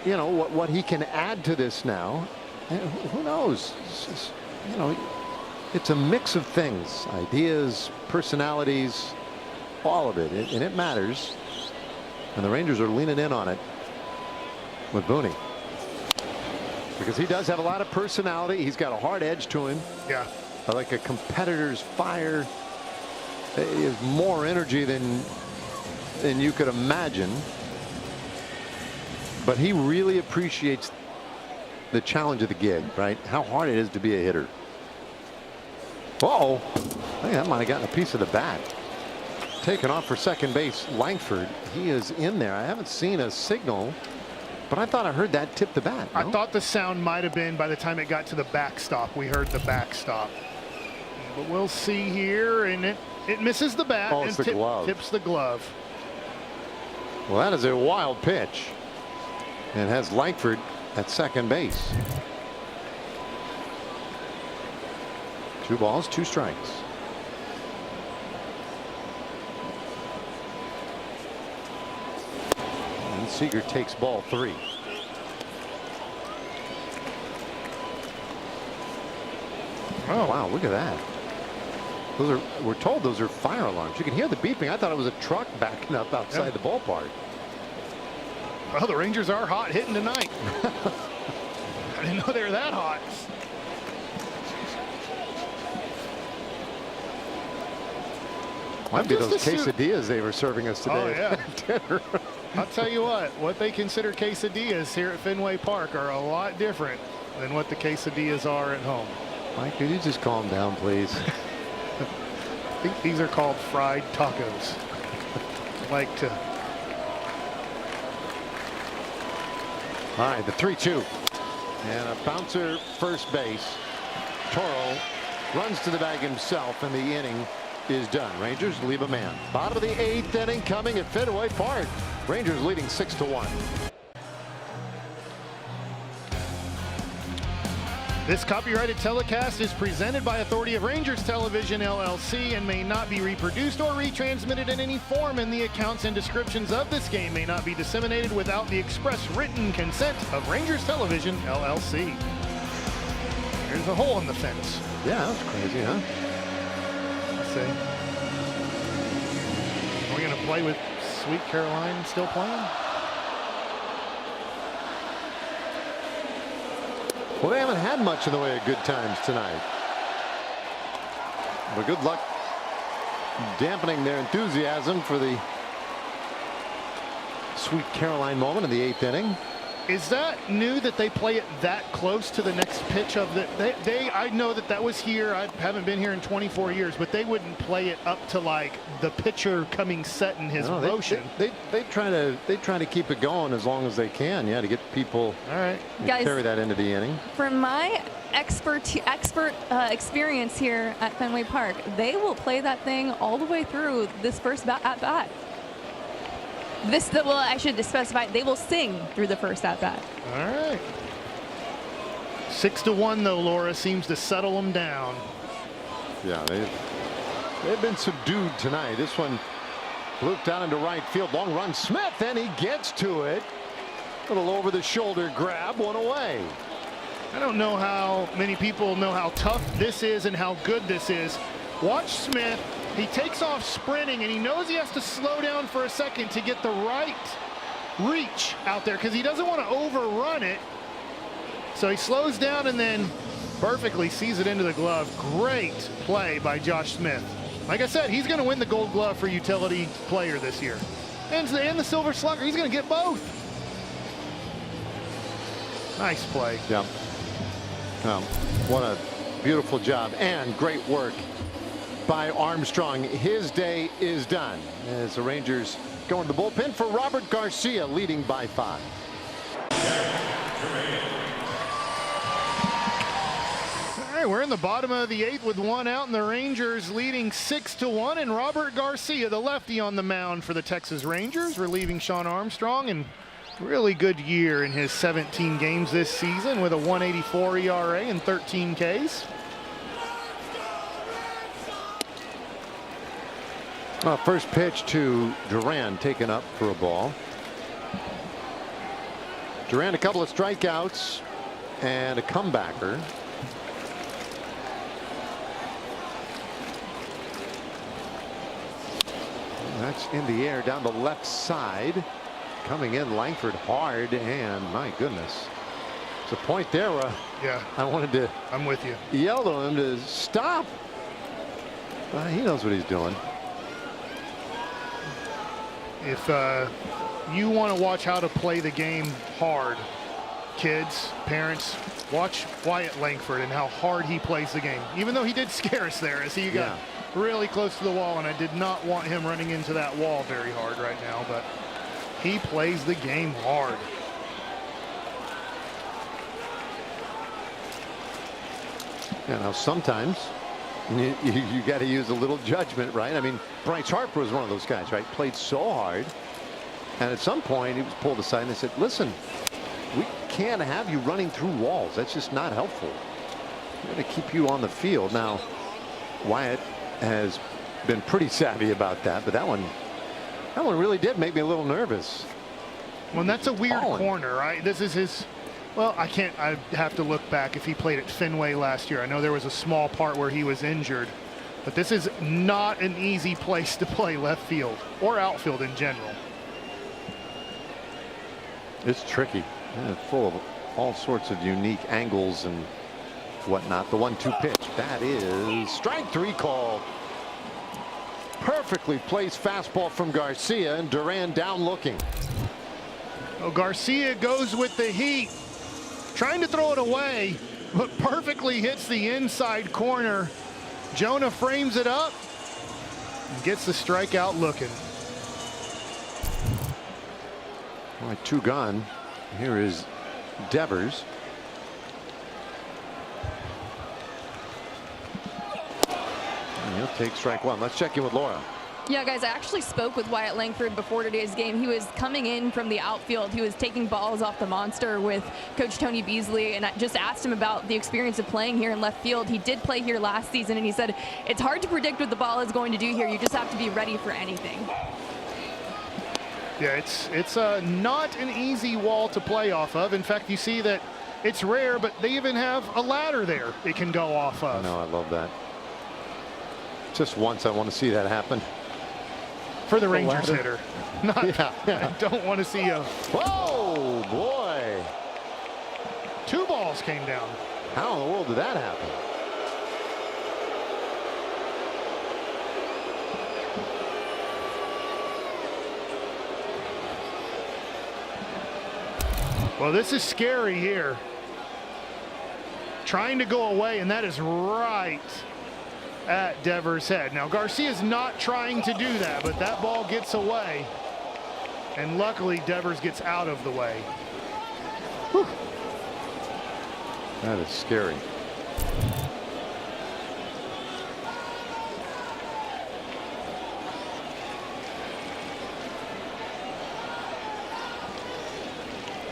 you know, what he can add to this now. And who knows? You know, it's a mix of things, ideas, personalities, all of it, and it matters. And the Rangers are leaning in on it with Booney, because he does have a lot of personality. He's got a hard edge to him. Yeah. Like a competitor's fire. He has more energy than you could imagine. But he really appreciates the challenge of the gig, right? How hard it is to be a hitter. Uh-oh. I think that might have gotten a piece of the bat. Taken off for second base, Langford. He is in there. I haven't seen a signal, but I thought I heard that tip the bat. No? I thought the sound might have been by the time it got to the backstop. We heard the backstop. But we'll see here, and it misses the bat Oh, it's and the glove. tips the glove. Well, that is a wild pitch. And has Langford at second base. 2 balls, 2 strikes. And Seager takes ball 3. Oh, wow, look at that. We're told those are fire alarms. You can hear the beeping. I thought it was a truck backing up outside the ballpark. Well, the Rangers are hot hitting tonight. I didn't know they were that hot. Might be just those assume- quesadillas they were serving us today. Oh, yeah. at dinner. I'll tell you what they consider quesadillas here at Fenway Park are a lot different than what the quesadillas are at home. Mike, could you just calm down, please? I think these are called fried tacos. Like to. All right, the 3-2. And a bouncer first base. Toro runs to the bag himself, and the inning is done. Rangers leave a man. Bottom of the 8th inning coming at Fenway Park. Rangers leading 6-1. This copyrighted telecast is presented by authority of Rangers Television LLC and may not be reproduced or retransmitted in any form, and the accounts and descriptions of this game may not be disseminated without the express written consent of Rangers Television LLC. There's a hole in the fence. Yeah, that's crazy, huh? Let's see. Are we going to play with Sweet Caroline still playing? Well, they haven't had much in the way of good times tonight. But good luck dampening their enthusiasm for the Sweet Caroline moment in the 8th inning. Is that new that they play it that close to the next pitch of the I know that was here. I haven't been here in 24 years, but they wouldn't play it up to like the pitcher coming set in his motion. They try to keep it going as long as they can, yeah, to get people all right, guys, carry that into the inning. From my expert experience here at Fenway Park, they will play that thing all the way through this first at bat. Well, I should specify, they will sing through the first at bat. All right. 6-1 though. Laura seems to settle them down. Yeah, they've been subdued tonight. This one looped down into right field. Long run, Smith, and he gets to it. Little over the shoulder grab, one away. I don't know how many people know how tough this is and how good this is. Watch Smith. He takes off sprinting, and he knows he has to slow down for a second to get the right reach out there because he doesn't want to overrun it. So he slows down and then perfectly sees it into the glove. Great play by Josh Smith. Like I said, he's going to win the Gold Glove for utility player this year. And the Silver Slugger. He's going to get both. Nice play. Yeah. What a beautiful job and great work by Armstrong. His day is done as the Rangers go into the bullpen for Robert Garcia, leading by 5. All right, we're in the bottom of the 8th with 1 out, and the Rangers leading 6-1. And Robert Garcia, the lefty, on the mound for the Texas Rangers, relieving Sean Armstrong. And really good year in his 17 games this season with a 1.84 ERA and 13 Ks. First pitch to Duran, taken up for a ball. Duran, a couple of strikeouts and a comebacker. That's in the air down the left side. Coming in, Langford hard, and my goodness. It's a point there where yeah, I wanted to I'm with you. Yell to him to stop. He knows what he's doing. If you want to watch how to play the game hard, kids, parents, watch Wyatt Langford and how hard he plays the game. Even though he did scare us there as he got really close to the wall, and I did not want him running into that wall very hard right now, but he plays the game hard. Yeah, now sometimes You got to use a little judgment, right? I mean, Bryce Harper was one of those guys, right? Played so hard. And at some point, he was pulled aside and they said, listen, we can't have you running through walls. That's just not helpful. We're going to keep you on the field. Now, Wyatt has been pretty savvy about that, but that one really did make me a little nervous. Well, that's a weird corner, right? This is his. Well, I have to look back if he played at Fenway last year. I know there was a small part where he was injured, but this is not an easy place to play left field or outfield in general. It's tricky. Yeah, full of all sorts of unique angles and whatnot. The 1-2 pitch. That is strike 3 call. Perfectly placed fastball from Garcia, and Duran down looking. Oh, Garcia goes with the heat. Trying to throw it away, but perfectly hits the inside corner. Jonah frames it up and gets the strikeout looking. All right, 2 gone. Here is Devers. And he'll take strike 1. Let's check in with Laura. Yeah, guys, I actually spoke with Wyatt Langford before today's game. He was coming in from the outfield. He was taking balls off the monster with Coach Tony Beasley, and I just asked him about the experience of playing here in left field. He did play here last season, and he said it's hard to predict what the ball is going to do here. You just have to be ready for anything. Yeah, it's not an easy wall to play off of. In fact, you see that it's rare, but they even have a ladder there it can go off of. No, I love that. Just once I want to see that happen. For the Rangers hitter. Not, yeah. I don't want to see a. Whoa, boy. 2 balls came down. How in the world did that happen? Well, this is scary here. Trying to go away, and that is right at Devers' head. Now, Garcia's not trying to do that, but that ball gets away. And luckily, Devers gets out of the way. Whew. That is scary.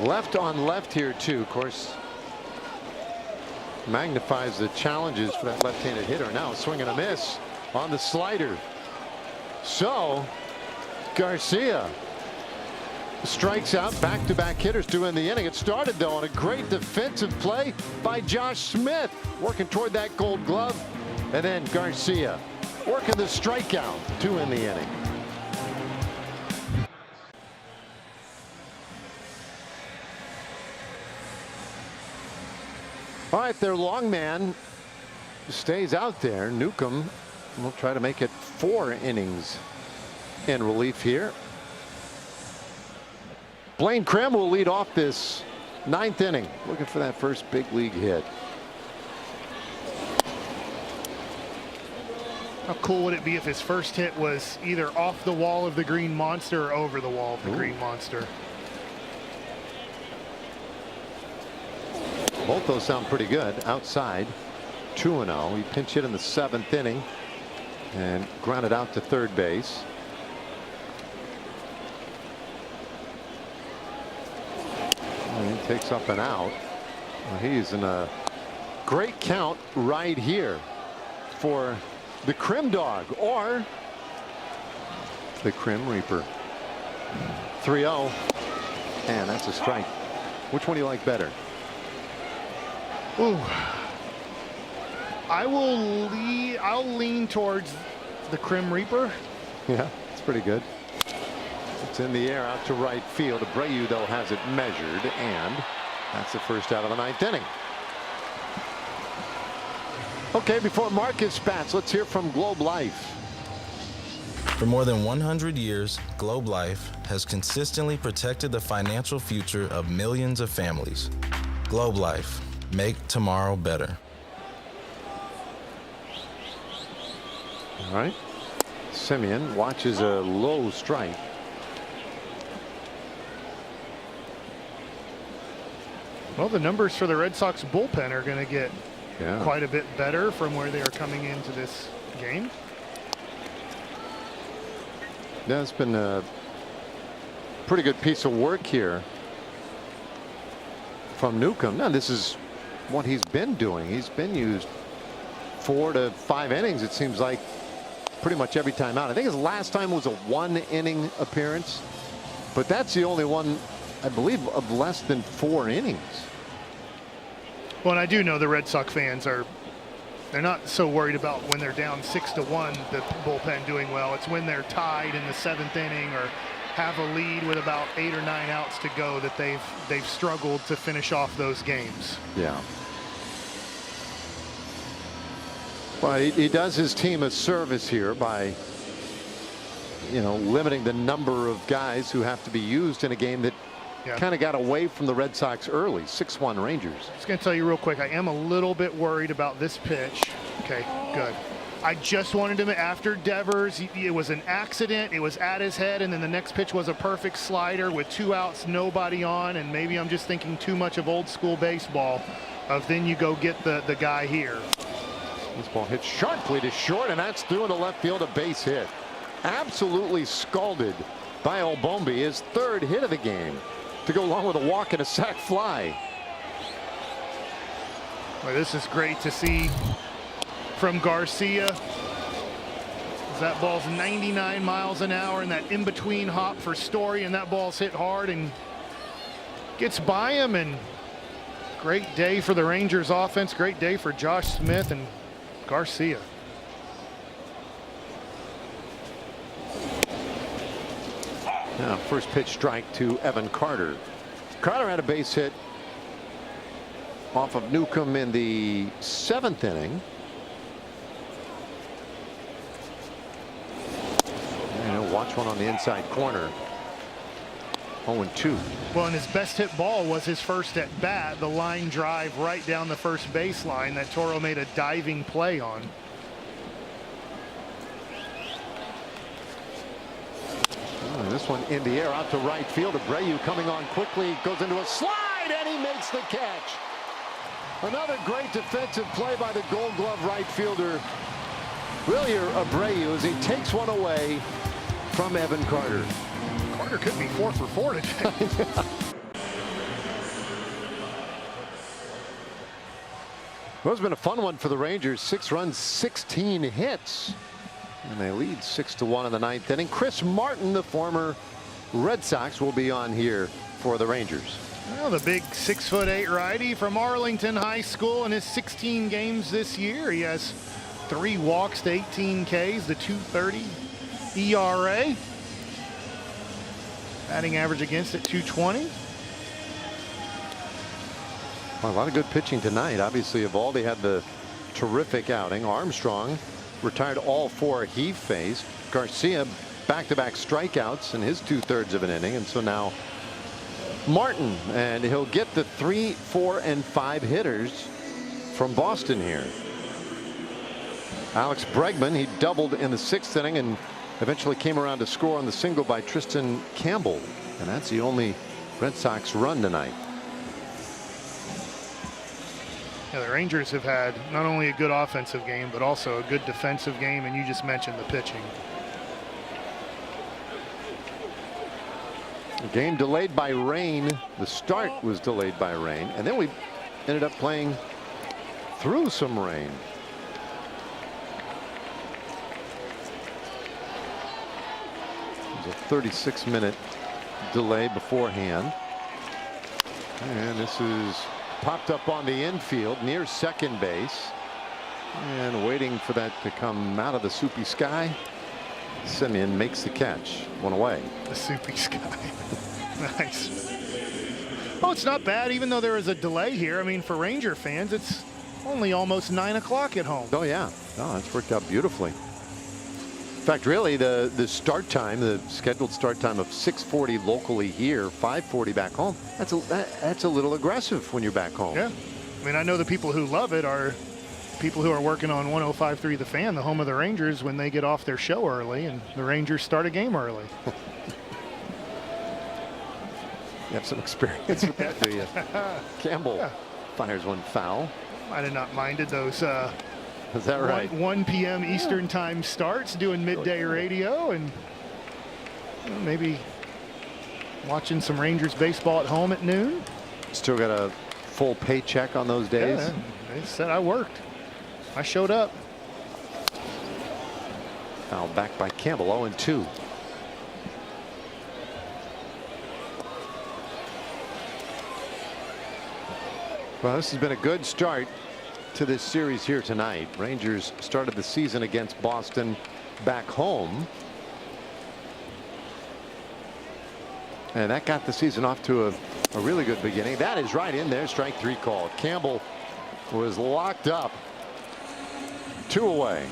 Left on left here, too. Of course, magnifies the challenges for that left-handed hitter. Now swing and a miss on the slider. So Garcia strikes out back-to-back hitters to end the inning. It started, though, on a great defensive play by Josh Smith, working toward that Gold Glove. And then Garcia working the strikeout to end the inning. All right, their long man stays out there. Newcomb will try to make it 4 innings in relief here. Blaine Crim will lead off this 9th inning, looking for that first big league hit. How cool would it be if his first hit was either off the wall of the Green Monster or over the wall of the Green Monster? Both those sound pretty good. Outside, 2-0. He pinch hit in the 7th inning and grounded out to third base. And he takes up an out. Well, he's in a great count right here for the Crim Dog, or the Crim Reaper. 3-0, and that's a strike. Which one do you like better? Ooh. I'll lean towards the Crim Reaper. Yeah, it's pretty good. It's in the air out to right field. Abreu, though, has it measured, and that's the first out of the 9th inning. Okay, before Marcus bats, let's hear from Globe Life. For more than 100 years, Globe Life has consistently protected the financial future of millions of families. Globe Life. Make tomorrow better. All right. Simeon watches a low strike. Well, the numbers for the Red Sox bullpen are going to get Yeah. quite a bit better from where they are coming into this game. Yeah, it's been a pretty good piece of work here from Newcomb. Now, this is what he's been doing. He's been used 4 to 5 innings, it seems like, pretty much every time out. I think his last time was a 1-inning appearance, but that's the only one, I believe, of less than 4 innings. Well, and I do know the Red Sox fans they're not so worried about when they're down 6-1, the bullpen doing well. It's when they're tied in the 7th inning or have a lead with about 8 or 9 outs to go that they've struggled to finish off those games. Yeah. But he does his team a service here by, limiting the number of guys who have to be used in a game that kind of got away from the Red Sox early. 6-1 Rangers. Just going to tell you real quick, I am a little bit worried about this pitch. Okay, good. I just wanted him after Devers. It was an accident. It was at his head, and then the next pitch was a perfect slider with 2 outs, nobody on, and maybe I'm just thinking too much of old school baseball of then you go get the guy here. This ball hits sharply to short, and that's through into left field, a base hit. Absolutely scalded by Olbombi, his 3rd hit of the game, to go along with a walk and a sac fly. Well, this is great to see from Garcia. That ball's 99 miles an hour, and that in-between hop for Story, and that ball's hit hard and gets by him. And great day for the Rangers offense. Great day for Josh Smith and Garcia. Now, first pitch strike to Evan Carter. Carter had a base hit off of Newcomb in the 7th inning. And watch one on the inside corner. 0-2. Well, and his best hit ball was his first at bat, the line drive right down the first baseline that Toro made a diving play on. This one in the air out to right field. Abreu coming on quickly, goes into a slide, and he makes the catch. Another great defensive play by the Gold Glove right fielder Wilyer Abreu as he takes one away from Evan Carter. Carter could be 4 for 4 today. Well, it's been a fun one for the Rangers. 6 runs, 16 hits. And they lead 6-1 in the 9th inning. Chris Martin, the former Red Sox, will be on here for the Rangers. Well, the big 6'8" righty from Arlington High School in his 16 games this year. He has 3 walks to 18 Ks, the .230 ERA. Batting average against it, .220. Well, a lot of good pitching tonight. Obviously, Eovaldi had the terrific outing. Armstrong retired all 4 he faced. Garcia back-to-back strikeouts in his 2/3 of an inning, and so now Martin, and he'll get the 3, 4, and 5 hitters from Boston here. Alex Bregman, he doubled in the 6th inning and eventually came around to score on the single by Tristan Campbell, and that's the only Red Sox run tonight. Yeah, the Rangers have had not only a good offensive game, but also a good defensive game, and you just mentioned the pitching. The game delayed by rain. The start was delayed by rain, and then we ended up playing through some rain. It was a 36-minute delay beforehand. And this is popped up on the infield near second base, and waiting for that to come out of the soupy sky. Semien makes the catch. One away. The soupy sky. Nice. Oh, it's not bad, even though there is a delay here. I mean, for Ranger fans, it's only almost 9 o'clock at home. Oh, yeah. Oh, that's worked out beautifully. In fact, really, the start time, the scheduled start time of 6:40 locally here, 5:40 back home, that's a little aggressive when you're back home. Yeah. I mean, I know the people who love it are people who are working on 105.3 The Fan, the home of the Rangers, when they get off their show early and the Rangers start a game early. You have some experience with that, do you? Campbell fires one foul. Might have not minded those Is that right? 1 p.m. Eastern time starts, doing midday radio, and maybe watching some Rangers baseball at home at noon. Still got a full paycheck on those days. Yeah, they said I worked. I showed up. Foul back by Campbell, 0-2. Well, this has been a good start to this series here tonight. Rangers started the season against Boston back home. And that got the season off to a really good beginning. That is right in there. Strike 3 called. Campbell was locked up. 2 away.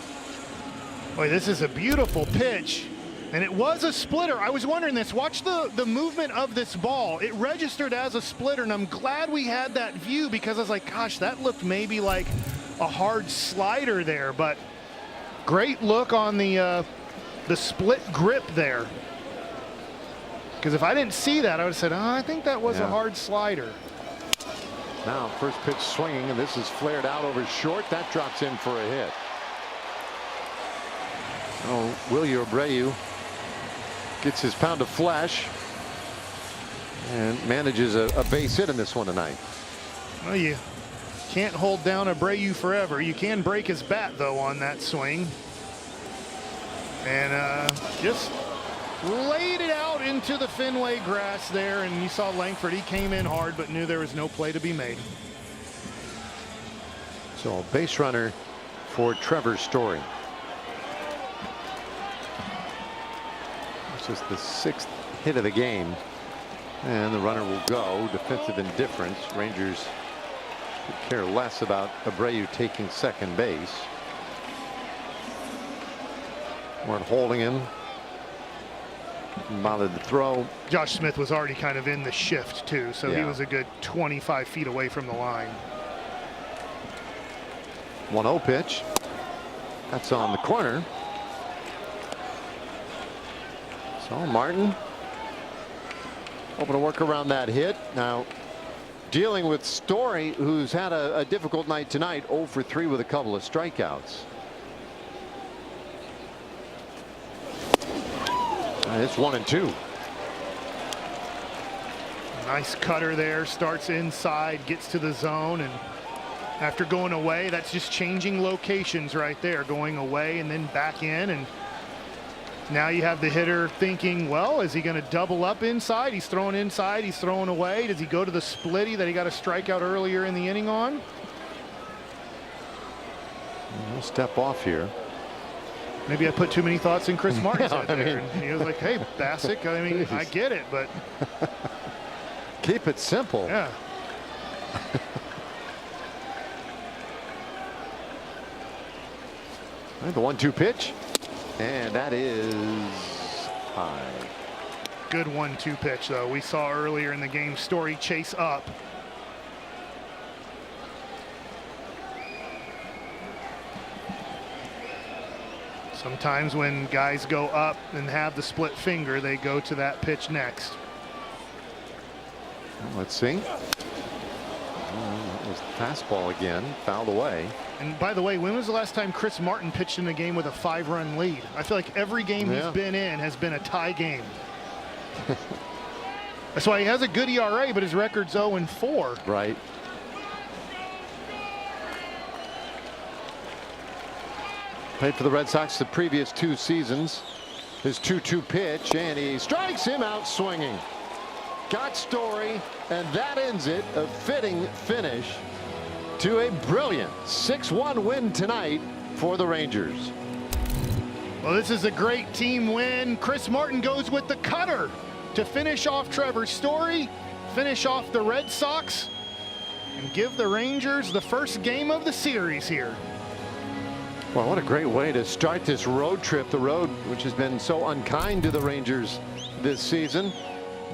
Boy, this is a beautiful pitch. And it was a splitter. I was wondering this. Watch the movement of this ball. It registered as a splitter, and I'm glad we had that view because I was like, gosh, that looked maybe like a hard slider there. But great look on the split grip there. Because if I didn't see that, I would have said, oh, I think that was a hard slider. Now, first pitch swinging, and this is flared out over short. That drops in for a hit. Oh, Wilyer Abreu gets his pound of flesh and manages a base hit in this one tonight. Well, you can't hold down Abreu forever. You can break his bat, though, on that swing. And just laid it out into the Fenway grass there, and you saw Langford. He came in hard, but knew there was no play to be made. So a base runner for Trevor Story. This is the 6th hit of the game, and the runner will go. Defensive indifference. Rangers could care less about Abreu taking second base. Weren't holding him. Didn't bother to throw. Josh Smith was already kind of in the shift too, so he was a good 25 feet away from the line. 1-0 pitch. That's on the corner. So Martin hoping to work around that hit. Now dealing with Story, who's had a difficult night tonight, 0 for 3 with a couple of strikeouts. It's 1-2. Nice cutter there, starts inside, gets to the zone, and after going away, that's just changing locations right there, going away and then back in. And now you have the hitter thinking, well, is he going to double up inside? He's throwing inside, he's throwing away. Does he go to the splitty that he got a strikeout earlier in the inning on? We'll step off here. Maybe I put too many thoughts in Chris Martin's head there. And he was like, hey, Bassick, I mean, I get it, but keep it simple. Yeah. The 1-2 pitch, and that is high. Good 1-2 pitch, though. We saw earlier in the game Story chase up. Sometimes when guys go up and have the split finger, they go to that pitch next. Well, let's see. That was the fastball again, fouled away. And by the way, when was the last time Chris Martin pitched in a game with a 5-run lead? I feel like every game he's been in has been a tie game. That's why he has a good ERA, but his record's 0-4. Right. Played for the Red Sox the previous 2 seasons. His 2-2 pitch, and he strikes him out swinging. Got Story, and that ends it. A fitting finish to a brilliant 6-1 win tonight for the Rangers. Well, this is a great team win. Chris Martin goes with the cutter to finish off Trevor Story, finish off the Red Sox, and give the Rangers the first game of the series here. Well, what a great way to start this road trip. The road, which has been so unkind to the Rangers this season.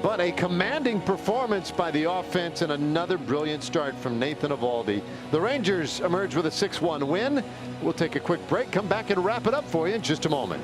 But a commanding performance by the offense and another brilliant start from Nathan Eovaldi. The Rangers emerge with a 6-1 win. We'll take a quick break, come back and wrap it up for you in just a moment.